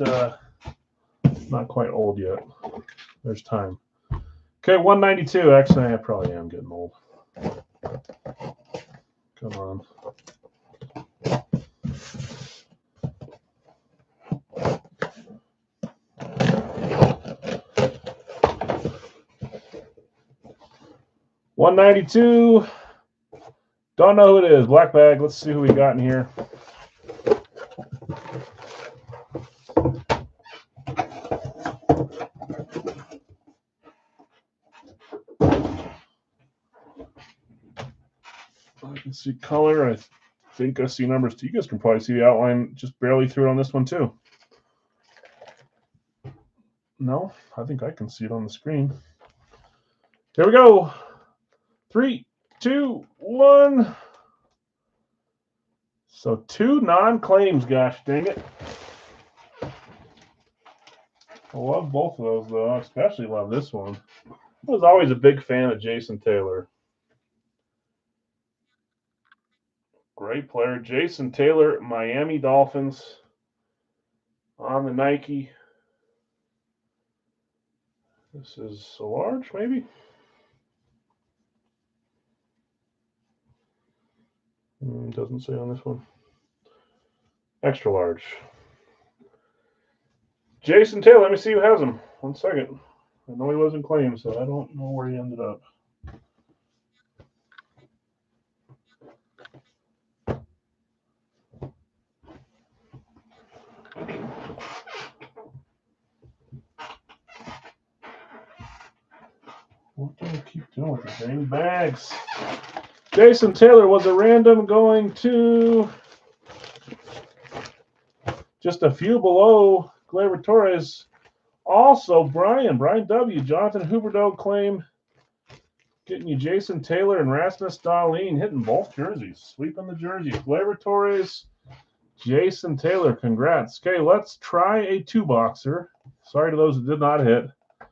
quite old yet. There's time. Okay, 192. Actually, I probably am getting old. Come on. $192. Don't know who it is. Black bag. Let's see who we got in here. I can see color. I think I see numbers too. You guys can probably see the outline just barely through it on this one too. No, I think I can see it on the screen. Here we go. 3, 2, 1. So 2 non-claims, gosh dang it. I love both of those, though. I especially love this one. I was always a big fan of Jason Taylor. Great player. Jason Taylor, Miami Dolphins on the Nike. This is a large, maybe? Doesn't say on this one. Extra large. Jason Taylor, let me see who has him. 1 second. I know he wasn't claimed, so I don't know where he ended up. What do I keep doing with the dang bags? Jason Taylor was a random going to just a few below Gleyber Torres. Also, Brian W. Jonathan Huberdeau claim getting you Jason Taylor and Rasmus Dahlin hitting both jerseys, sweeping the jerseys. Gleyber Torres, Jason Taylor, congrats. Okay, let's try a 2-boxer. Sorry to those that did not hit. I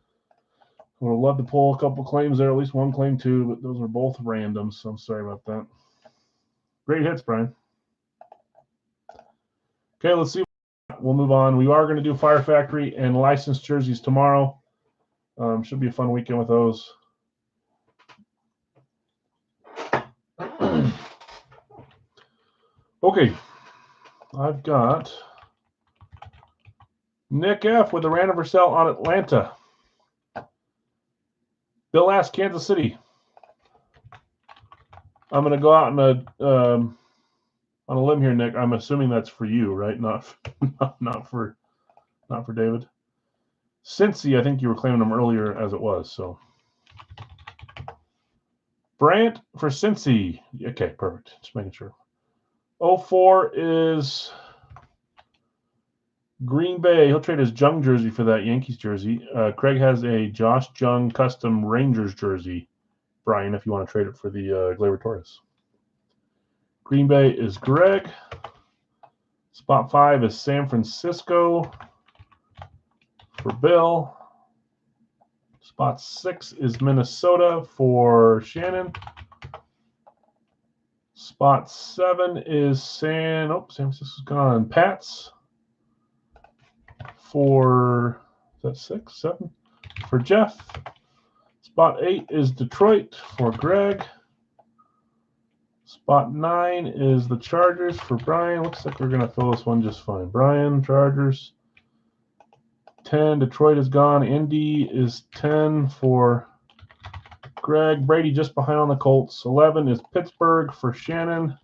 would have loved to pull a couple claims there, at least one claim too, but those are both random, so I'm sorry about that. Great hits, Brian. Okay, let's see. We'll move on. We are going to do Fire Factory and licensed jerseys tomorrow. Should be a fun weekend with those. Okay, I've got Nick F. with a random for sale on Atlanta. Bill asked Kansas City. I'm going to go out on a limb here, Nick. I'm assuming that's for you, right? Not for David. Cincy, I think you were claiming them earlier as it was. So Brant for Cincy. Okay, perfect. Just making sure. 04 is Green Bay. He'll trade his Jung jersey for that Yankees jersey. Craig has a Josh Jung custom Rangers jersey. Brian, if you want to trade it for the Gleyber Torres. Green Bay is Greg. Spot 5 is San Francisco for Bill. Spot 6 is Minnesota for Shannon. Spot 7 is San Francisco's gone. Pats for, is that 6, 7? For Jeff. Spot 8 is Detroit for Greg. Spot 9 is the Chargers for Brian. Looks like we're going to fill this one just fine. Brian, Chargers. 10, Detroit is gone. Indy is 10 for Greg. Brady just behind on the Colts. 11 is Pittsburgh for Shannon.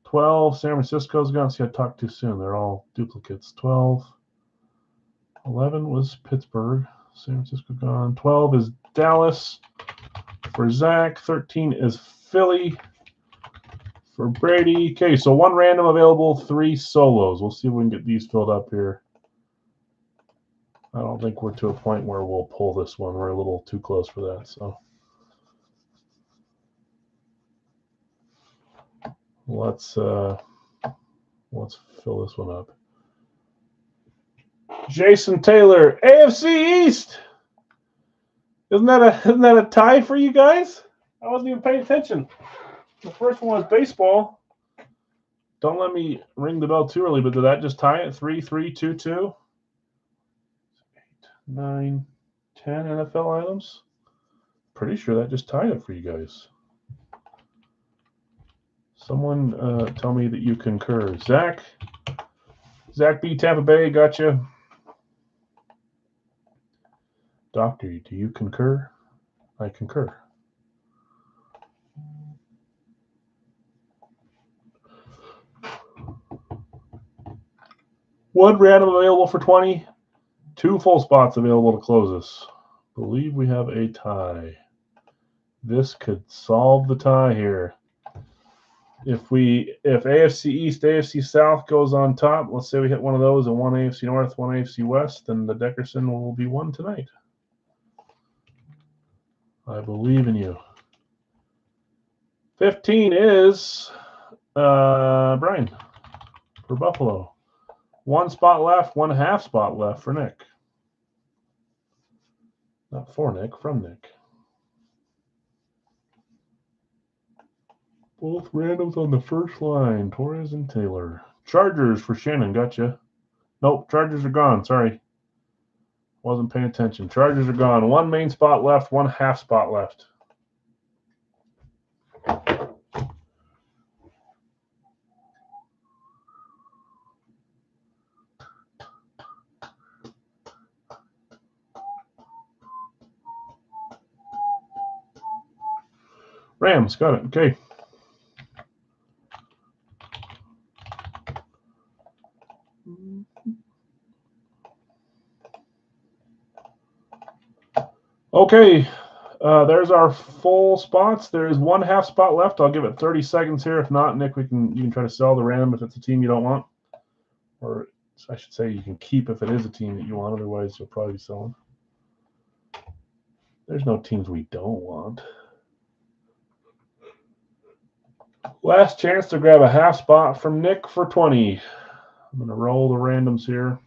12, San Francisco's gone. See, I talked too soon. They're all duplicates. 12. 11 was Pittsburgh. San Francisco gone. 12 is Dallas for Zach. 13 is Philly for Brady. Okay, so 1 random available, 3 solos. We'll see if we can get these filled up here. I don't think we're to a point where we'll pull this one. We're a little too close for that. So let's fill this one up. Jason Taylor, AFC East. Isn't that a tie for you guys? I wasn't even paying attention. The first one was baseball. Don't let me ring the bell too early, but did that just tie it? 3-3, 2-2, 8, 9, 10 NFL items. Pretty sure that just tied it for you guys. Someone tell me that you concur. Zach B. Tampa Bay, gotcha. Doctor, do you concur? I concur. One random available for 20. 2 full spots available to close this. Believe we have a tie. This could solve the tie here. If AFC East, AFC South goes on top, let's say we hit one of those and 1 AFC North, 1 AFC West, then the Deckerson will be won tonight. I believe in you. 15 is Brian for Buffalo. 1 spot left, 1/2 spot left for Nick. Not for Nick, from Nick. Both randoms on the first line, Torres and Taylor. Chargers for Shannon, gotcha. Nope, Chargers are gone, sorry. Wasn't paying attention. Chargers are gone. 1 main spot left, 1/2 spot left. Rams, got it. Okay. Okay, there's our full spots. There's one half spot left. I'll give it 30 seconds here. If not, Nick, you can try to sell the random if it's a team you don't want, or I should say you can keep if it is a team that you want. Otherwise, you'll probably be selling. There's no teams we don't want. Last chance to grab a half spot from Nick for 20. I'm going to roll the randoms here.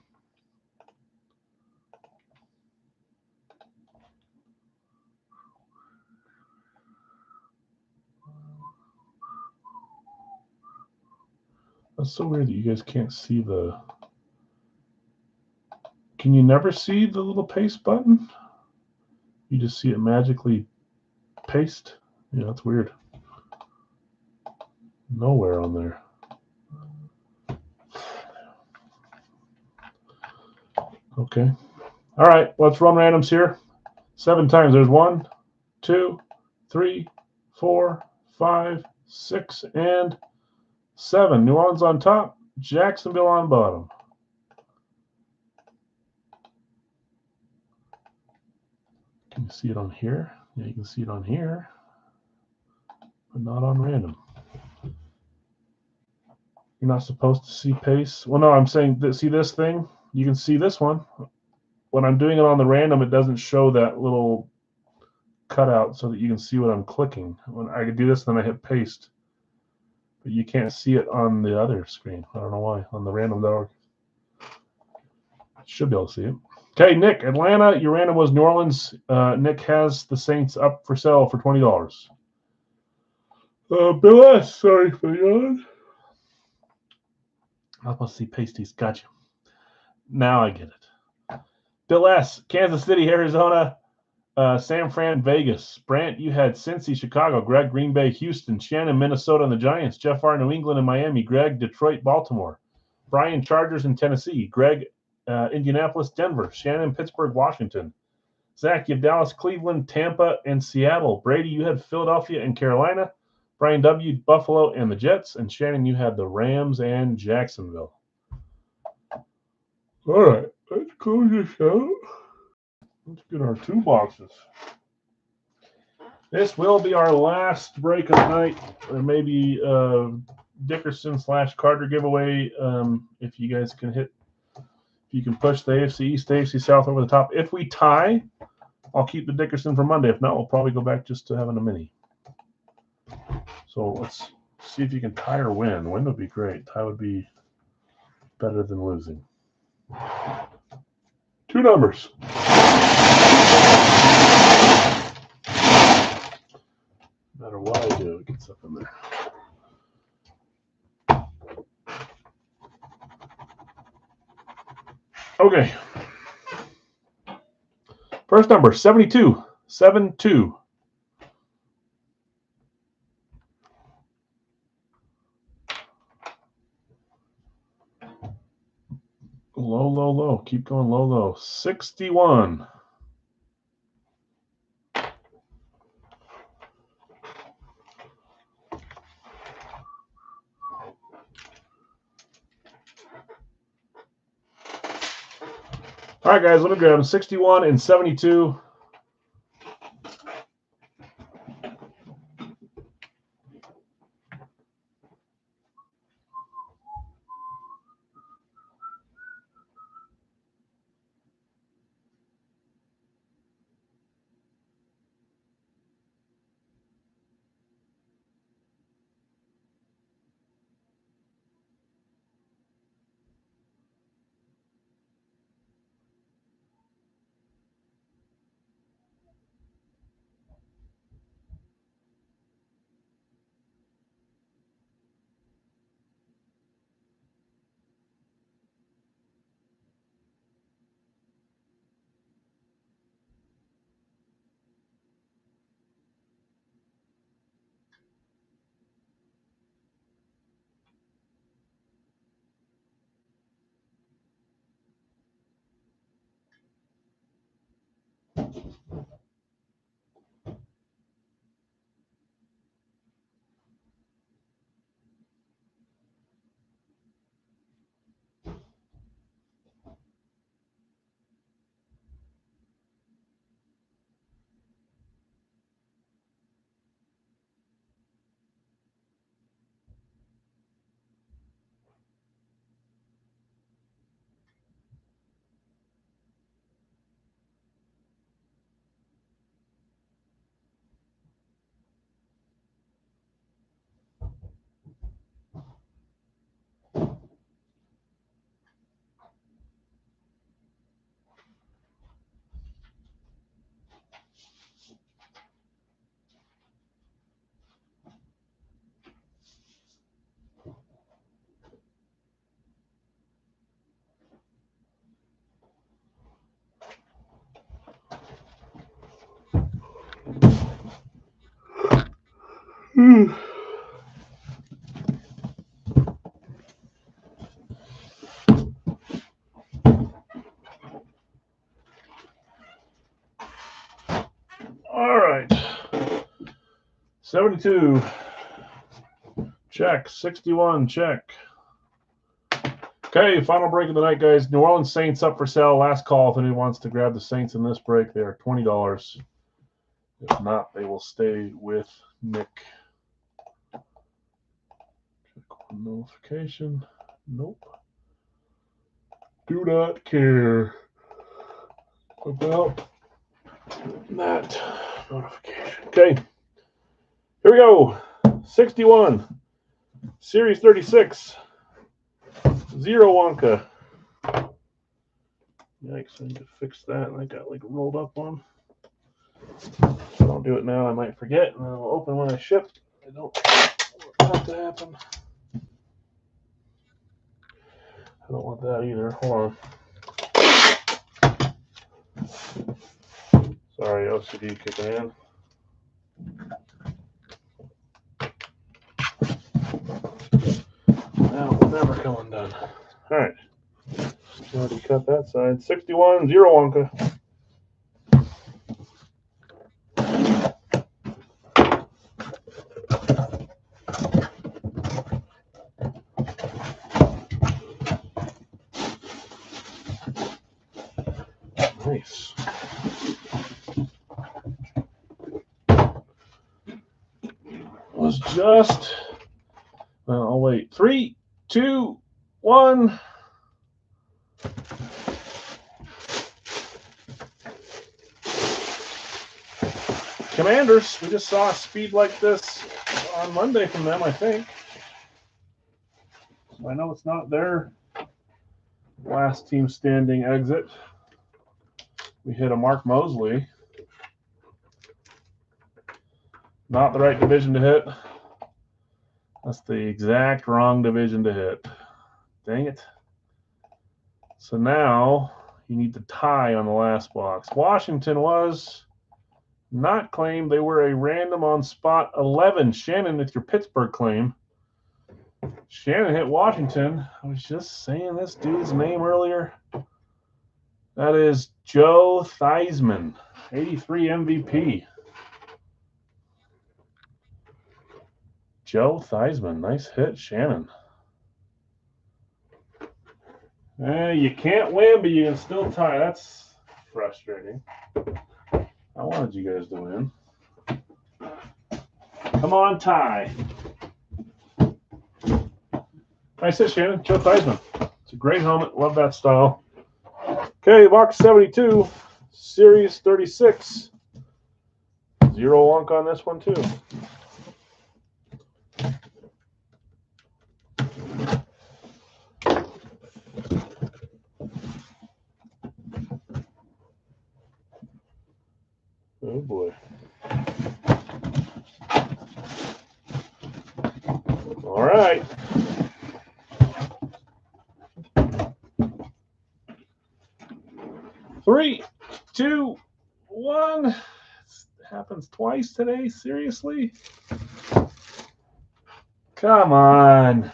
That's so weird that you guys can't see the... Can you never see the little paste button? You just see it magically paste? Yeah, that's weird. Nowhere on there. Okay. All right, let's run randoms here. 7 times. There's 1, 2, 3, 4, 5, 6, and 7. New Orleans on top, Jacksonville on bottom. Can you see it on here? Yeah, you can see it on here, but not on random. You're not supposed to see pace. Well, no, I'm saying that, see this thing? You can see this one. When I'm doing it on the random, it doesn't show that little cutout so that you can see what I'm clicking. When I do this, then I hit paste. But you can't see it on the other screen. I don't know why. On the random.org. Should be able to see it. Okay, Nick, Atlanta, your random was New Orleans. Nick has the Saints up for sale for $20. Bill S., sorry for the yawn. I was supposed to see pasties. Gotcha. Now I get it. Bill S., Kansas City, Arizona, San Fran, Vegas. Brant, you had Cincy, Chicago. Greg, Green Bay, Houston. Shannon, Minnesota, and the Giants. Jeff R., New England and Miami. Greg, Detroit, Baltimore. Brian, Chargers and Tennessee. Greg, Indianapolis, Denver. Shannon, Pittsburgh, Washington. Zach, you have Dallas, Cleveland, Tampa, and Seattle. Brady, you had Philadelphia and Carolina. Brian W., Buffalo and the Jets. And Shannon, you had the Rams and Jacksonville. All right, let's close this out. Let's get our 2 boxes. This will be our last break of the night. There may be Dickerson / Carter giveaway if you guys can hit. If you can push the AFC East, AFC South over the top. If we tie, I'll keep the Dickerson for Monday. If not, we'll probably go back just to having a mini. So let's see if you can tie or win. Win would be great. Tie would be better than losing. 2 numbers. No matter what I do, it gets up in there. Okay. First number, 72. 7-2. Low, low, low. Keep going low, low. 61. All right, guys, let me grab them. 61 and 72. All right. 72. Check. 61. Check. Okay, final break of the night, guys. New Orleans Saints up for sale. Last call if anyone wants to grab the Saints in this break. They are $20. If not, they will stay with Nick. Check one notification. Nope. Do not care about that notification. Okay, here we go. 61. Series 36. Zero Wonka. Yikes, I need to fix that. I got like rolled up one. If I don't do it now, I might forget, and it'll open when I ship. I don't want that to happen. I don't want that either. Hold on. Sorry, OCD kicking in. Now it'll never come undone. All right. Already cut that side. 61, Zero Wonka. Nice. Was just. I'll wait. 3, 2, 1. Commanders. We just saw a speed like this on Monday from them, I think. I know it's not their last team standing exit. We hit a Mark Mosley. Not the right division to hit. That's the exact wrong division to hit. Dang it. So now you need to tie on the last box. Washington was not claimed. They were a random on spot 11. Shannon, with your Pittsburgh claim. Shannon hit Washington. I was just saying this dude's name earlier. That is Joe Theismann, 83 MVP. Joe Theismann, nice hit, Shannon. You can't win, but you can still tie. That's frustrating. I wanted you guys to win. Come on, tie. Nice hit, Shannon. Joe Theismann. It's a great helmet. Love that style. Okay, box 72, Series 36. Zero Wonk on this one, too. Oh, boy. All right. Three, two, one. It happens twice today. Seriously? Come on.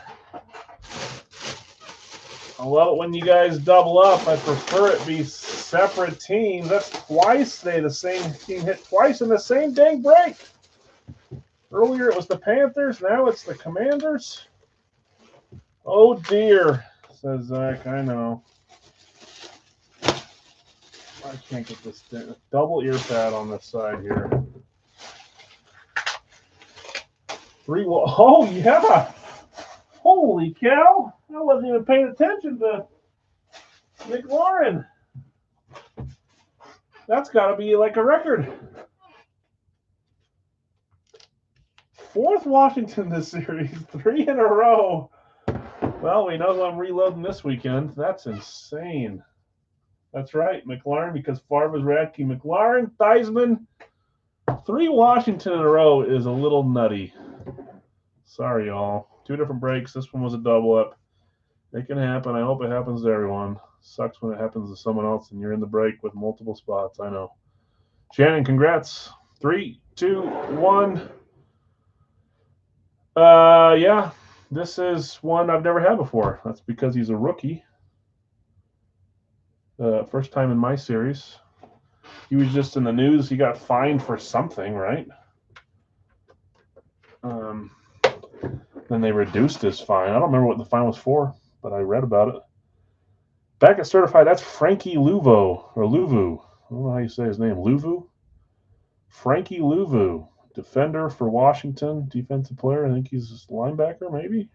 I love it when you guys double up. I prefer it be separate teams. That's twice today. The same team hit twice in the same dang break. Earlier it was the Panthers. Now it's the Commanders. Oh, dear, says Zach. I know. I can't get this thing. Double ear pad on this side here. Oh, yeah. Holy cow. I wasn't even paying attention to McLaurin. That's got to be like a record. Fourth Washington this series. 3 in a row. Well, we know I'm reloading this weekend. That's insane. That's right, McLaurin, because Favre, Radke, McLaurin, Theismann. 3 Washington in a row is a little nutty. Sorry, y'all. 2 different breaks. This one was a double up. It can happen. I hope it happens to everyone. Sucks when it happens to someone else and you're in the break with multiple spots. I know. Shannon, congrats. 3, 2, 1. Yeah, this is one I've never had before. That's because he's a rookie. First time in my series. He was just in the news. He got fined for something, right? Then they reduced his fine. I don't remember what the fine was for, but I read about it. Back at certified, that's Frankie Luvu, or Luvu. I don't know how you say his name. Luvu? Frankie Luvu, defender for Washington, defensive player. I think he's a linebacker, maybe.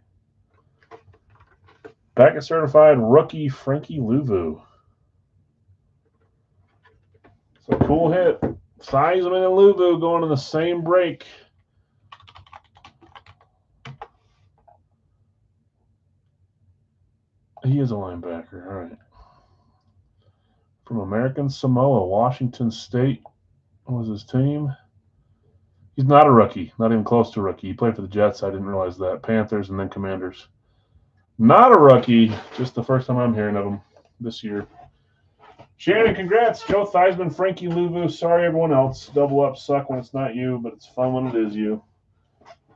Back at certified, rookie Frankie Luvu. It's a cool hit. Theismann and Luvu going in the same break. He is a linebacker. All right. From American Samoa, Washington State was his team. He's not a rookie, not even close to a rookie. He played for the Jets. I didn't realize that. Panthers and then Commanders. Not a rookie. Just the first time I'm hearing of him this year. Shannon, congrats. Joe Theismann, Frankie Luvu. Sorry, everyone else. Double up suck when it's not you, but it's fun when it is you.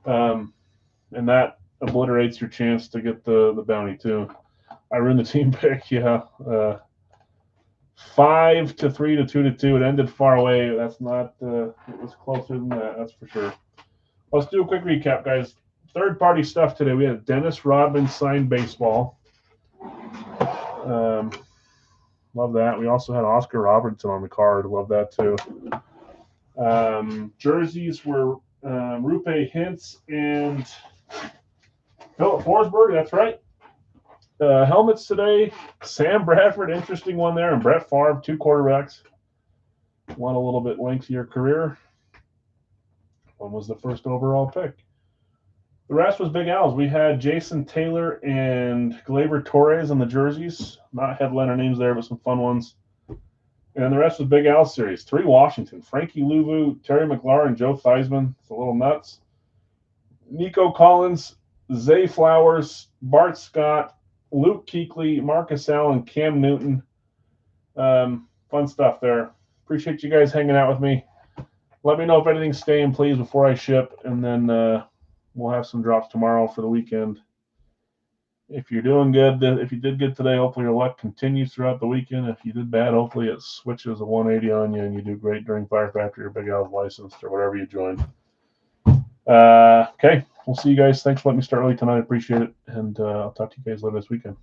And that obliterates your chance to get the bounty, too. I ruined the team pick, yeah. 5-3 to 2-2. It ended far away. That's not. It was closer than that. That's for sure. Let's do a quick recap, guys. Third-party stuff today. We had Dennis Rodman signed baseball. Love that. We also had Oscar Robertson on the card. Love that too. Jerseys were Rupe Hintz and Philip Forsberg. That's right. Helmets today, Sam Bradford, interesting one there, and Brett Favre, 2 quarterbacks. One a little bit lengthier career. One was the first overall pick. The rest was Big Al's. We had Jason Taylor and Gleyber Torres on the jerseys. Not headliner names there, but some fun ones. And the rest was Big Al series. 3 Washington. Frankie Luvu, Terry McLaurin, Joe Theismann. It's a little nuts. Nico Collins, Zay Flowers, Bart Scott, Luke Kuechly, Marcus Allen, Cam Newton. Fun stuff there. Appreciate you guys hanging out with me. Let me know if anything's staying, please, before I ship, and then we'll have some drops tomorrow for the weekend. If you're doing good, if you did good today, hopefully your luck continues throughout the weekend. If you did bad, hopefully it switches a 180 on you and you do great during Fire Factory or Big Al's licensed or whatever you join. Okay, we'll see you guys. Thanks for letting me start early tonight. I appreciate it, and I'll talk to you guys later this weekend.